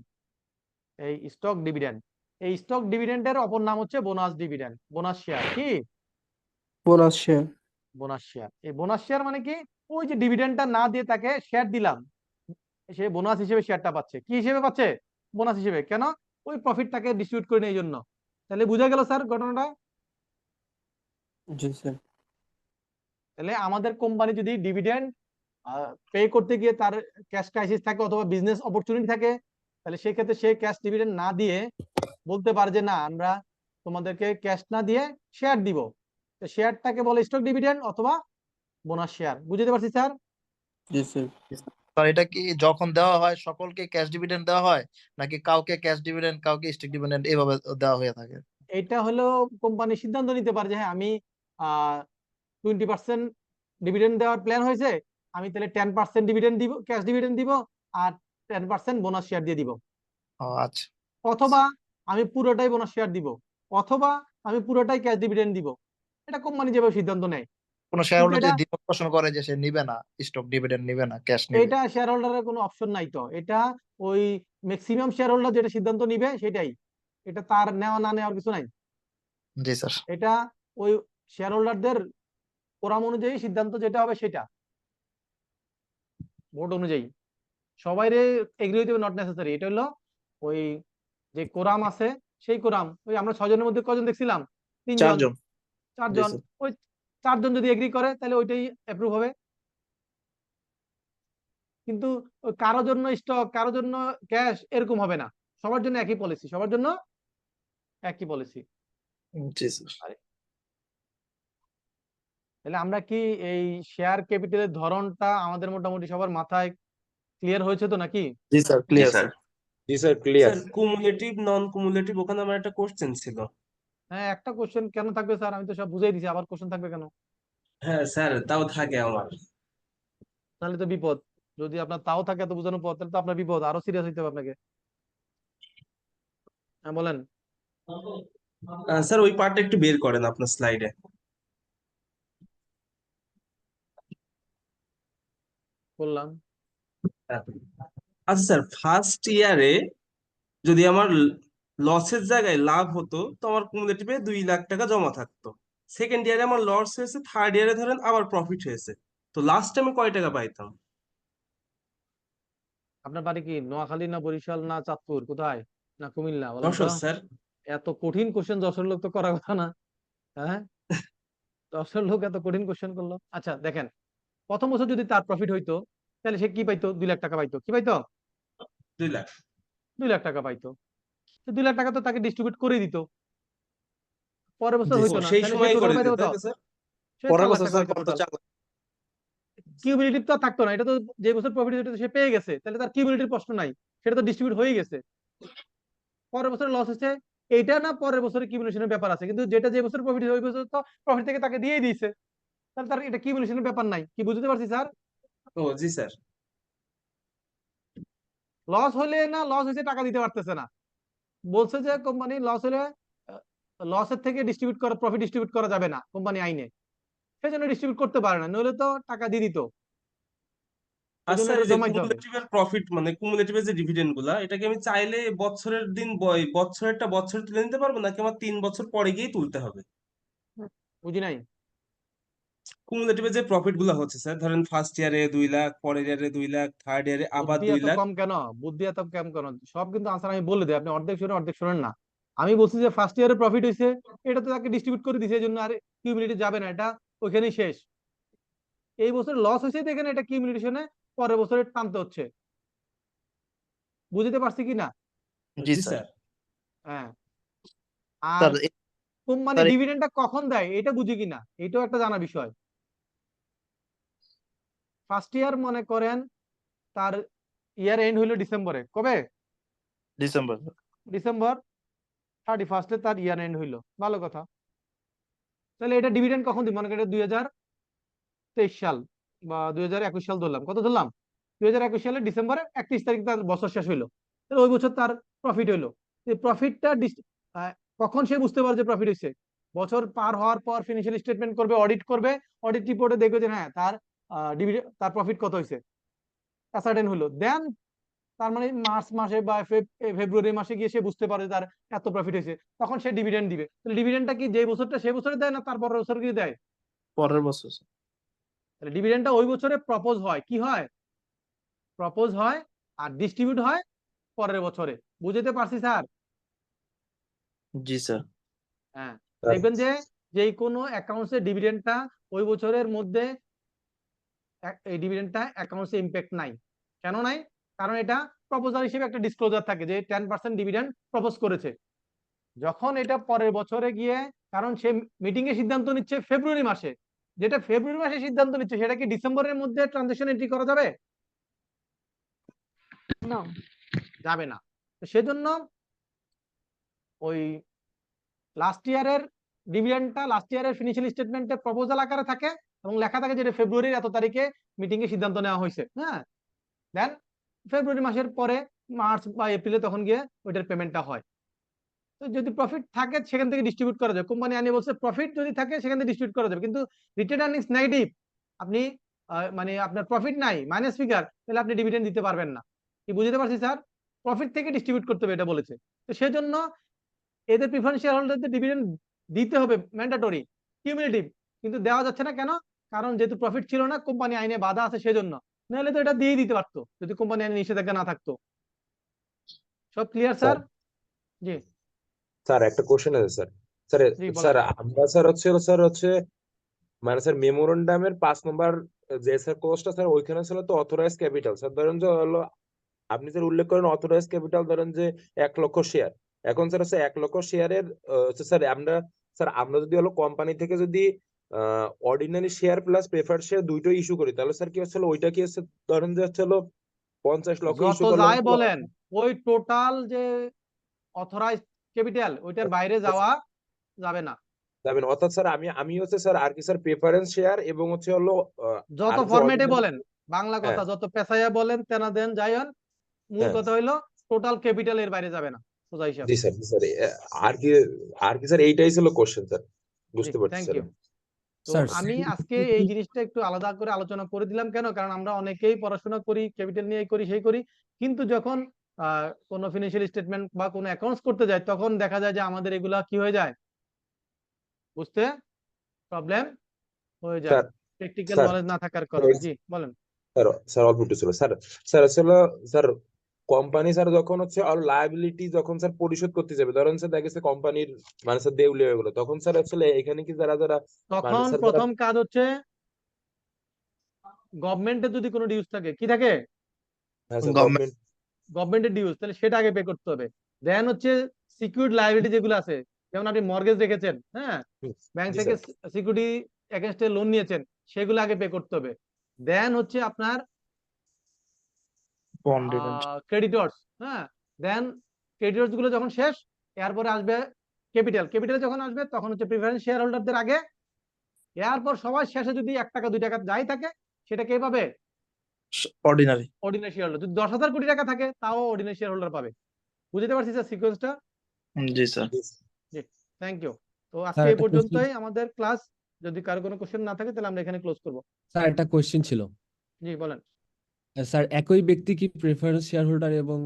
এই স্টক ডিভিডেন্ড, এই স্টক ডিভিডেন্ডের অপর নাম হচ্ছে বোনাস ডিভিডেন্ড, বোনাস শেয়ার। কি? Bonus share. Bonus share. এই বোনাস শেয়ার মানে কি, ওই যে ডিভিডেন্ডটা না দিয়ে তাকে শেয়ার দিলাম, সে বোনাস হিসেবে শেয়ারটা পাচ্ছে। কি হিসেবে পাচ্ছে? বোনাস হিসেবে। কেন? ওই প্রফিটটাকে ডিস্ট্রিবিউট করে নেই এই জন্য। তাহলে বুঝা গেল স্যার ঘটনাটা? জি স্যার। তাহলে আমাদের কোম্পানি যদি ডিভিডেন্ড পে করতে গিয়ে তার ক্যাশ ক্রাইসিস থাকে অথবা বিজনেস অপরচুনিটি থাকে, তাহলে সেই ক্ষেত্রে সে ক্যাশ ডিভিডেন্ড না দিয়ে বলতে পারে যে না, আমরা তোমাদেরকে ক্যাশ না দিয়ে শেয়ার দিব। তো শেয়ারটাকে বলে স্টক ডিভিডেন্ড অথবা বোনাস শেয়ার। বুঝতে পারছি স্যার? জি স্যার। স্যার এটা কি যখন দেওয়া হয় সকলকে ক্যাশ ডিভিডেন্ড দেওয়া হয়, নাকি কাউকে ক্যাশ ডিভিডেন্ড কাউকে স্টক ডিভিডেন্ড এভাবে দেওয়া হয়ে থাকে? এটা হলো কোম্পানি সিদ্ধান্ত নিতে পারে যে হ্যাঁ, আমি 20% ডিভিডেন্ড দেওয়ার প্ল্যান হয়েছে, আমি তাহলে 10% ডিভিডেন্ড দিব, ক্যাশ ডিভিডেন্ড দিব, আর 10% বোনাস শেয়ার দিয়ে দিব। ও আচ্ছা। অথবা আমি পুরোটাই বোনাস শেয়ার দিব, অথবা আমি পুরোটাই ক্যাশ ডিভিডেন্ড দিব। এটা কোম্পানি যেভাবে সিদ্ধান্ত নেয়। কোন শেয়ার কিন্তু হোল্ডার এটা যদি দ্বিমত পোষণ করে যে সে নিবে না, স্টক ডিভিডেন্ড নিবে না, ক্যাশ নিবে? এটা শেয়ার হোল্ডারের কোনো অপশন নাই। তো এটা ওই ম্যাক্সিমাম শেয়ার হোল্ডার যেটা সিদ্ধান্ত নিবে সেটাই, এটা তার নেওয়া না নেওয়ার কিছু নাই। জি স্যার। এটা ওই শেয়ার হোল্ডারদের কোরাম অনুযায়ী সিদ্ধান্ত যেটা হবে সেটা, ভোট অনুযায়ী। সবাইরে এগ্রি হইতে হবে নট নেসেসারি। এটা হলো ওই যে কোরাম আছে, সেই কোরাম, ওই আমরা 6 জনের মধ্যে কজন দেখছিলাম? 3 জন, 4 জন। 4 জি জন। স্যার। ওই 4 জন যদি এগ্রি করে তাহলে ওইটাই অ্যাপ্রুভ হবে। কিন্তু ওই কারোর জন্য স্টক, কারোর জন্য ক্যাশ, এরকম হবে না। সবার জন্য একই পলিসি, সবার জন্য একই পলিসি। জি স্যার। তাহলে আমরা কি এই শেয়ার ক্যাপিটালের ধরনটা আমাদের মোটামুটি সবার মাথায় ক্লিয়ার হয়েছে তো নাকি? জি স্যার, জি ক্লিয়ার স্যার। স্যার। জি স্যার, ক্লিয়ার। স্যার কুমুলেটিভ নন কুমুলেটিভ ওখানে আমার একটা কোশ্চেন ছিল। হ্যাঁ, একটা কোশ্চেন কেন থাকবে স্যার? আমি তো সব বুঝাই দিছি, আবার কোশ্চেন থাকবে কেন? হ্যাঁ স্যার, তাও থাকে আমার। তাহলে তো বিপদ। যদি আপনার তাও থাকে এত বোঝানোর পর, তাহলে তো আপনার বিপদ, আরো সিরিয়াস হইতে হবে আপনাকে। হ্যাঁ বলেন। স্যার ওই পার্টটা একটু বের করেন আপনার স্লাইডে। বললাম। আচ্ছা স্যার, ফার্স্ট ইয়ারে যদি আমার লসের জায়গায় লাভ হতো তো আমার কুমুলেটিভে 2 লাখ টাকা জমা থাকতো। সেকেন্ড ইয়ারে আমার লস হয়েছে, থার্ড ইয়ারে ধরেন আবার প্রফিট হয়েছে, তো লাস্ট আমি কয় টাকা পাইতাম? আপনার বাড়ি কি নোয়াখালী না বরিশাল না চাঁদপুর, কোথায়? না কুমিল্লা? বলেন তো। যশোর স্যার। এত কঠিন কোশ্চেন যশোর লোক তো করার কথা না। হ্যাঁ, যশোর লোক এত কঠিন কোশ্চেন করলো। আচ্ছা দেখেন, প্রথম বছর যদি তার প্রফিট হইতো, তাহলে সে কি পাইতো? 2 লাখ টাকা পাইতো। কি পাইতো? 2 লাখ। 2 লাখ টাকা পাইতো। তো 2 লাখ টাকা তো তাকে ডিস্ট্রিবিউট করে দিত। পরের বছর জি হইতো ও না, সেই তাহলে সে সময় টোটাল করে পাইতো দিত, কত? তাই তো স্যার? সে 4 পরের লাখ বছর টাকা স্যার পাইতো পাইতো টোটাল। 4 লাখ। কিউমুলেটিভ তো থাকতো না, এটা তো যে বছর প্রফিট হয়েছে সে পেয়ে গেছে, তাহলে তার কিউমুলেটিভ প্রশ্ন নাই, সেটা তো ডিস্ট্রিবিউট হয়ে গেছে। পরের বছর লস হচ্ছে, এইটা না পরের বছরে কিউমুলেশনের ব্যাপার আছে, কিন্তু যেটা যে বছর প্রফিট ওই বছর তো প্রফিট থেকে তাকে দিয়ে দিয়েছে, তাহলে তার এটা কিউমুলেশনের ব্যাপার নাই। কি বুঝতে পারছি স্যার? ও জি স্যার। লস হলে না, লস হয়েছে টাকা দিতে পারতেছে না, বলছে যে কোম্পানি লস হলে লসের থেকে ডিস্ট্রিবিউট করা, প্রফিট ডিস্ট্রিবিউট করা যাবে না কোম্পানি আইনে, সেই জন্য ডিস্ট্রিবিউট করতে পারে না, নইলে তো টাকা দিয়ে দিত, এই আর জন্য স্যার এটা এই যে জমাইতে হবে। কুমুলেটিভের প্রফিট মানে কুমুলেটিভের যে ডিভিডেন্ড গুলা, এটাকে আমি চাইলে বছরের দিন বছরেরটা বছরে তুলে নিতে পারবো, নাকি আমার 3 বছর পরে গিয়ে তুলতে হবে? বুঝি নাই। কুমুলেটিভে যে প্রফিট গুলা হচ্ছে স্যার, ধরেন ফার্স্ট ইয়ারে 2 লাখ, পরের ইয়ারে 2 লাখ, থার্ড ইয়ারে আবার বুদ্ধি দুই এত লাখ কম কেন? বুদ্ধি এত কম কেন? সব কিন্তু আনসার আমি বলে দিই, আপনি অর্ধেক শুনে অর্ধেক শুনেন না। আমি বলছি যে ফার্স্ট ইয়ারে প্রফিট হয়েছে, এটা তো তাকে ডিস্ট্রিবিউট করে দিছে, এই জন্য আর কিউমুলেটিভ যাবে না, এটা ওইখানেই শেষ। এই বছর লস হয়েছে দেখেন, এটা কিউমুলেশনে পরের বছরে টানতে হচ্ছে। বুঝতে পারছি কি না? জি জি স্যার। স্যার। হ্যাঁ। আর স্যার কোম্পানি স্যার ডিভিডেন্ডটা কখন দেয় এটা বুঝি কিনা, এটাও একটা জানা বিষয়। ফার্স্ট ইয়ার মনে করেন তার ইয়ার এন্ড হইলো ডিসেম্বরে, কবে? ডিসেম্বর। ডিসেম্বর। 31 তার ইয়ার এন্ড হইলো, ভালো কথা। তাহলে এটা ডিভিডেন্ড কখন দিব? মনে করি 2023 সাল বা 2021 সাল ধরলাম, কত ধরলাম? 2021 সালের ডিসেম্বরের 31 তারিখ তার বছর শেষ হইলো, তাহলে ওই বছর তার প্রফিট হইলো। এই প্রফিটটা কখন সে বুঝতে পারে যে প্রফিট হয়েছে? বছর পার হওয়ার পর ফিনান্সিয়াল স্টেটমেন্ট করবে, অডিট করবে, অডিট রিপোর্টে দেখবে যে হ্যাঁ তার ডিভিডেন্ড, তার প্রফিট কত হয়েছে, অ্যাসার্টেন হলো। দেন তার মানে মার্চ মাসে বা ফেব্রুয়ারি মাসে গিয়ে সে বুঝতে পারে তার এত প্রফিট হয়েছে, তখন সে ডিভিডেন্ড দিবে। তাহলে ডিভিডেন্ডটা কি যে বছরটা সেই বছরে দেয় না তার পরের বছর কি দেয়? পরের বছর। তাহলে ডিভিডেন্ডটা ওই বছরে প্রপোজ হয়, কি হয়? প্রপোজ হয়, আর ডিস্ট্রিবিউট হয় পরের বছরে। বুঝতে পারছি স্যার? জি স্যার। হ্যাঁ, দেখবেন যে যে কোনো অ্যাকাউন্টসে ডিভিডেন্ডটা ওই বছরের মধ্যে এই ডিভিডেন্ডটা অ্যাকাউন্টসে ইমপ্যাক্ট নাই। কেন নাই? কারণ এটা প্রপোজাল হিসেবে একটা ডিসক্লোজার থাকে যে 10% ডিভিডেন্ড প্রপোজ করেছে। যখন এটা পরের বছরে গিয়ে, কারণ সে মিটিং এ সিদ্ধান্ত নিচ্ছে ফেব্রুয়ারি মাসে, যেটা ফেব্রুয়ারি মাসে সিদ্ধান্ত নিচ্ছে সেটা কি ডিসেম্বরের মধ্যে ট্রানজাকশন এন্ট্রি করা যাবে? না। যাবে না। সেজন্য ওই লাস্ট ইয়ারের ডিভিডেন্ডটা লাস্ট ইয়ারের ফিনান্সিয়াল স্টেটমেন্টে প্রপোজাল আকারে থাকে এবং লেখা থাকে যেটা ফেব্রুয়ারির এত তারিখে মিটিং এ সিদ্ধান্ত নেওয়া হয়েছে। হ্যাঁ, দেন ফেব্রুয়ারি মাসের পরে মার্চ বা এপ্রিলে তখন গিয়ে ওইটার পেমেন্টটা হয়। তো যদি প্রফিট থাকে সেখান থেকে ডিস্ট্রিবিউট করা যায়। কোম্পানি আনি বলছে প্রফিট যদি থাকে সেখান থেকে ডিস্ট্রিবিউট করা যাবে, কিন্তু রিটেন আর্নিংস নেগেটিভ, আপনি মানে আপনার প্রফিট নাই, মাইনাস ফিগার, তাহলে আপনি ডিভিডেন্ড দিতে পারবেন না। কি বুঝতে পারছি স্যার? প্রফিট থেকে ডিস্ট্রিবিউট করতে হবে এটা বলেছে। তো সেজন্য এদের প্রিফারেন্স শেয়ার হোল্ডারদের ডিভিডেন্ড দিতে হবে, ম্যান্ডেটরি, কিউমুলেটিভ, কিন্তু দেওয়া যাচ্ছে না। কেন? কারণ যেহেতু প্রফিট ছিল না, কোম্পানি আইনে বাধা আছে সেজন্য। নাহলে তো এটা দিয়েই দিতে পারতো যদি কোম্পানি আইনে নিষেধাজ্ঞা না থাকতো। সব ক্লিয়ার স্যার? জি স্যার একটা কোশ্চেন আছে স্যার। স্যার জি বলেন। স্যার আমরা স্যার হচ্ছে মানে স্যার মেমোরেন্ডামের 5 নম্বর যে স্যার কোর্সটা স্যার ওইখানে ছিল তো অথরাইজ ক্যাপিটাল স্যার, ধরেন যে হলো আপনি স্যার উল্লেখ করেন অথরাইজ ক্যাপিটাল ধরেন যে 1 লক্ষ শেয়ার। এখন স্যার হচ্ছে 1 লক্ষ শেয়ারের আমরা যদি হলো কোম্পানি থেকে যদি ordinary share plus preferred share দুইটাই ইস্যু করি, তাহলে স্যার কি হচ্ছে ওইটা কি হচ্ছে ধরেন যে হচ্ছে 50 লক্ষ যত ইস্যু করলাম যাই বলেন, ওই টোটাল যে অথরাইজ ক্যাপিটাল ওইটার বাইরে যাওয়া যাবে না। যাবেন। অর্থাৎ স্যার আমি হচ্ছে স্যার আর কি স্যার প্রেফারেন্স শেয়ার এবং হচ্ছে হলো যত ফরম্যাটে বলেন, বাংলা কথা যত পেশায়া বলেন তেনা দেন যাই হন, মূল কথা হইলো টোটাল ক্যাপিটাল এর বাইরে যাবে না, সোজা হিসাব। জি স্যার আর কি স্যার এইটাই ছিল কোশ্চেন স্যার, বুঝতে পারছি থ্যাংক স্যার। ইউ। তো আমি আজকে এই জিনিসটা একটু আলাদা করে আলোচনা করে দিলাম। কেন? কারণ আমরা অনেকেই পড়াশোনা করি, ক্যাপিটাল নিয়ে করি সেই করি, কিন্তু যখন কোনো ফিনান্সিয়াল স্টেটমেন্ট বা কোনো অ্যাকাউন্টস করতে যায় তখন দেখা যায় যে আমাদের এগুলা কি হয়ে যায়, বুঝতে প্রবলেম হয়ে যায়, প্র্যাকটিক্যাল নলেজ না থাকার কারণে। জি বলেন। স্যার অল্প একটু ছিল স্যার। স্যার আসলে স্যার কোম্পানি স্যার যখন হচ্ছে আর লায়াবিলিটি যখন স্যার পরিশোধ করতে যাবে, ধরেন স্যার দেখা গেছে কোম্পানির মানে স্যার দেউলিয়া হয়ে গেলো, তখন স্যার আসলে এখানে কি যারা মানে তখন স্যার প্রথম কাজ হচ্ছে গভর্নমেন্টের যদি কোনো ডিউজ থাকে, কি থাকে? গভর্নমেন্ট গভর্নমেন্টের ডিউজ, তাহলে সেটা আগে পে করতে হবে। দেন হচ্ছে সিকিউরিটি লায়াবিলিটি যেগুলো আছে, যেমন আপনি মর্গেজ রেখেছেন, হ্যাঁ, ব্যাংক থেকে সিকিউরিটি এগেইনস্টে লোন নিয়েছেন, সেগুলো আগে পে করতে হবে। দেন হচ্ছে আপনার ক্রেডিটর্স, হ্যাঁ, দেন ক্রেডিটর্স গুলো যখন শেষ, এরপরে আসবে ক্যাপিটাল। ক্যাপিটাল যখন আসবে তখন হচ্ছে প্রিফারেন্স শেয়ার হোল্ডারদের আগে, এরপর সবার শেষে যদি 1 টাকা 2 টাকা যাই থাকে সেটা কে পাবে? Ordinary share holder. যদি 10,000 কোটি টাকা থাকে তাও অর্ডিনারি শেয়ার হোল্ডার পাবে। বুঝতে পারছি স্যার সিকোয়েন্সটা? জি স্যার। জি থ্যাংক ইউ। তো আজকে এই পর্যন্তই আমাদের ক্লাস। যদি কারো কোনো কোশ্চেন না থাকে তাহলে আমরা এখানে ক্লোজ করব। স্যার একটা কোশ্চেন ছিল। জি বলেন। স্যার একই ব্যক্তি কি প্রেফারেন্স শেয়ার হোল্ডার এবং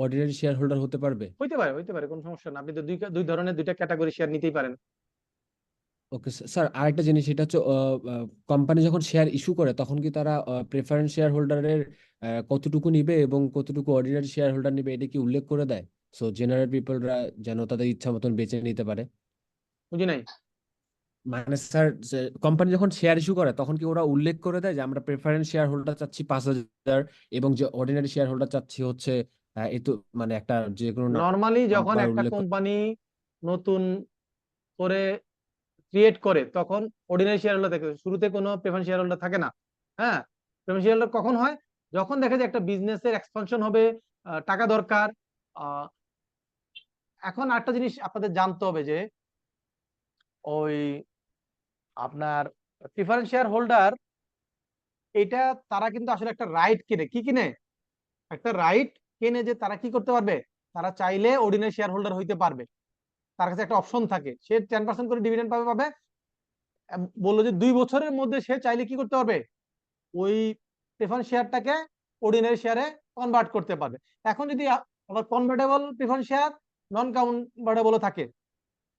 অর্ডিনারি শেয়ার হোল্ডার হতে পারবে? হইতে পারে কোনো সমস্যা না। আপনি তো দুই ধরনের দুইটা ক্যাটাগরি শেয়ার নিতেই পারেন। ওকে স্যার, আরেকটা জিনিস, এটা হচ্ছে কোম্পানি যখন শেয়ার ইস্যু করে তখন কি তারা প্রেফারেন্স শেয়ার হোল্ডারের কতটুকু নিবে এবং কতটুকু অর্ডিনারি শেয়ার হোল্ডার নিবে এটা কি উল্লেখ করে দেয়? সো জেনারেল পিপলরা যেন তাদের ইচ্ছা মতন বেছে নিতে পারে। বুঝি নাই। মানে স্যার কোম্পানি যখন শেয়ার ইস্যু করে তখন কি ওরা উল্লেখ করে দেয় যে আমরা প্রেফারেন্স শেয়ার হোল্ডার চাচ্ছি 5,000 এবং যে অর্ডিনারি শেয়ার হোল্ডার চাচ্ছি হচ্ছে এতো, মানে একটা যে কোনো নরমালি যখন একটা কোম্পানি নতুন করে ক্রিয়েট করে তখন অর্ডিনারি শেয়ার হোল্ডার থাকে, শুরুতে কোনো প্রেফারেন্স শেয়ার হোল্ডার থাকে না। হ্যাঁ, প্রেফারেন্স শেয়ার হোল্ডার কখন হয়? যখন দেখা যায় একটা বিজনেসের এক্সপানশন হবে, টাকা দরকার, এখন একটা জিনিস আপনাদের জানতে হবে যে ওই আপনার প্রিফারেন্স শেয়ার হোল্ডার এটা তারা কিন্তু আসলে একটা রাইট কিনে, কি কিনে? একটা রাইট কিনে, যে তারা কি করতে পারবে, তারা চাইলে অর্ডিনারি শেয়ার হোল্ডার হইতে পারবে। তার কাছে একটা অপশন থাকে, সে 10% করে ডিভিডেন্ড পাবে। বললো যে 2 বছরের মধ্যে সে চাইলে কি করতে পারবে, ওই প্রেফারেন্স শেয়ারটাকে অর্ডিনারি শেয়ারে কনভার্ট করতে পারবে। এখন যদি আবার কনভার্টেবল প্রেফারেন্স শেয়ার, নন কনভার্টেবল থাকে,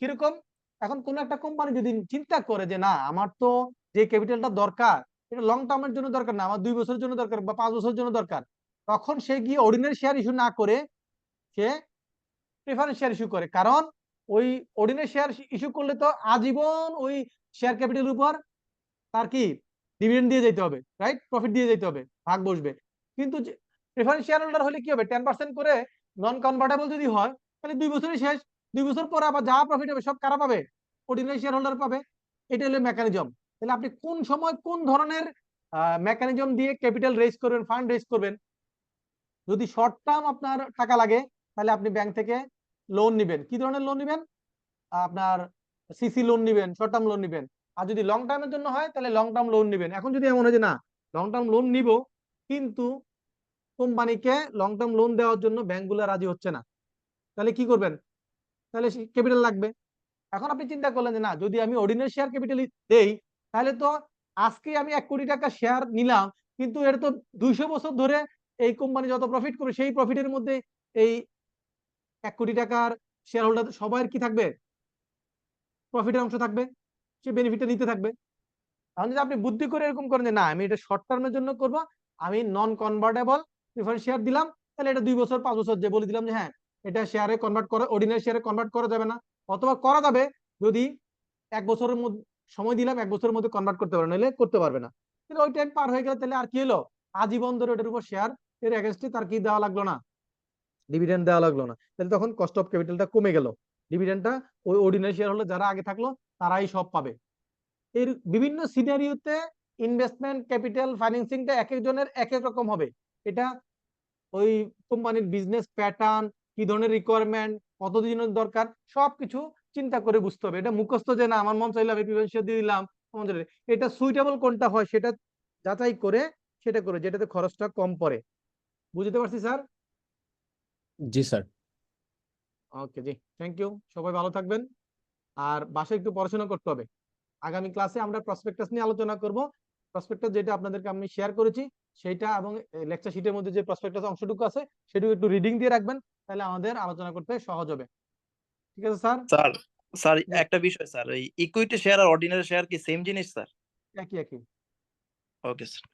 কিরকম? এখন কোন একটা কোম্পানি যদি চিন্তা করে যে না, আমার তো যে ক্যাপিটালটা দরকার এটা লং টার্মের জন্য দরকার না, আমার 2 বছরের জন্য দরকার বা 5 বছরের জন্য দরকার, তখন সে গিয়ে অর্ডিনারি শেয়ার ইস্যু না করে সে প্রেফারেন্স শেয়ার ইস্যু করে। কারণ ওই অর্ডিনারি শেয়ার ইস্যু করলে তো আজীবন ওই শেয়ার ক্যাপিটালের উপর তার কি ডিভিডেন্ড দিয়ে যেতে হবে, রাইট? প্রফিট দিয়ে যেতে হবে, ভাগ বসবে। কিন্তু প্রেফারেন্স শেয়ার হোল্ডার হলে কি হবে, 10% করে নন কনভার্টেবল যদি হয় তাহলে 2 বছরই শেষ। 2 বছর পরে আবার যা প্রফিট হবে সব কারা পাবে? অর্ডিনারি শেয়ার হোল্ডার পাবে। এটা হলো মেকানিজম। তাহলে আপনি কোন সময় কোন ধরনের মেকানিজম দিয়ে ক্যাপিটাল রেজ করবেন, ফান্ড রেজ করবেন? যদি শর্ট টার্ম আপনার টাকা লাগে তাহলে আপনি ব্যাংক থেকে লোন নেবেন। কি ধরনের লোন নেবেন? আপনার সিসি লোন নেবেন, শর্ট টার্ম লোন নেবেন। আর যদি লং টার্মের জন্য হয় তাহলে লং টার্ম লোন নেবেন। এখন যদি এমন হয় যে না, লং টার্ম লোন নিব কিন্তু কোম্পানিকে লং টার্ম লোন দেওয়ার জন্য ব্যাংকগুলো রাজি হচ্ছে না, তাহলে কি করবেন? তাহলে ক্যাপিটাল লাগবে। এখন আপনি চিন্তা করলেন যে না, যদি আমি অর্ডিনারি শেয়ার ক্যাপিটাল দেই তাহলে তো আজকে আমি 1 কোটি টাকা শেয়ার নিলাম, কিন্তু এটা তো 200 বছর ধরে এই কোম্পানি যত প্রফিট করবে সেই প্রফিটের মধ্যে এই 1 কোটি টাকার শেয়ার হোল্ডার সবার কি থাকবে, প্রফিটের অংশ থাকবে, সে বেনিফিটটা নিতে থাকবে। তাহলে যদি আপনি বুদ্ধি করে এরকম করেন যে না, আমি এটা শর্ট টার্মের জন্য করব, আমি নন কনভার্টেবল প্রিফারেন্স শেয়ার দিলাম, তাহলে এটা 2 বছর 5 বছর যে বলে দিলাম যে হ্যাঁ এটা শেয়ারে কনভার্ট করা, অর্ডিনারি শেয়ারে কনভার্ট করা যাবে না, অথবা করা যাবে যদি 1 বছরের মধ্যে সময় দিলাম, 1 বছরের মধ্যে কনভার্ট করতে পারবে, নাহলে করতে পারবে না। কিন্তু ওই টাইম পার হয়ে গেলে তাহলে আর কি হলো, আজীবন ধরে ওটার উপর শেয়ার এর এগেইনস্টে তার কি দেওয়া লাগলো না, ডিভিডেন্ড দেওয়া লাগলো না। তাহলে তখন কস্ট অফ ক্যাপিটালটা কমে গেল, ডিভিডেন্ডটা ওই অর্ডিনারি শেয়ার হোল্ডার যারা আগে থাকলো তারাই সব পাবে। এর বিভিন্ন সিনারিওতে ইনভেস্টমেন্ট ক্যাপিটাল ফাইন্যান্সিংটা এক একজনের এক এক রকম হবে। এটা ওই কোম্পানির বিজনেস প্যাটার্ন, কি ধরনের রিকোয়ারমেন্ট, কতদিনের দরকার, সবকিছু চিন্তা করে বুঝতে হবে। এটা মুখস্থ যে না আমার মন চাইলে আমি প্রিফারেন্স শেয়ার দিয়ে দিলাম, এটা সুইটেবল কোনটা হয় সেটা যাচাই করে সেটা করে, যেটাতে খরচটা কম পড়ে। বুঝতে পারছি স্যার? জি স্যার। ওকে জি, থ্যাংক ইউ। সবাই ভালো থাকবেন, আর বাসায় একটু পড়াশোনা করতে হবে। আগামী ক্লাসে আমরা প্রসপেক্টাস নিয়ে আলোচনা করব। প্রসপেক্টাস যেটা আপনাদেরকে আমি শেয়ার করেছি সেইটা এবং লেকচার শিটের মধ্যে যে প্রসপেক্টাস অংশটুকু আছে সেটুকু একটু রিডিং দিয়ে রাখবেন, তাহলে আমাদের আলোচনা করতে সহজ হবে। ঠিক আছে স্যার? স্যার স্যার জি, একটা বিষয় স্যার, ওই ইকুইটি শেয়ার আর অর্ডিনারি শেয়ার কি সেম জিনিস স্যার? একই একই। Okay sir.